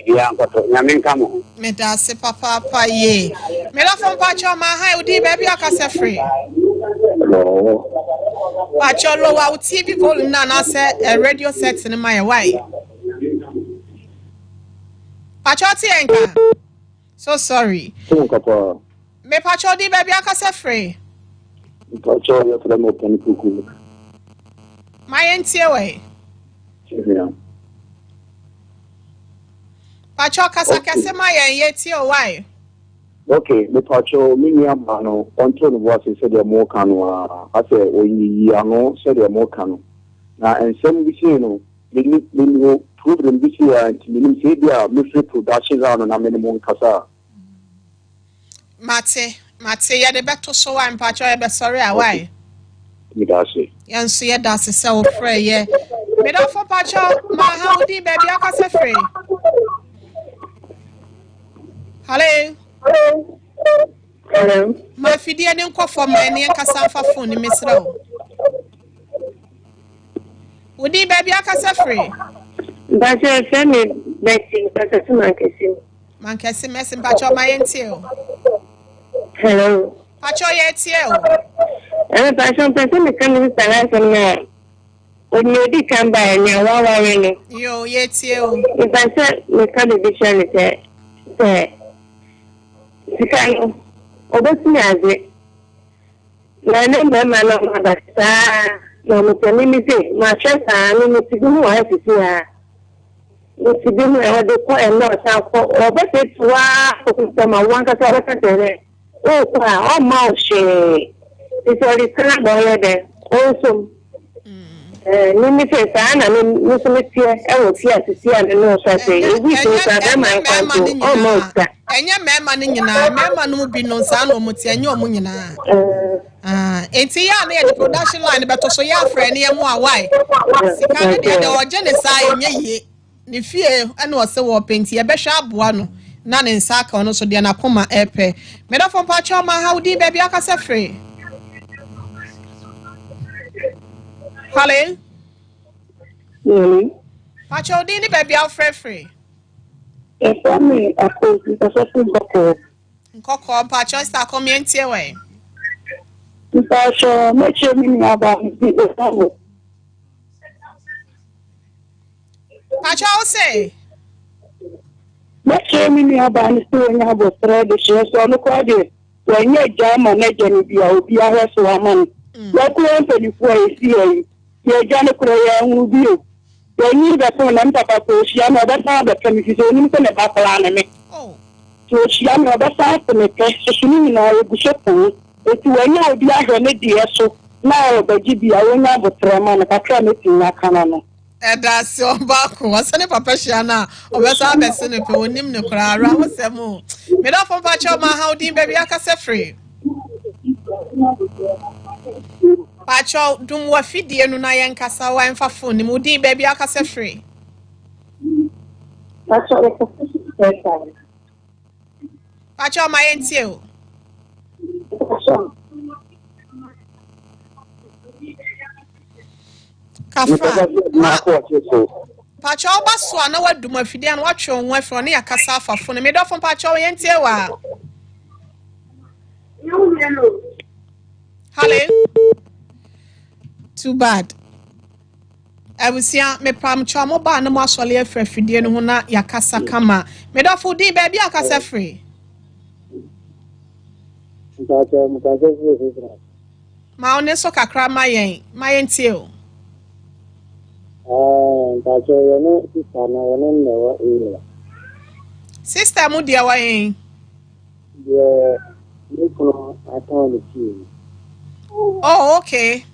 Yamin come on. Medase papa ye. Mera from Pachama High, would you baby akasa free? Pacholo, our TV volume now said a radio set in my way. Pachoti enka. So sorry. Me Pachodi baby akasa free. My entire way. Pacho kasa my yeti or why? Okay, the Pacho, Miniamano, until the was said they're more canoe. I said, oh, no, said they're more canoe. Now, and some Vicino, they will prove them this year and to say they are mystery productions on a minimum casa. Mate, ya de beto so I'm Pacho, I be sorry, why? Midasi. Yan so ya that's so free, yeah. Made up for Pacho, my howdy, baby, I can say free. Hello. Hello. My fiddy didn't call for my near Casafa phone, Miss Rowe. Would you, baby, I can say free? But I send me betting, but I Mancassi messing Pacho, my entail. Hello. Pacho, yet you. And if I don't pretend to come in the now. When you did come by and you're worrying. You, yet you. If I said, we can't be sure say, Sikano, Obuase. My name is Mama, no, Mr. my chest, I mean, it's good. I have to see her. It's good. I had the point and not south for Obuase to my one customer. Oh, oh, mouse. It's already kind of there. Also, Limited, I mean, Miss Mitia, I will see to see and know, so I say, we do that. Almost. And your mamma, mamma, no be no son or Mutiano Munina. It's here near the production line, but also your friend near more why. Or genocide, ye, the fear, and was so painty, a beshab one. None in Saka, and also the Anapoma Epe. Made up from Pachama, how deep baby Akasa free. Hello? Pacho, did the baby Alfred free? Yes, I mean, of course, because I think Coco, Pacho, start coming away. Pacho, make sure me about the Pacho, say. Make sure me about the story about the show, so look at it. When you're German, you'll be a woman. What will before you see you're Jana Korea will be you. They need that phone and Papa, she am not father from his own Papa. Oh, so she am not that to make a she know Bishop. It's when you be a remedy, so now, but GB, I will not have a trauma and a crammet in that cannon. And that's so back. What's any professional or what's our best in the poem? No crowd, what's the moon? Made up from Pacho, my how deep baby I can set free. Pacho dum wa fidie no na yen kasa wa enfa phone ni mudi baby akasa free. Pacho ma yen tie o. Kafra. Pacho ba so na wa dum afidie na wa twe won afro na yakasa afa phone me do phone pacho yen tie wa. Hello. Too bad. I will see me pam chamo ba na mo asole afrafidie no ho na yakasa kama. Me do fo din baby akasa free. Ma one so kakra mayen tie o. Sister mu dia wa yen. Oh, okay.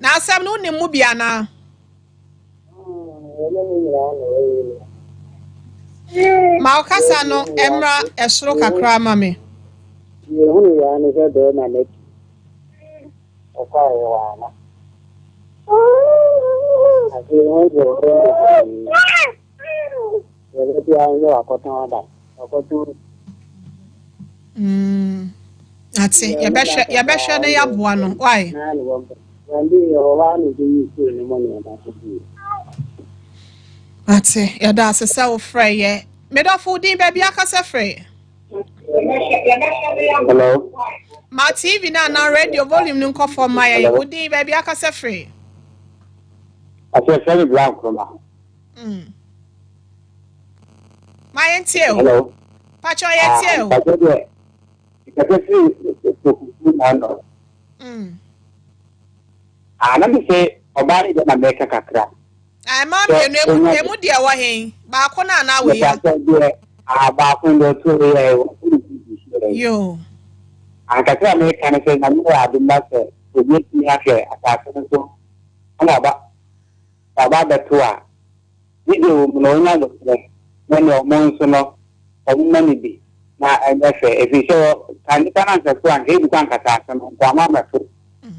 Na asam no ne mu bia na. Ma okasa no emra esoro kakra ma me. Ati yebehwe ne yaboa no why ati yada asesa wo freye me do fo din baby akasa frey. Hello. Ma TV na radio volume nko for my wo din baby akasa frey. Ati frey blank from. Ma yentie o. Hello. Pacho yentie o. Let me say, Obari de America kakra. Ma me emu dia wa hen. Ba ko na na we ya. Ba ko ndo to yo. Kakra America na say na mo adumba se, obi ti ha ke atase so. Ana ba beto a. Video no na do se. Na no mo nso no, omo ni bi. Na efe if so can you answer to and he can kata some mama so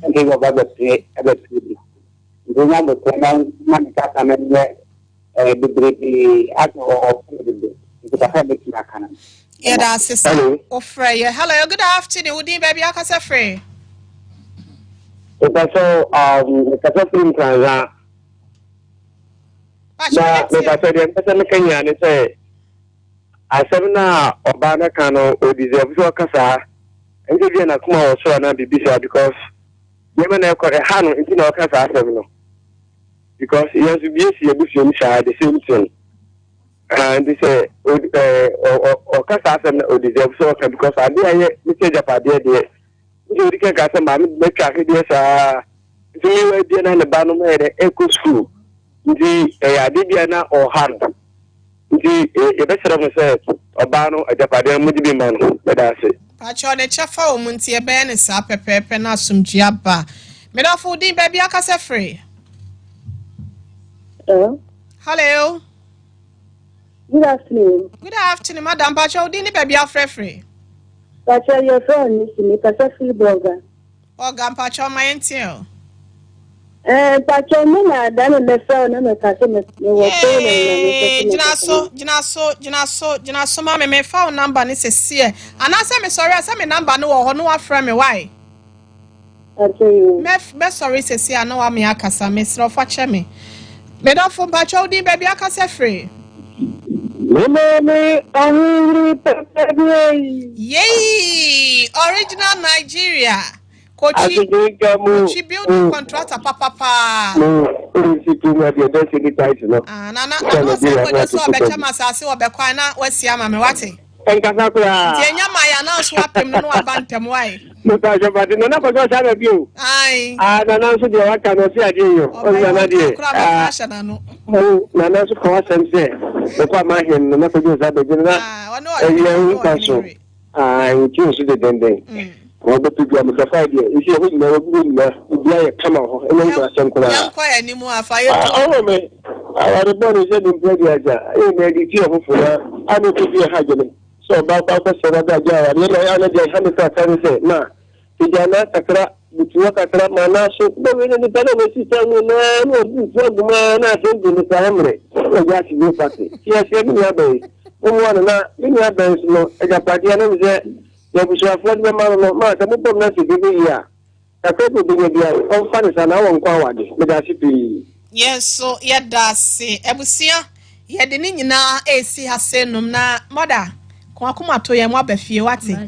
and he go back to Dunya the Kenan man kata men the act of the yeah, that's it. Hello, good afternoon. Would you baby akasa free? It's so kasa film transa. The Kenya and say asem na obana kano odize so kasa ndi na kuma wo so na bibisa because yema na ekore ha no nti na okasa asem no because yes be esi ebusu ni sha the same thing and they say okasa asem na odize so because ade aye message apade de ndi odike ka asem ma me twa ke de sa ndi we de na ne ba no me de eco school ndi ade bia na o hand ndi ebesere mo se oba no ajapade mudi bi man beda se pacho ne chafa o munti ebe ne sa pepepe na asumji aba me do fu din baby akasa free. Hello. Good afternoon. Good afternoon, madam. Pacho din ni baby afre free. Pacho your phone is me kasa free blogger. Oga pacho ma entio. Pacho me na dan me phone na me kasa me wo phone Jina so ma me phone number ni sese e. Anasa me sorry asa me number no wo ho no afra me why? Okay. Me sorry sese ana wa me akasa me sro fa che me. Me don phone pacho din baby akasa free. Yay! Original Nigeria. Kochi building contractor papa. Nana, so abecha masase obekwan na wasia ma me wate. Enkasa ko ya. Tienya ma ya na so apem no abantem wai. Muta jabati no na ko so sa bi o. Ai. Nana so de waka no si ade yo. O na de. Nana so ko asem se. Ko ma hin no na ko jo sa be na. I choose the dende. What the people are afraid if you would never come out and over some class. Oh, man, I was born in Predia. I made it here for I don't think you're hiding. So, about the Sarada, I say, Ma, the Jana Sakra, butuwa kakra mana so ba we ne tele we system na no butuwa guma na so de ka hamre o ya si go pate ya se mi ya be o mo na mi ya be so e ja pati na mi se ya bu so afọ de ma no ma ta mo pom na se bi ya ka ko bi bi ya o fa ni sana won kwa wade me da si pi yes so ya da se ebusia ya de ni nyina esi hasenum na mother kwa kuma to ye mo abafie wate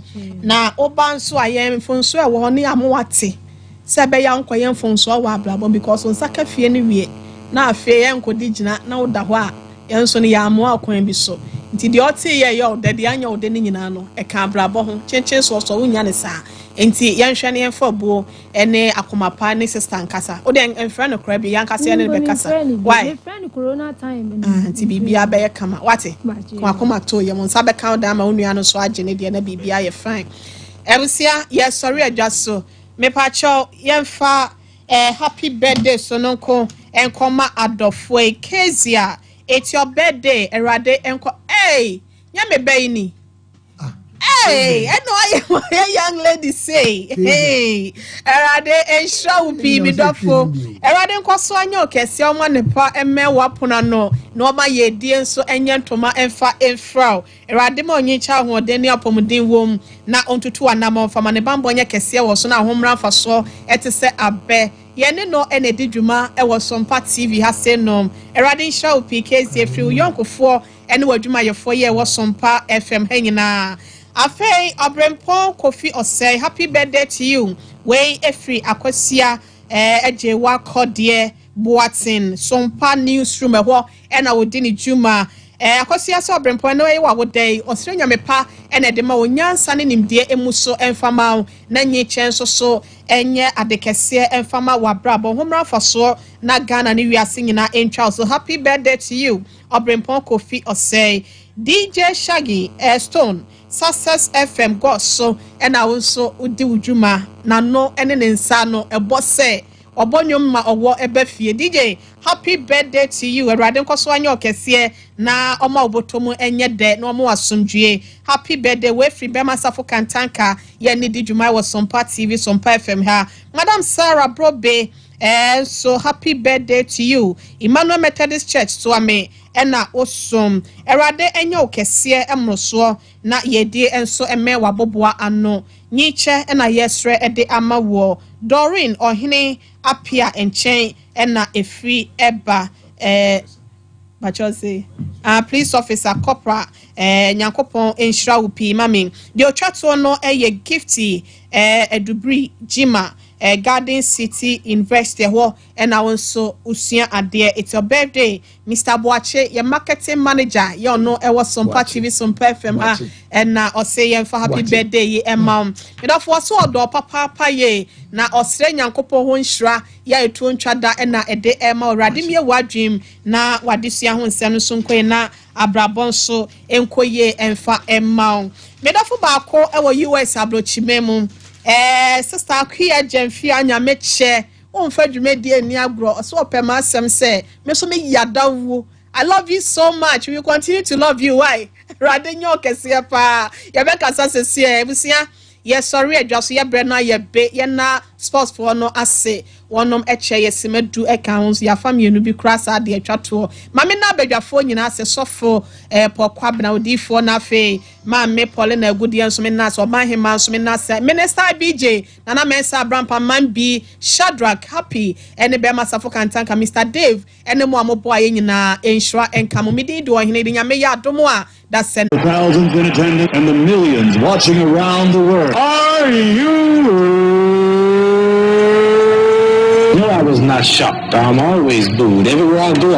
na oba nso ayen fonso e wo ne amo wate se be ya nkwa yen fonso wa ablabo because on saka fie ne wie na afie yen kodi gina na oda ho a yen so ne ya amo akwan bi so nti de ote ye yo de de anya ode ne nyina no e ka ablabo ho chenchen so so wunya ne sa enti yen hwe ne yen fa bo ene akomapa ne sister nkasa ode en fra no kra bi yan kasa ne be kasa why friend corona time nti bibia be ye kama wate kwa akoma to ye mon sa be count down ma onua no so age ne de na bibia ye fine ebusia yes sorry adjust me pa cho yen fa happy birthday so no ko enkoma adofo kezia it's your birthday erade enko hey nya me be ni hey I know a young lady say hey erade ensha ubi mi dofo erade nko so anya okese o ma ne pa emewa pona no na o ma ye die nso enye ntoma emfa enfrau erade ma onye cha ho de ne apomden wom na ontutu anam fama ne bambo nya kese wo so na homra fa so etese abe yene no ene didwuma e wo Sompa TV ha se nom erade ensha ubi kezi free yonkofo ene wadwuma ye fo ye wo Sompa FM hanyina Afei Obrempon Kofi Osei, happy birthday to you. Wey efri akwasia eje wa kodie Boatin Sompa newsroom eho ena wodi ni juma akwasia so Obrempon no wa wodai osrenya mepa ena de ma onyansa ne nimdie emuso emfama na nyechen so enye adekese emfama wa brabo homra faso na Ghana ni wiase nyina entwa so happy birthday to you Obrempon Kofi Osei. DJ Shaggy Stone Success FM got so and I also udi ujuma na no ene nsa no ebo se obonyom ma owo ebefie DJ happy birthday to you erade nkoso anya okese na oma obotomu enye de na omo asomdue happy birthday we free bema safo kantanka ye ni dijuma was Sompa TV Sompa FM ha Madam Sarah Brobe so happy birthday to you Emmanuel Methodist Church to ame ena osom erade enye okese emroso na yedie enso eme waboboa ano nyiche ena yesre ede amawo Doreen ohene apia enchen ena efri eba Bachose police officer corporal nyankopon enshira upi mami de otwato no eye gifty edubri jima Garden City University ho and also usua ade it's your birthday Mr. Boache your marketing manager you know e was Sompa TV Sompa FM and na o say yen for happy birthday ye emam me da for so odo papa ye na osre nyankopon ho nhira ya etu ntwada na ede ema orade me wadwim na wadesua ho nsem so nkoye na abrabon so enkoye emfa emam me da for ba ko e wo US abrochimemu sister Akia Jemfi anya meche onfa dwumedie ni agro so opema asem say me so me yadawu I love you so much we will continue to love you why radenyo kese pa ye be kasa sese ebusia yes sorry adwaso ye bre na ye be ye na sports for no ase wonom eche yesemedu accounts ya family no bi krasa de atwato mame na badwafo nyina ase sofo pokwabna odifo na fe ma me pole na agudie nso me na so ma hema nso me na se minister BJ na mensa abrampa man bi Shadrack happy ene be masafo kantanka Mr Dave ene mo amobo aye nyina ensure enkamo me di do ohene de nyame ya adomo a that's the thousands in attendance and the millions watching around the world. Are you? No, I was not shocked. I'm always booed. Everywhere I go,